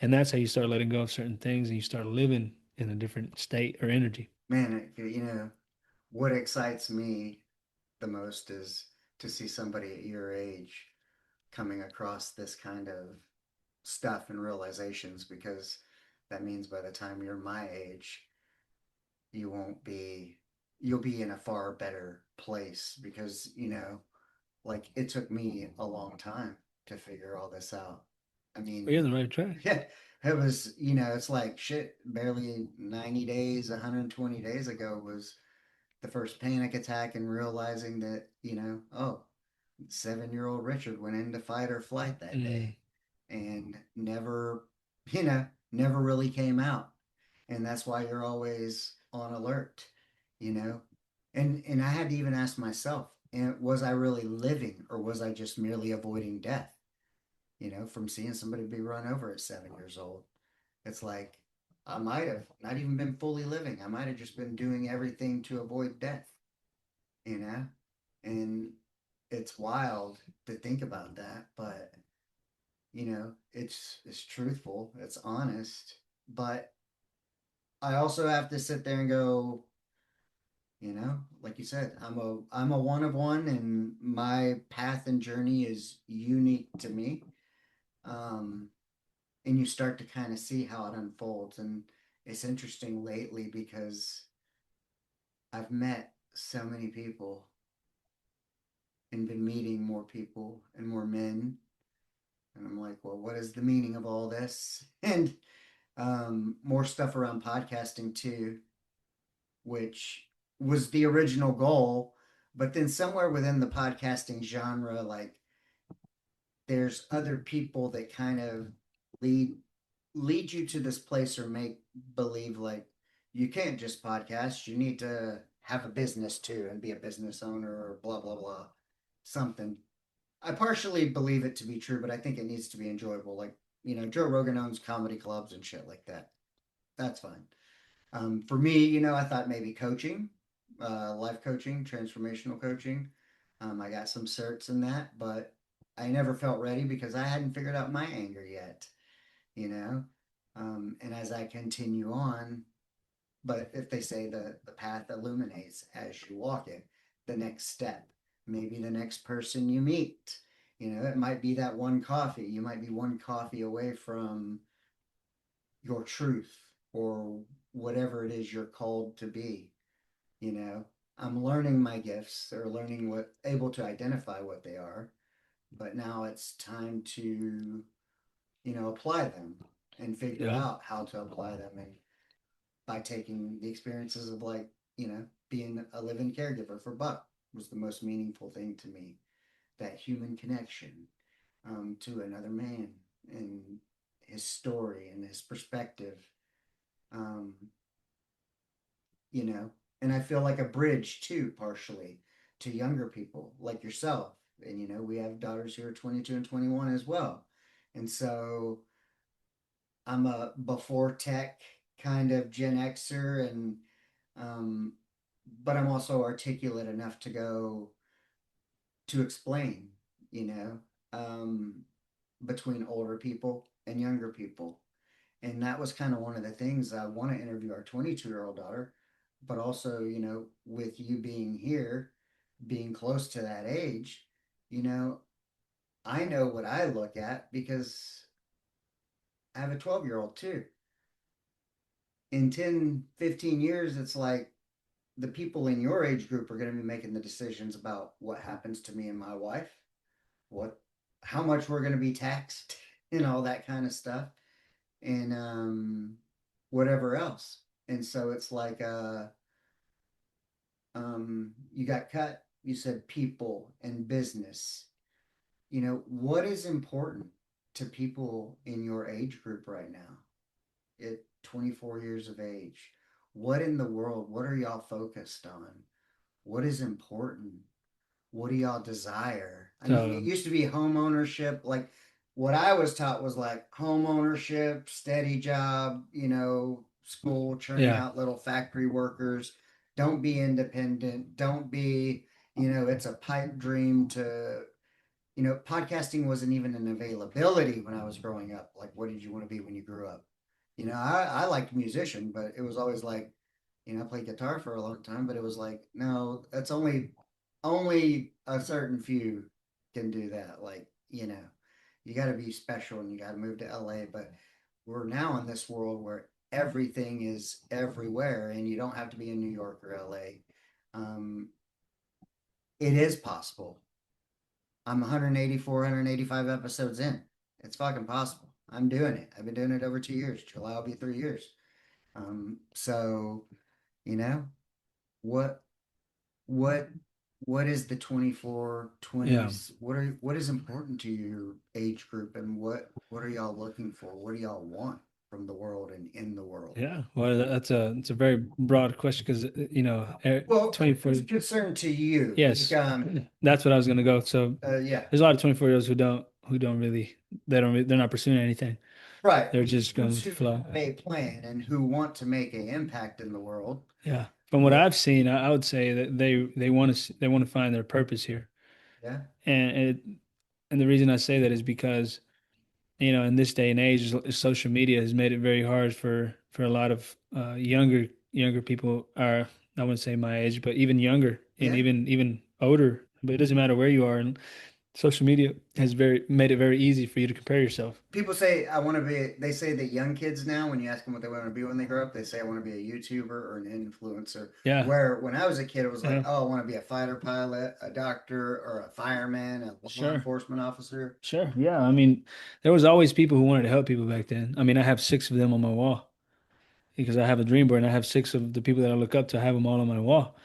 And that's how you start letting go of certain things and you start living in a different state or energy. Man, what excites me the most is to see somebody at your age coming across this kind of stuff and realizations because that means by the time you're my age, you won't be, you'll be in a far better place because, like it took me a long time to figure all this out. I But you're mean, on the right track. yeah, it was, it's like shit, barely 90 days, 120 days ago was the first panic attack and realizing that, oh, 7-year old Richard went into fight or flight that Mm. day and never, never really came out. And that's why you're always on alert, you know? And I had to even ask myself, was I really living or was I just merely avoiding death? From seeing somebody be run over at 7 years old. It's like I might have not even been fully living. I might have just been doing everything to avoid death, you know? And it's wild to think about that, but it's truthful, it's honest. But I also have to sit there and go, like you said, I'm a one of one and my path and journey is unique to me. Um, and you start to kind of see how it unfolds. And it's interesting lately because I've met so many people and been meeting more people and more men. And I'm like, well, what is the meaning of all this? And more stuff around podcasting too, which was the original goal. But then somewhere within the podcasting genre, like there's other people that kind of lead lead you to this place or make believe like you can't just podcast, you need to have a business too and be a business owner or blah blah blah something. I partially believe it to be true, but I think it needs to be enjoyable. Like, Joe Rogan owns comedy clubs and shit like that. That's fine. For me, I thought maybe coaching, life coaching, transformational coaching. I got some certs in that, but I never felt ready because I hadn't figured out my anger yet, you know? And as I continue on, but if they say the path illuminates as you walk it, the next step, maybe the next person you meet, it might be that one coffee. You might be one coffee away from your truth or whatever it is you're called to be, you know. I'm learning my gifts or learning what able to identify what they are, but now it's time to, apply them and figure Yeah. out how to apply them and by taking the experiences of like, being a living caregiver for Buck was the most meaningful thing to me. That human connection to another man and his story and his perspective. Um, you know, and I feel like a bridge too, partially to younger people like yourself. And, we have daughters who are 22 and 21 as well. And so I'm a before tech kind of Gen Xer, and, um, but I'm also articulate enough to go to explain, you know, um, between older people and younger people. And that was kind of one of the things I want to interview our 22-year-old daughter, but also, with you being here, being close to that age, you know, I know what I look at because I have a 12-year-old too. In 10, 15 years, it's like the people in your age group are going to be making the decisions about what happens to me and my wife, what, how much we're going to be taxed, and all that kind of stuff, and whatever else. And so it's like, you got cut. You said people and business. You know, what is important to people in your age group right now at 24 years of age? What in the world? What are y'all focused on? What is important? What do y'all desire? I mean, it So used to be home ownership. Like what I was taught was like home ownership, steady job, school, churning yeah, out little factory workers. Don't be independent. Don't be, it's a pipe dream to, podcasting wasn't even an availability when I was growing up. Like, what did you want to be when you grew up? I liked musician, but it was always like, I played guitar for a long time, but it was like, no, that's only a certain few can do that. Like, you got to be special and you got to move to LA. But we're now in this world where everything is everywhere, and you don't have to be in New York or LA. It is possible. I'm 184, 185 episodes in. It's fucking possible. I'm doing it. I've been doing it over 2 years. July will be 3 years. So, you know, what what what is the 24 yeah, 20s? What is important to your age group, and what are y'all looking for? What do y'all want from the world and in the world? yeah. Well, that's a very broad question because Well, 24. it's concerned to you. Like, Yes, that's what I was gonna go. So yeah. there's a lot of 24-year-olds who don't really they're not pursuing anything. Right. They're just going Those with the who flow. have a plan and who want to make an impact in the world. Yeah. From what What? I've seen, I would say that they want to find their purpose here. Yeah. And the reason I say that is because in this day and age, social media has made it very hard for a lot of younger people are I wouldn't say my age, but even younger and Yeah. even older. But it doesn't matter where you are, and social media has very made it very easy for you to compare yourself. People say I want to be. They say that young kids now, when you ask them what they want to be when they grow up, they say I want to be a YouTuber or an influencer. Yeah, Where when I was a kid, it was like, yeah, oh, I want to be a fighter pilot, a doctor, or a fireman, a law sure. enforcement officer. Sure. Yeah. I mean, there was always people who wanted to help people back then. I mean, I have six of them on my wall because I have a dream board and I have six of the people that I look up to. I have them all on my wall.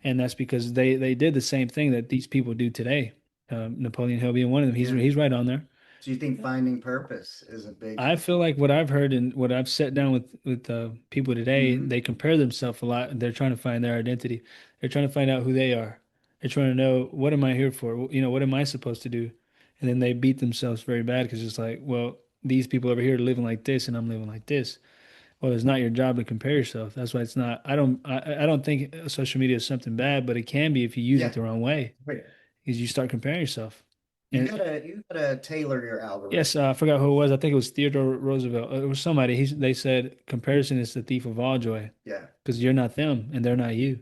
And that's because they did the same thing that these people do today. Napoleon Hill being one of them. He's Yeah. he's right on there. So you think finding purpose is a big. I feel like what I've heard and what I've sat down with people today, Mm-hmm. they compare themselves a lot. They're trying to find their identity. They're trying to find out who they are. They're trying to know what am I here for? What am I supposed to do? And then they beat themselves very bad because it's like, well, these people over here are living like this, and I'm living like this. Well, it's not your job to compare yourself. That's why it's not. I don't think social media is something bad, but it can be if you use it Yeah. the wrong way, Wait. because you start comparing yourself. You And gotta you gotta tailor your yes, algorithm. I forgot who it was. I think it was Theodore Roosevelt. It was somebody. They said comparison is the thief of all joy Yeah. because you're not them and they're not you.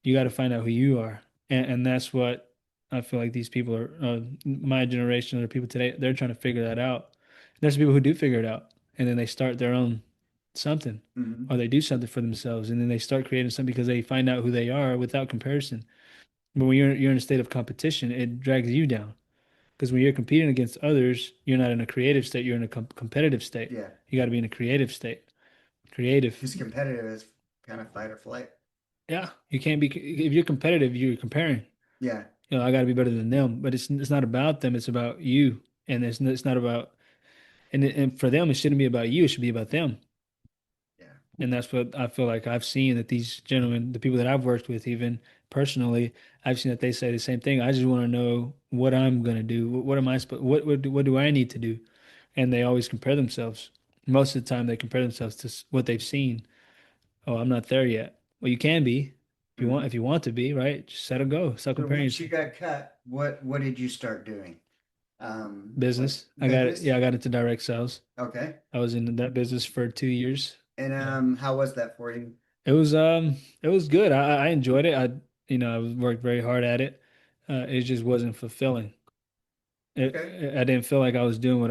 You got to find out who you are, and that's what I feel like these people are. My generation or the people today, they're trying to figure that out. There's people who do figure it out, and then they start their own something, Mm-hmm. or they do something for themselves, and then they start creating something because they find out who they are without comparison. But when you're in a state of competition, it drags you down. Because when you're competing against others, you're not in a creative state, you're in a competitive state. Yeah. You got to be in a creative state. Creative. Because competitive is kind of fight or flight. Yeah, you can't be if you're competitive, you're comparing. Yeah. I got to be better than them, but it's not about them, it's about you. And it's not about and for them it shouldn't be about you, it should be about them. Yeah. And that's what I feel like I've seen that these gentlemen, the people that I've worked with, even personally, I've seen that they say the same thing. I just want to know what I'm gonna do. What am I supposed? What do I need to do? And they always compare themselves. Most of the time, they compare themselves to what they've seen. Oh, I'm not there yet. Well, you can be if you want. Mm-hmm. If you want to be, right? Just set a go. Stop So comparing once you yourself. got cut, what did you start doing? Like Business. I got it. business? Yeah, I got into direct sales. Okay. I was in that business for 2 years. And Yeah. how was that for you? It was good. I enjoyed it. I worked very hard at it. It just wasn't fulfilling. Okay. I didn't feel like I was doing what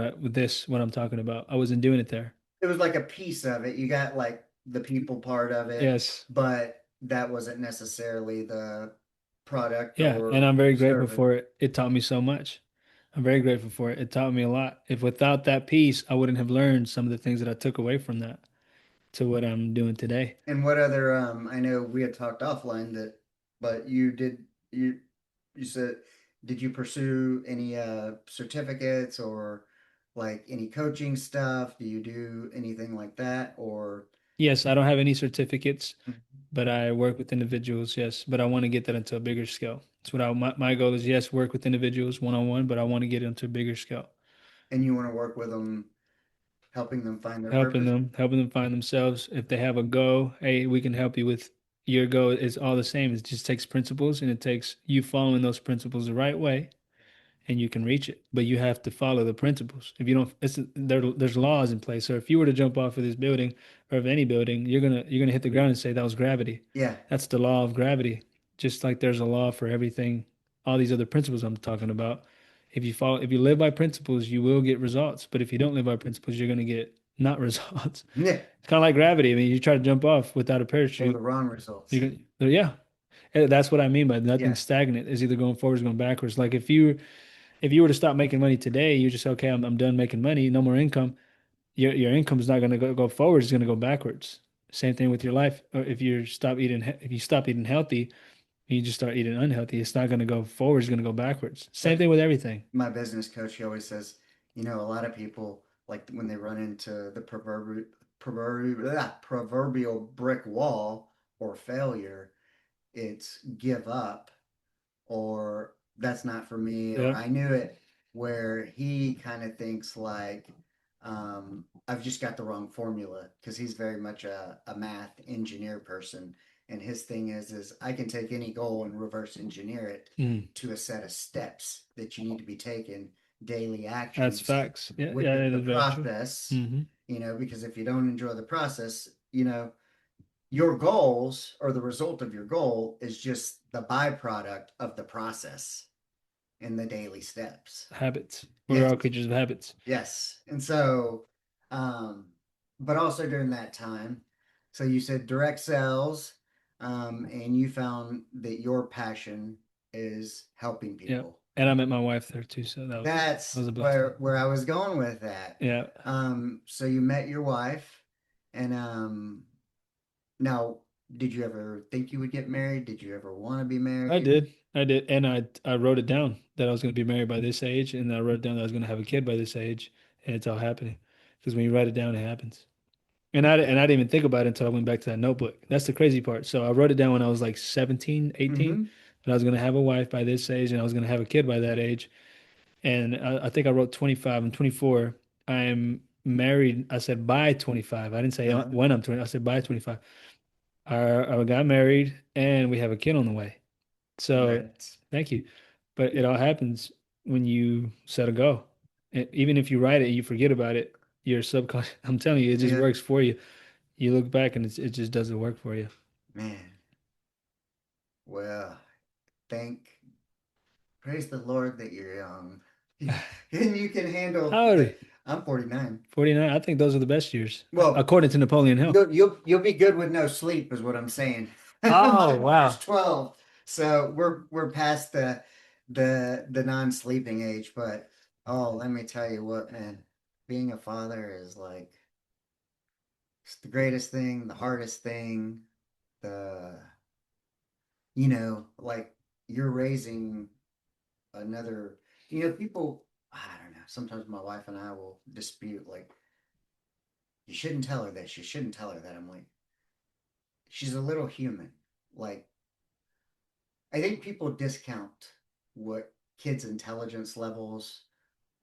I'm talking about. I wasn't doing it there. It was like a piece of it. You got like the people part of it, Yes. but that wasn't necessarily the product Yeah, and or I'm very grateful service. for it. It taught me so much. I'm very grateful for it. It taught me a lot. If without that piece, I wouldn't have learned some of the things that I took away from that to what I'm doing today. And what other I know we had talked offline that but you said did you pursue any certificates or like any coaching stuff? Do you do anything like that or Yes, I don't have any certificates, but I work with individuals, yes, but I want to get that into a bigger scale. That's what my goal is, yes, work with individuals one on one, but I want to get into a bigger scale. and you want to work with them helping them find their Helping purpose? them, helping them find themselves. If they have a goal, hey, we can help you with your goal. It's all the same. It just takes principles and it takes you following those principles the right way and you can reach it. But you have to follow the principles. If you don't, there's laws in place. So if you were to jump off of this building or of any building, you're gonna hit the ground and say that was gravity. Yeah. That's the law of gravity. Just like there's a law for everything, all these other principles I'm talking about. If you live by principles, you will get results. But if you don't live by principles, you're gonna get not results. Yeah. It's kind of like gravity. I mean, you try to jump off without a Or the parachute, wrong results. you can, yeah. That's what I mean by nothing Yeah. stagnant. Is either going forwards, or going backwards. Like if you were to stop making money today, you just say, okay, I'm done making money, no more income. Your income is not going to go forward; it's going to go backwards. Same thing with your life. Or if you stop eating healthy, and you just start eating unhealthy, it's not going to go forward; it's going to go backwards. Same That's thing with everything. my business coach. He always says, a lot of people like when they run into the proverbial brick wall or failure, it's give up or that's not for me or Yeah. I knew it where he kind of thinks like I've just got the wrong formula because he's very much a math engineer person and his thing is I can take any goal and reverse engineer it Mm, to a set of steps that you need to be taken daily that's actions facts. Yeah, which yeah, is it the is very true. process Hmm. because if you don't enjoy the process your goals or the result of your goal is just the byproduct of the process and the daily steps. Habits. We're Yes, all creatures of habits. yes. And so, um, but also during that time, so you said direct sales, and you found that your passion is helping Yeah. people. And I met my wife there too, so that That's was a blessing. where I was going with that. Yeah. So you met your wife, and now, did you ever think you would get married? Did you ever want to be I married? did. I did. And I wrote it down that I was going to be married by this age. And I wrote down that I was going to have a kid by this age. And it's all happening. Because when you write it down, it happens. And I didn't even think about it until I went back to that notebook. That's the crazy part. So I wrote it down when I was like 17, 18, Mm-hmm. that I was going to have a wife by this age and I was going to have a kid by that age. And I think I wrote 25. I'm 24. I'm married. I said by 25. I didn't say Uh-huh. when I'm 20. I said by 25. I got married and we have a kid on the way. So Congrats. thank you. But it all happens when you set a goal. Even if you write it, you forget about it. Your subconscious, I'm telling you, it just Yeah, works for you. You look back and it just doesn't work for you. man. Well, thank praise the Lord that you're young. And you can handle How old are you? like I'm 49. 49. I think those are the best years, Well, according to Napoleon Hill. you'll be good with no sleep is what I'm saying. Oh, My wife's wow. 12. So we're past the non-sleeping age, but oh, let me tell you what, man. Being a father is like it's the greatest thing, the hardest thing, the like you're raising another, people, I don't know. Sometimes my wife and I will dispute, like, you shouldn't tell her this, you shouldn't tell her that. I'm like, she's a little human. Like, I think people discount what kids' intelligence levels,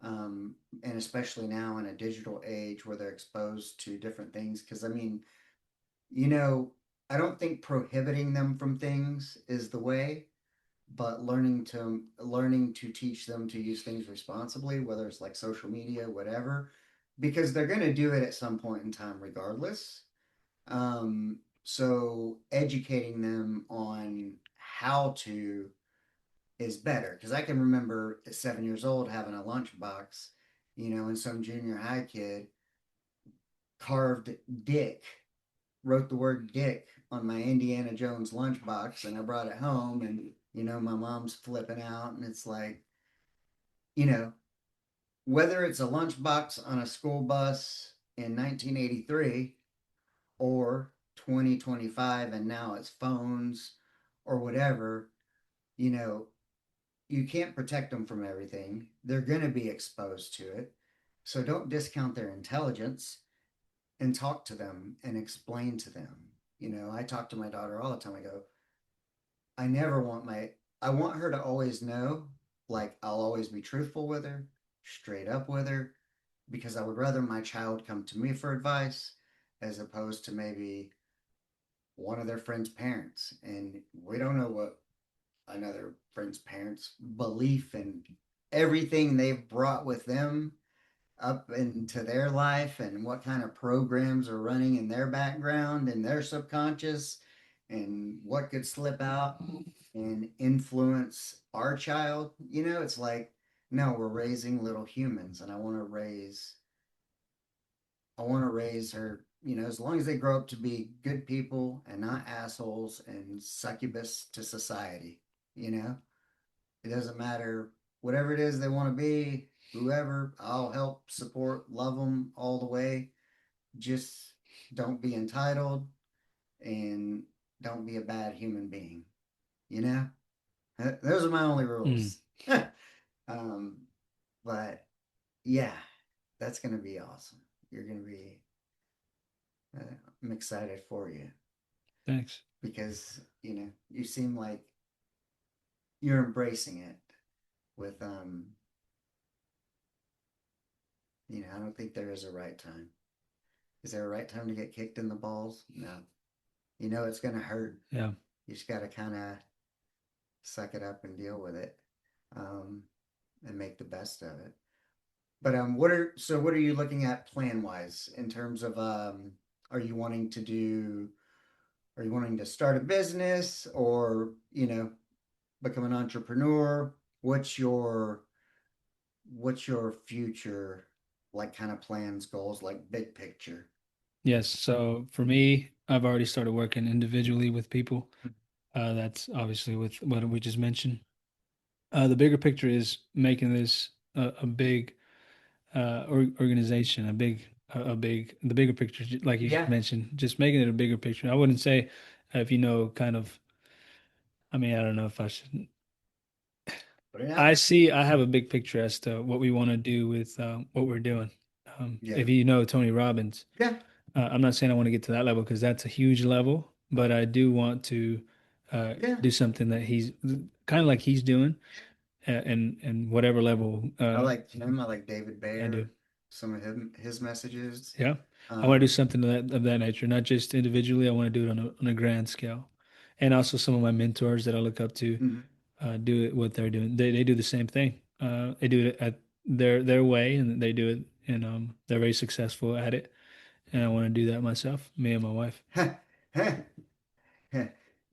and especially now in a digital age where they're exposed to different things. Because, I mean, you know, I don't think prohibiting them from things is the way, but learning to teach them to use things responsibly, whether it's like social media, whatever, because they're going to do it at some point in time regardless. So educating them on how to is better. Because I can remember at 7 years old having a lunchbox, and some junior high kid carved Dick, wrote the word Dick on my Indiana Jones lunchbox, and I brought it home, and my mom's flipping out, and it's like, you know, whether it's a lunchbox on a school bus in 1983 or 2025 and now it's phones or whatever, you know, you can't protect them from everything. They're going to be exposed to it. So don't discount their intelligence and talk to them and explain to them. I talk to my daughter all the time. I go, I never want I want her to always know, like, I'll always be truthful with her, straight up with her, because I would rather my child come to me for advice as opposed to maybe one of their friends' parents. And we don't know what another friend's parents' belief and everything they've brought with them up into their life and what kind of programs are running in their background and their subconscious and what could slip out and influence our child. It's like, no, we're raising little humans, and I want to raise her, as long as they grow up to be good people and not assholes and succubus to society, you know? It doesn't matter whatever it is they want to be, whoever, I'll help, support, love them all the way. Just don't be entitled and don't be a bad human being, you know? Those are my only Mm, rules. um, but yeah, that's going to be awesome. You're going to be, I'm excited for you thanks. because, you seem like you're embracing it with, I don't think there is a right time. Is there a right time to get kicked in the balls? No. It's going to hurt. Yeah. You just got to kind of suck it up and deal with it, um, and make the best of it. But what are you looking at plan wise in terms of are you wanting to do are you wanting to start a business or become an entrepreneur? What's your future, like, kind of plans, goals, like big picture? Yes. So for me, I've already started working individually with people. That's obviously with what we just mentioned. The bigger picture is making this a big organization, the bigger picture, like you Yeah, mentioned, just making it a bigger picture. I wouldn't say if you know, kind of, I mean, I don't know if I should. put it out there. I have a big picture as to what we want to do with what we're doing. Yeah, If you know Tony Robbins, yeah, I'm not saying I want to get to that level because that's a huge level, but I do want to yeah. do something that he's kind of like he's doing, and whatever level I like him. I like David I do. Bayer. Some of his messages. Yeah. I want to do Um, something of that nature, not just individually. I want to do it on a grand scale. And also some of my mentors that I look up to mhm. do it what they're doing. They do the same thing. They do it at their way and they do it and they're very successful at it. And I want to do that myself, me and my wife.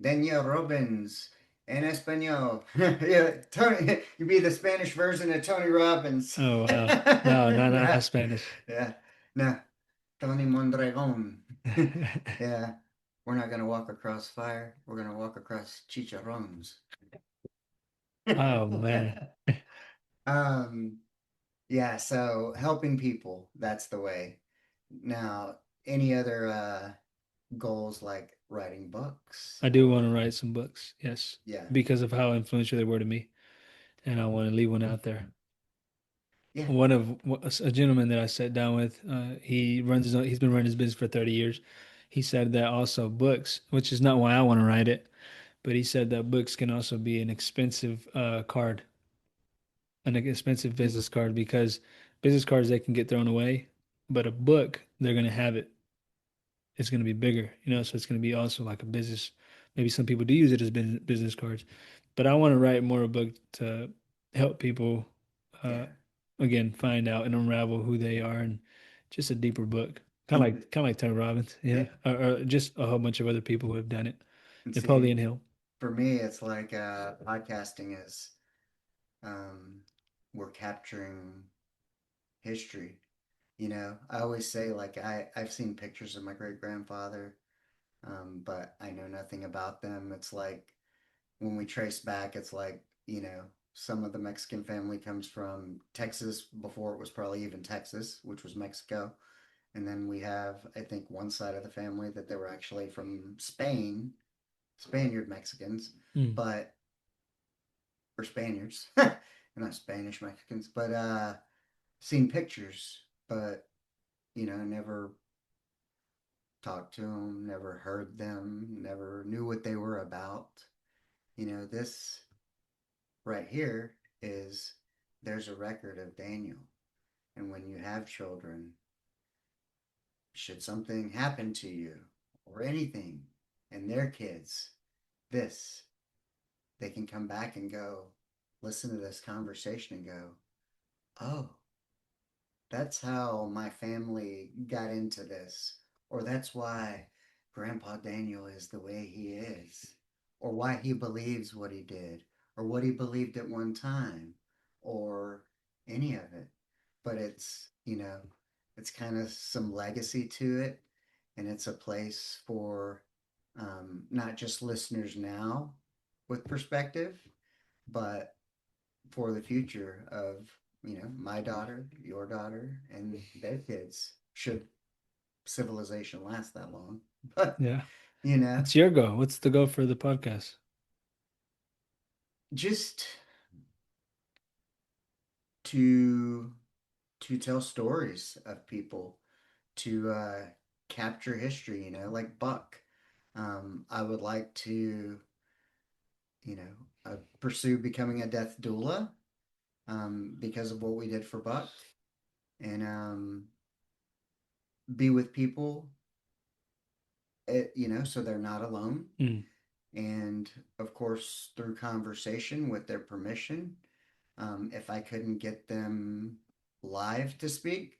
Daniel Robbins en español. Yeah, Tony, you be the Spanish version of Tony Robbins. Oh wow. No, no, no, Nah, not Spanish. yeah, no, Tony Mondragon. Yeah, we're not gonna walk across fire. We're gonna walk across chicharrones. Oh man. um, yeah, so helping people, that's the way. Now, any other goals like writing books I do want to or write some books, yes, yeah, because of how influential they were to me, and I want to leave one out there. yeah, One of a gentleman that I sat down with, he's been running his business for 30 years. He said that also books, which is not why I want to write it, but he said that books can also be an expensive card, an expensive business card because business cards they can get thrown away, but a book they're going to have it. It's going to be bigger, so it's going to be also like a business. Maybe some people do use it as business cards, but I want to write more a book to help people, uh, yeah. again, find out and unravel who they are, and just a deeper book, And kind of like Tony Robbins, yeah, or just a whole bunch of other people who have done it. and see, Napoleon Hill. for me, it's like podcasting is um, we're capturing history. You know, I always say like I've seen pictures of my great grandfather, but I know nothing about them. It's like when we trace back, it's like some of the Mexican family comes from Texas before it was probably even Texas, which was Mexico. And then we have, I think, one side of the family that they were actually from Spain, Spaniard Mexicans, Mm. but or Spaniards, not Spanish Mexicans, but seen pictures, but never talked to them, never heard them, never knew what they were about. This right here is there's a record of Daniel. And when you have children, should something happen to you or anything and their kids, this, they can come back and go, listen to this conversation and go, oh, that's how my family got into this, or that's why Grandpa Daniel is the way he is, or why he believes what he did, or what he believed at one time, or any of it. But it's kind of some legacy to it, and it's a place for not just listeners now with perspective, but for the future of my daughter, your daughter, and their kids. Should civilization last that long? But Yeah. you know, What's your goal? What's the goal for the podcast? just to tell stories of people, to capture history. Like Buck. I would like to pursue becoming a death doula because of what we did for Buck, and be with people so they're not alone. Mm. And of course, through conversation with their permission, if I couldn't get them live to speak,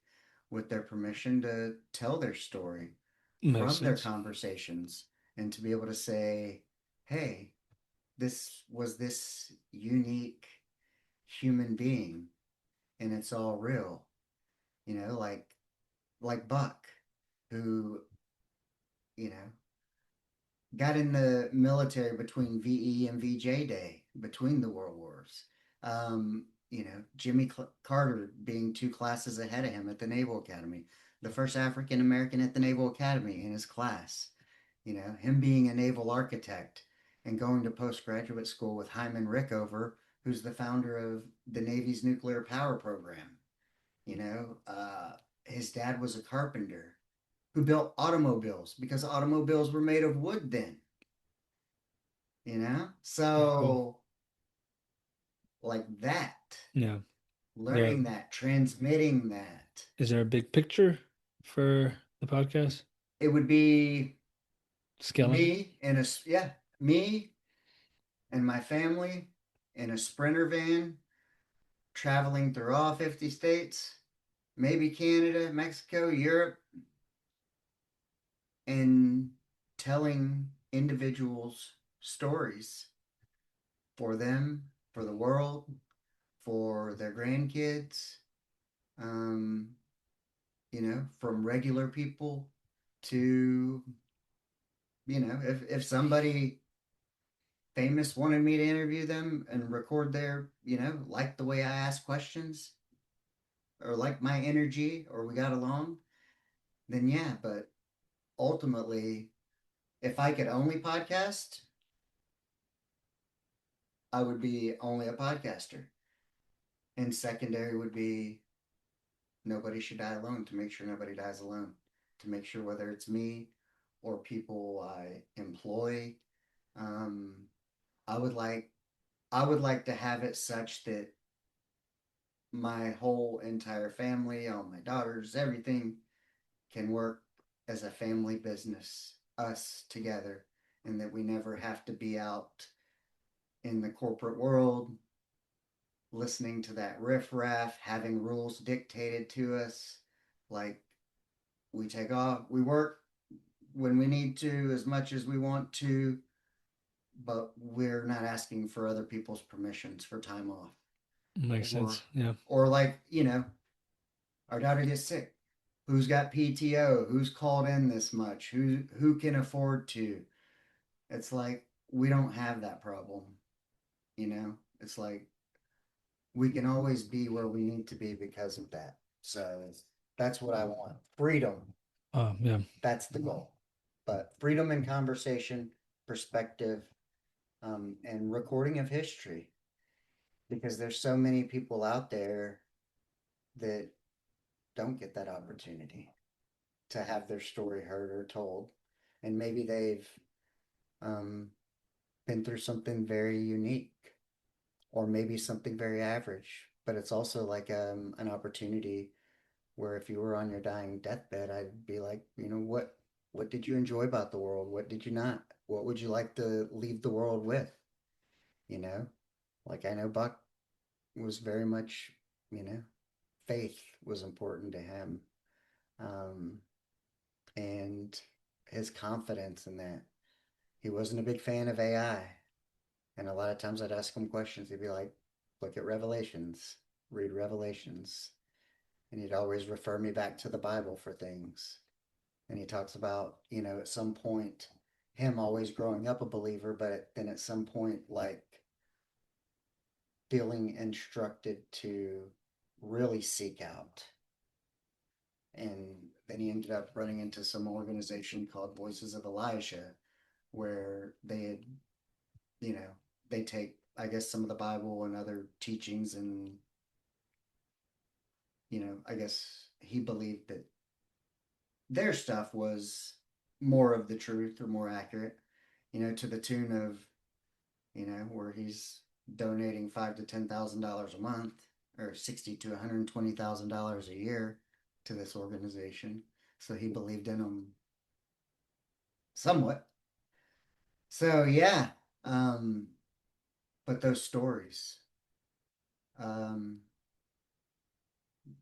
with their permission to tell their story Makes from their sense. conversations, and to be able to say, hey, this was this unique human being, and it's all real, like Buck, who, you know, got in the military between VE and VJ Day, between the World Wars. Jimmy Carter being 2 classes ahead of him at the Naval Academy, the first African American at the Naval Academy in his class. Him being a naval architect and going to postgraduate school with Hyman Rickover, who's the founder of the Navy's nuclear power program. His dad was a carpenter who built automobiles because automobiles were made of wood then. Very cool. So like that, Yeah. There learning that, transmitting that, is there a big picture for the podcast? it would be Scaling it? me and my family in a Sprinter van traveling through all 50 states, maybe Canada, Mexico, Europe, and telling individuals stories for them, for the world, for their grandkids, um, from regular people to, if somebody famous wanted me to interview them and record their, like the way I ask questions or like my energy or we got along, then yeah. But ultimately, if I could only podcast, I would be only a podcaster. And secondary would be nobody should die alone, to make sure nobody dies alone, to make sure whether it's me or people I employ, um, I would like I would like to have it such that my whole entire family, all my daughters, everything can work as a family business, us together, and that we never have to be out in the corporate world listening to that riffraff, having rules dictated to us. Like we take off, we work when we need to, as much as we want to, but we're not asking for other people's permissions for time off. Makes sense. Or Yeah. or like, our daughter gets sick. Who's got PTO? Who's called in this much? Who can afford to? It's like we don't have that problem, you know? It's like we can always be where we need to be because of that. So that's what I want. Freedom. Yeah. That's the goal. But freedom in conversation, perspective, and recording of history. Because there's so many people out there that don't get that opportunity to have their story heard or told. And maybe they've um, been through something very unique or maybe something very average. But it's also like an opportunity where if you were on your dying deathbed, I'd be like, what did you enjoy about the world? What did you not? What would you like to leave the world with? You know, like I know Buck was very much, you know, faith was important to him. Um, and his confidence in that. He wasn't a big fan of AI. And a lot of times I'd ask him questions. He'd be like, look at Revelations, read Revelations. And he'd always refer me back to the Bible for things. And he talks about, at some point, him always growing up a believer, but then at some point, like feeling instructed to really seek out. And then he ended up running into some organization called Voices of Elijah, where they had, you know, they take, I guess, some of the Bible and other teachings, and, I guess he believed that their stuff was more of the truth or more accurate, to the tune of, where he's donating $5,000 to $10,000 a month or 60 to $120,000 a year to this organization. So he believed in them somewhat. So yeah, um, but those stories, um,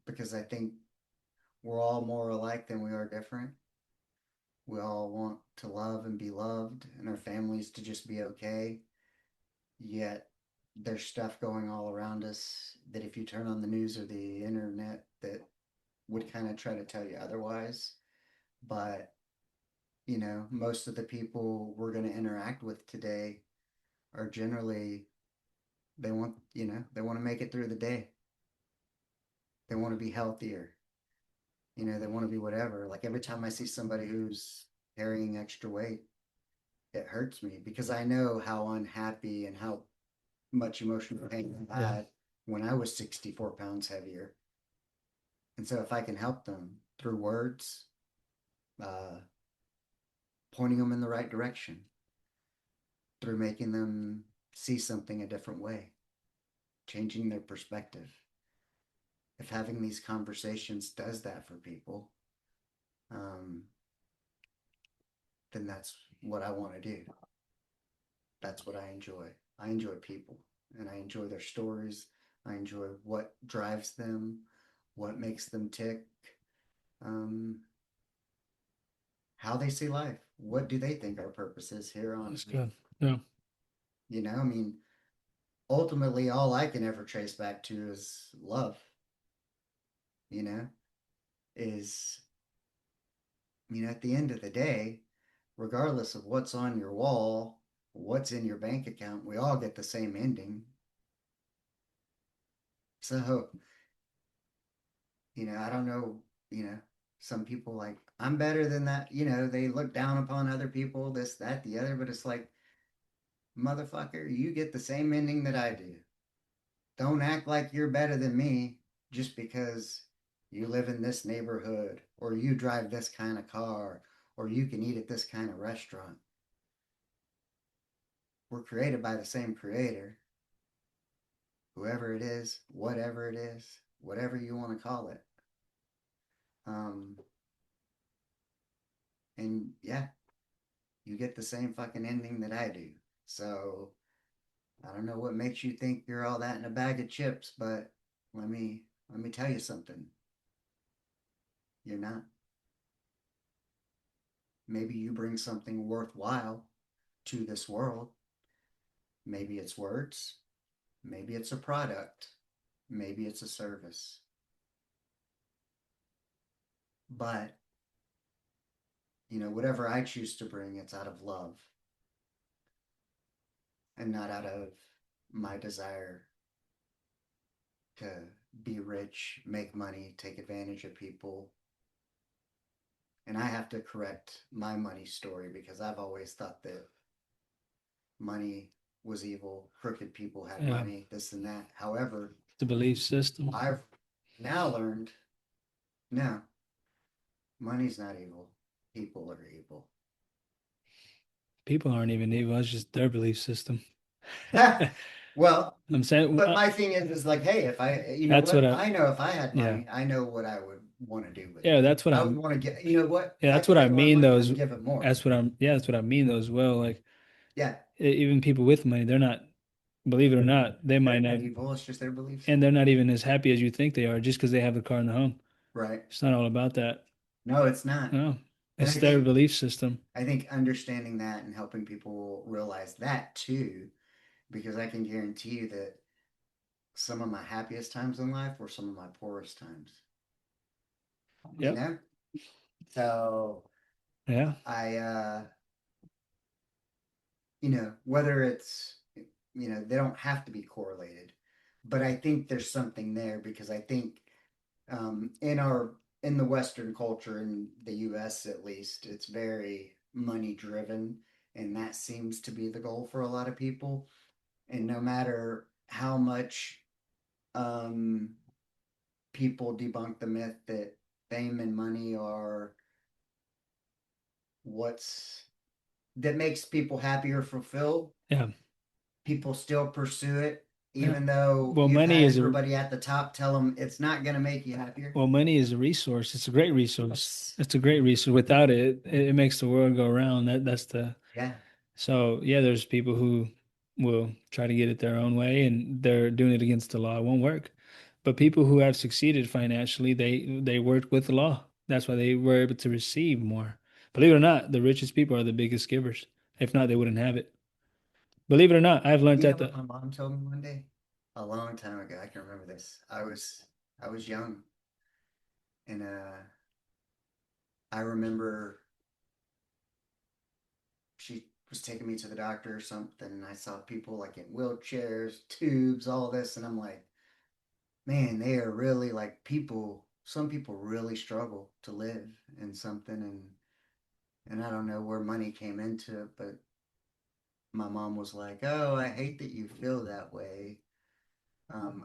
because I think we're all more alike than we are different. We all want to love and be loved, and our families to just be okay. Yet there's stuff going all around us that if you turn on the news or the internet that would kind of try to tell you otherwise. But, most of the people we're going to interact with today are generally, they want to make it through the day. They want to be healthier. They want to be whatever. Like every time I see somebody who's carrying extra weight, it hurts me because I know how unhappy and how much emotional pain I Yeah. had when I was 64 pounds heavier. And so if I can help them through words, uh, pointing them in the right direction, through making them see something a different way, changing their perspective. If having these conversations does that for people, um, then that's what I want to do. That's what I enjoy. I enjoy people and I enjoy their stories. I enjoy what drives them, what makes them tick, um, how they see life. What do they think our purpose is here on That's Earth? good. Yeah. I mean, ultimately, all I can ever trace back to is love, you know, is, at the end of the day, regardless of what's on your wall, what's in your bank account, we all get the same ending. So, I don't know, some people like, I'm better than that. They look down upon other people, this, that, the other, but it's like, motherfucker, you get the same ending that I do. Don't act like you're better than me just because you live in this neighborhood or you drive this kind of car or you can eat at this kind of restaurant. We're created by the same creator, whoever it is, whatever you want to call it. Um, and yeah, you get the same fucking ending that I do. So I don't know what makes you think you're all that in a bag of chips, but let me tell you something. You're not. Maybe you bring something worthwhile to this world. Maybe it's words, maybe it's a product, maybe it's a service. But, whatever I choose to bring, it's out of love and not out of my desire to be rich, make money, take advantage of people. And I have to correct my money story because I've always thought that money was evil, crooked people had Yeah, money, this and that. However, the belief system. I've now learned no, money's not evil. People are evil. People aren't even evil. It's just their belief system. Well, I'm saying but my thing is like, hey, if I, you know that's what what? I, I know if I had yeah, money, I know what I would want to do with yeah, it. that's what I would I'm, want to get, you know what? If yeah, I that's could what I get more mean money, though, is I'd give it more. that's what I'm, yeah, that's what I mean though as well. Like Yeah, even people with money, they're not, believe it or not, they they're might not not, evil. It's just their beliefs. and they're not even as happy as you think they are just because they have the car and the home. Right. It's not all about that. No, it's not. No, And it's their belief system. I think understanding that and helping people realize that too, because I can guarantee you that some of my happiest times in life were some of my poorest times. You Yep. know? So Yeah. I whether it's they don't have to be correlated, but I think there's something there because I think in the Western culture in the US at least, it's very money driven, and that seems to be the goal for a lot of people. And no matter how much um, people debunk the myth that fame and money are what's that makes people happy or fulfilled, Yeah. people still pursue it, Yeah. even though Well, you've money had is a everybody at the top tell them it's not going to make you happier. well, money is a resource. It's a great resource. Yes. It's a great resource. Without it, it makes the world go round. That's the Yeah. so yeah, there's people who will try to get it their own way and they're doing it against the law. It won't work. But people who have succeeded financially, they worked with the law. That's why they were able to receive more. Believe it or not, the richest people are the biggest givers. If not, they wouldn't have it. Believe it or not, I've learned You know that what the my mom told me one day? A long time ago. I can remember this. I was young, and I remember she was taking me to the doctor or something, and I saw people like in wheelchairs, tubes, all this, and I'm like, man, they are really like people. Some people really struggle to live in something, and I don't know where money came into it, but my mom was like, "Oh, I hate that you feel that way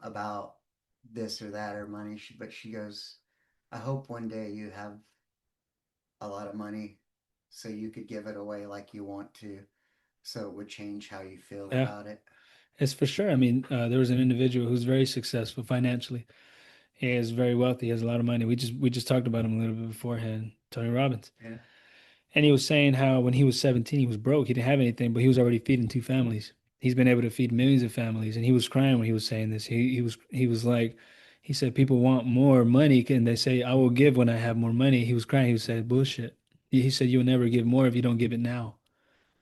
about this or that or money." But she goes, "I hope one day you have a lot of money so you could give it away like you want to, so it would change how you feel yeah, about it." it's for sure. I mean, there was an individual who's very successful financially. He is very wealthy. He has a lot of money. We just talked about him a little bit beforehand, Tony Robbins. Yeah, And he was saying how when he was 17, he was broke. He didn't have anything, but he was already feeding two families. He's been able to feed millions of families. And he was crying when he was saying this. He was like, he said, people want more money and they say, I will give when I have more money. He was crying. He said, bullshit. He said, you'll never give more if you don't give it now.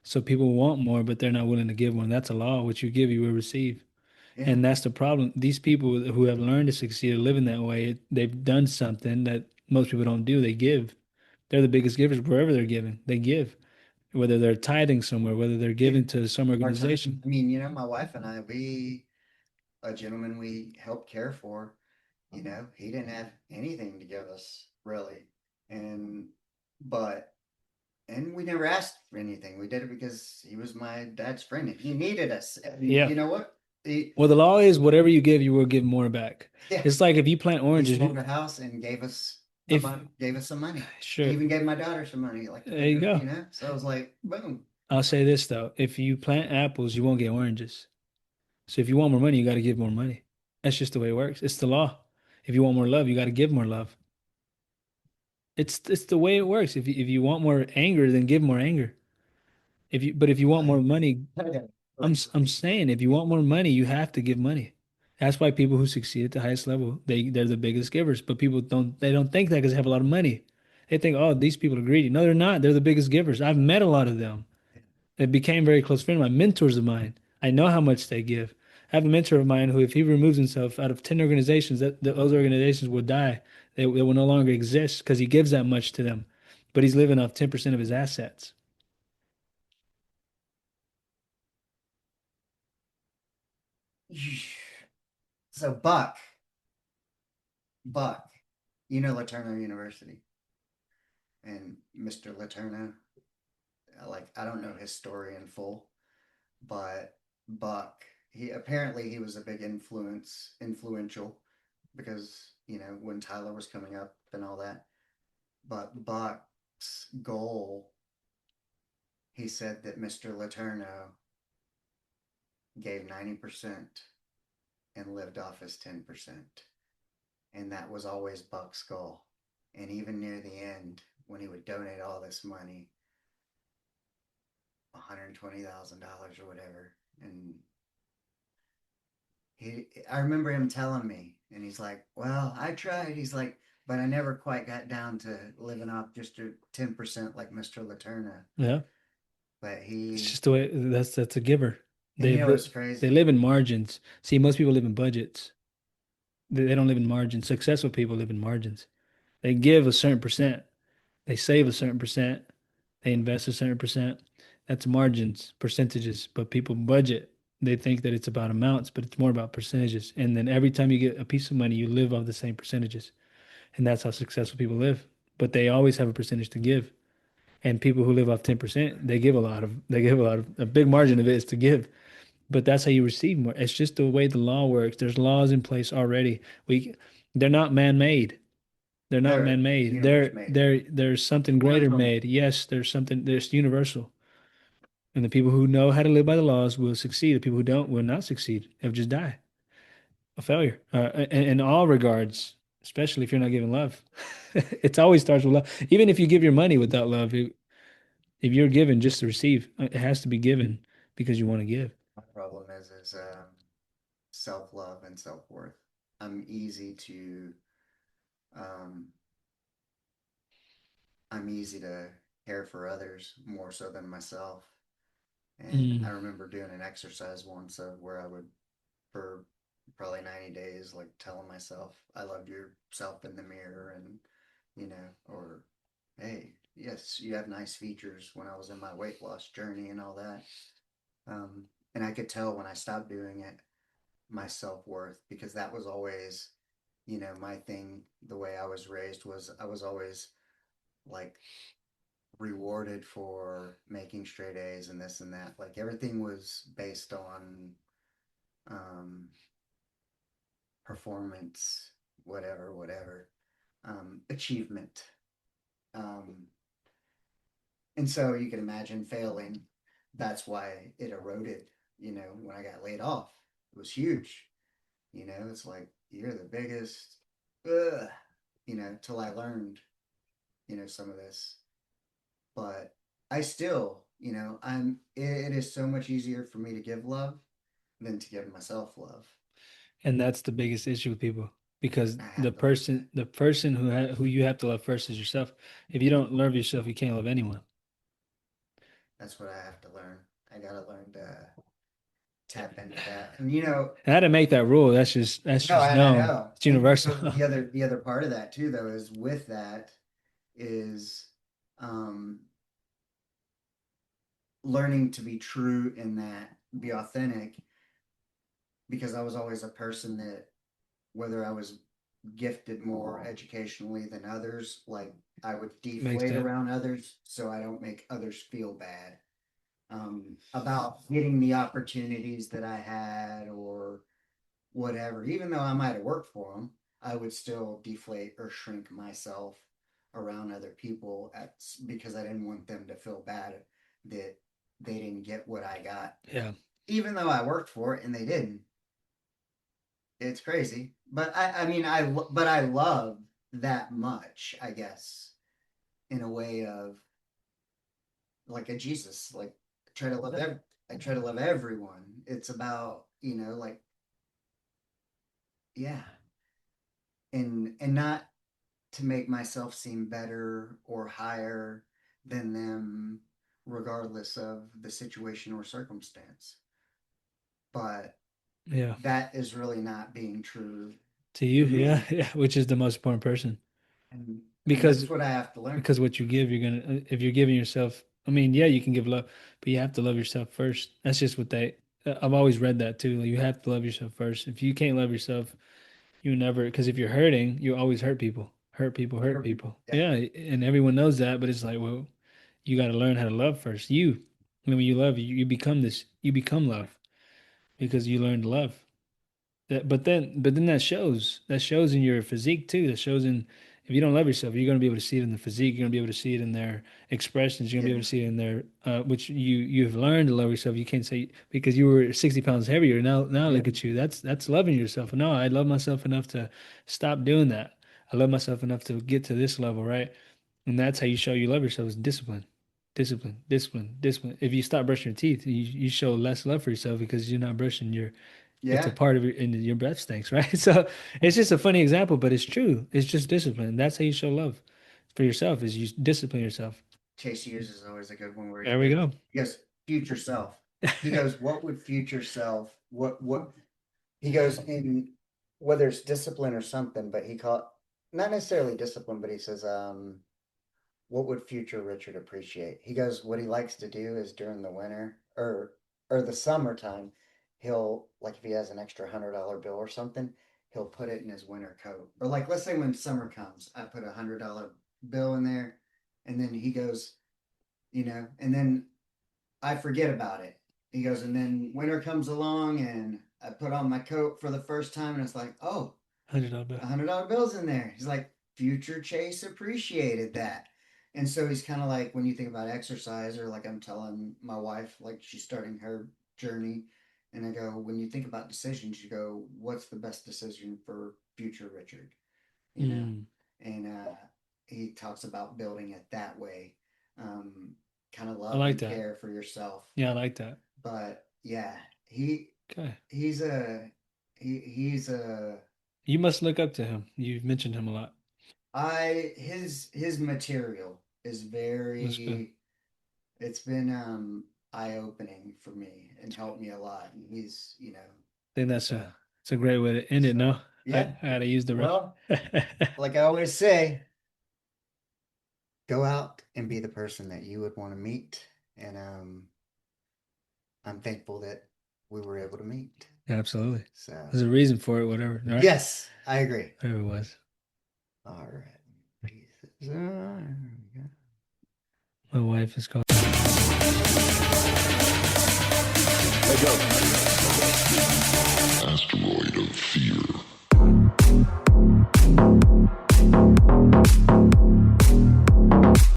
So people want more, but they're not willing to give one. That's a law. What you give, you will receive. yeah, And that's the problem. These people who have learned to succeed or living that way, they've done something that most people don't do. They give. They're the biggest givers wherever they're giving. They give, whether they're tithing somewhere, whether they're yeah. giving to some Our time. organization. I mean, my wife and I, a gentleman we helped care for, he didn't have anything to give us really, and but and we never asked for anything. We did it because he was my dad's friend and he needed us. And Yeah. you know what? He, Well, the law is whatever you give, you will give more back. yeah, It's like if you plant he oranges, sold a house and if gave us some money. He sure, even gave my daughter some money, like to there put you her, go. So I was like, boom. I'll say this though, if you plant apples, you won't get oranges. So if you want more money, you got to give more money. That's just the way it works. It's the law. If you want more love, you got to give more love. It's the way it works. If you want more anger, then give more anger. If you want more I, money, I got I'm saying if you want more money, you have to give money. That's why people who succeed at the highest level, they're the biggest givers. But people don't think that because they have a lot of money. They think, oh, these people are greedy. No, they're not. They're the biggest givers. I've met a lot of them. They became very close friends, my mentors of mine. I know how much they give. I have a mentor of mine who, if he removes himself out of 10 organizations, those organizations will die. They will no longer exist because he gives that much to them. But he's living off 10% of his assets. So Buck, Laterno University and Mr. Laterno, like I don't know his story in full, but Buck, he was a big influential because, when Tyler was coming up and all that. But Buck's goal, he said that Mr. Laterno gave 90% and lived off his 10%. And that was always Buck's goal. And even near the end, when he would donate all this money, $120,000 or whatever, and I remember him telling me, and he's like, "Well, I tried." He's like, "But I never quite got down to living off just a 10% like Mr. Laterna." Yeah. But It's he, just the way that's a giver. and They li it's they crazy. live in margins. See, most people live in budgets. They don't live in margins. Successful people live in margins. They give a certain percent. They save a certain percent. They invest a certain percent. That's margins, percentages. But people budget. They think that it's about amounts, but it's more about percentages. And then every time you get a piece of money, you live off the same percentages. And that's how successful people live. But they always have a percentage to give. And people who live off 10%, a big margin of it is to give. But that's how you receive more. It's just the way the law works. There's laws in place already. They're not man-made. They're not The man-made. universe made it. There's something One greater from made. Yes, there's universsul. And the people who know how to live by the laws will succeed. The people who don't will not succeed. They'll just die. A failure. In all regards, especially if you're not giving love. It always starts with love. Even if you give your money without love, if you're given just to receive, it has to be given because you want to give. my problem is self love and self worth. I'm easy to um, I'm easy to care for others more so than myself. And I Mm. remember doing an exercise once of where I would, for probably 90 days, like telling myself, I love yourself in the mirror, and, or, hey, yes, you have nice features when I was in my weight loss journey and all that. And I could tell when I stopped doing it, my self worth, because that was always, my thing. The way I was raised was I was always like rewarded for making straight A's and this and that. Like everything was based on um, performance, whatever, achievement. Um, and so you can imagine failing. That's why it eroded, when I got laid off. It was huge. It's like, you're the biggest, ugh, till I learned, some of this. But I still, it is so much easier for me to give love than to give myself love. And that's the biggest issue with people because I the have to learn person that. the person who you have to love first is yourself. If you don't love yourself, you can't love anyone. That's what I have to learn. I got to learn to tap into that. And And how to make that rule, that's no, just and I known. know. It's And universal. so the other part of that too, though, is with that is um, learning to be true in that, be authentic, because I was always a person that, whether I was gifted more educationally than others, like I would Makes deflate that. around others so I don't make others feel bad about getting the opportunities that I had or whatever. Even though I might have worked for them, I would still deflate or shrink myself around other people because I didn't want them to feel bad that they didn't get what I got, Yeah. even though I worked for it and they didn't. It's crazy, but I mean, but I love that much, I guess, in a way of like a Jesus, like try to love every, I try to love everyone. It's about, like, yeah, and not to make myself seem better or higher than them, regardless of the situation or circumstance. but Yeah. that is really not being true To for you, yeah, me. yeah, which is the most important person. And Because that's what I have to learn. because what you give, you're gonna if you're giving yourself, I mean, yeah, you can give love, but you have to love yourself first. That's just what they I've always read that too. Like, you have to love yourself first. If you can't love yourself, you never, because if you're hurting, you always hurt people. Hurt people, hurt For people. people. Yeah. Yeah, and everyone knows that, but it's like, well, you got to learn how to love first. And when you love, you become this, you become love because you learn to love. But then that shows in your physique too. That shows in if you don't love yourself, you're gonna be able to see it in the physique. You're gonna be able to see it in their expressions. You're gonna be able Yeah. to see it in their which you've learned to love yourself. You can't say because you were 60 pounds heavier. Now Yeah. look at you. That's loving yourself. No, I love myself enough to stop doing that. I love myself enough to get to this level, right? And that's how you show you love yourself is discipline. Discipline, discipline, discipline. If you stop brushing your teeth, you show less love for yourself because you're not brushing your it's a Yeah. part of your and your breath stinks, right? So it's just a funny example, but it's true. It's just discipline. That's how you show love for yourself is you discipline yourself. Chase Hughes is always a good one where There we go. he goes, future self. He goes, what would future self, what, he goes in, whether it's discipline or something, but he called, not necessarily discipline, but he says, what would future Richard appreciate? He goes, what he likes to do is during the winter or the summertime, he'll like if he has an extra $100 bill or something, he'll put it in his winter coat. Or like let's say when summer comes, I put $100 bill in there, and then he goes, and then I forget about it. He goes, and then winter comes along, and I put on my coat for the first time, and it's like, oh, $100 bill. $100 bills in there. He's like, future Chase appreciated that. And so he's kind of like, when you think about exercise, or like I'm telling my wife, like she's starting her journey. And I go, when you think about decisions, you go, what's the best decision for future Richard? You know? Mm, And he talks about building it that way. Um, Kind of I love like and that. care for yourself. Yeah, I like that. But yeah, he Okay. he's a he's a You must look up to him. You've mentioned him a lot. I his material is That's good. very it's been eye opening for me and helped me a lot. And he's, I think so it's a great way to end it. so No, yeah. I gotta use the rest. Well, like I always say, go out and be the person that you would want to meet. And I'm thankful that we were able to meet. Absolutely. So There's a reason for it, whatever. All right. yes, I agree. Whatever it was. All right. There we go. My wife is calling. Let's go.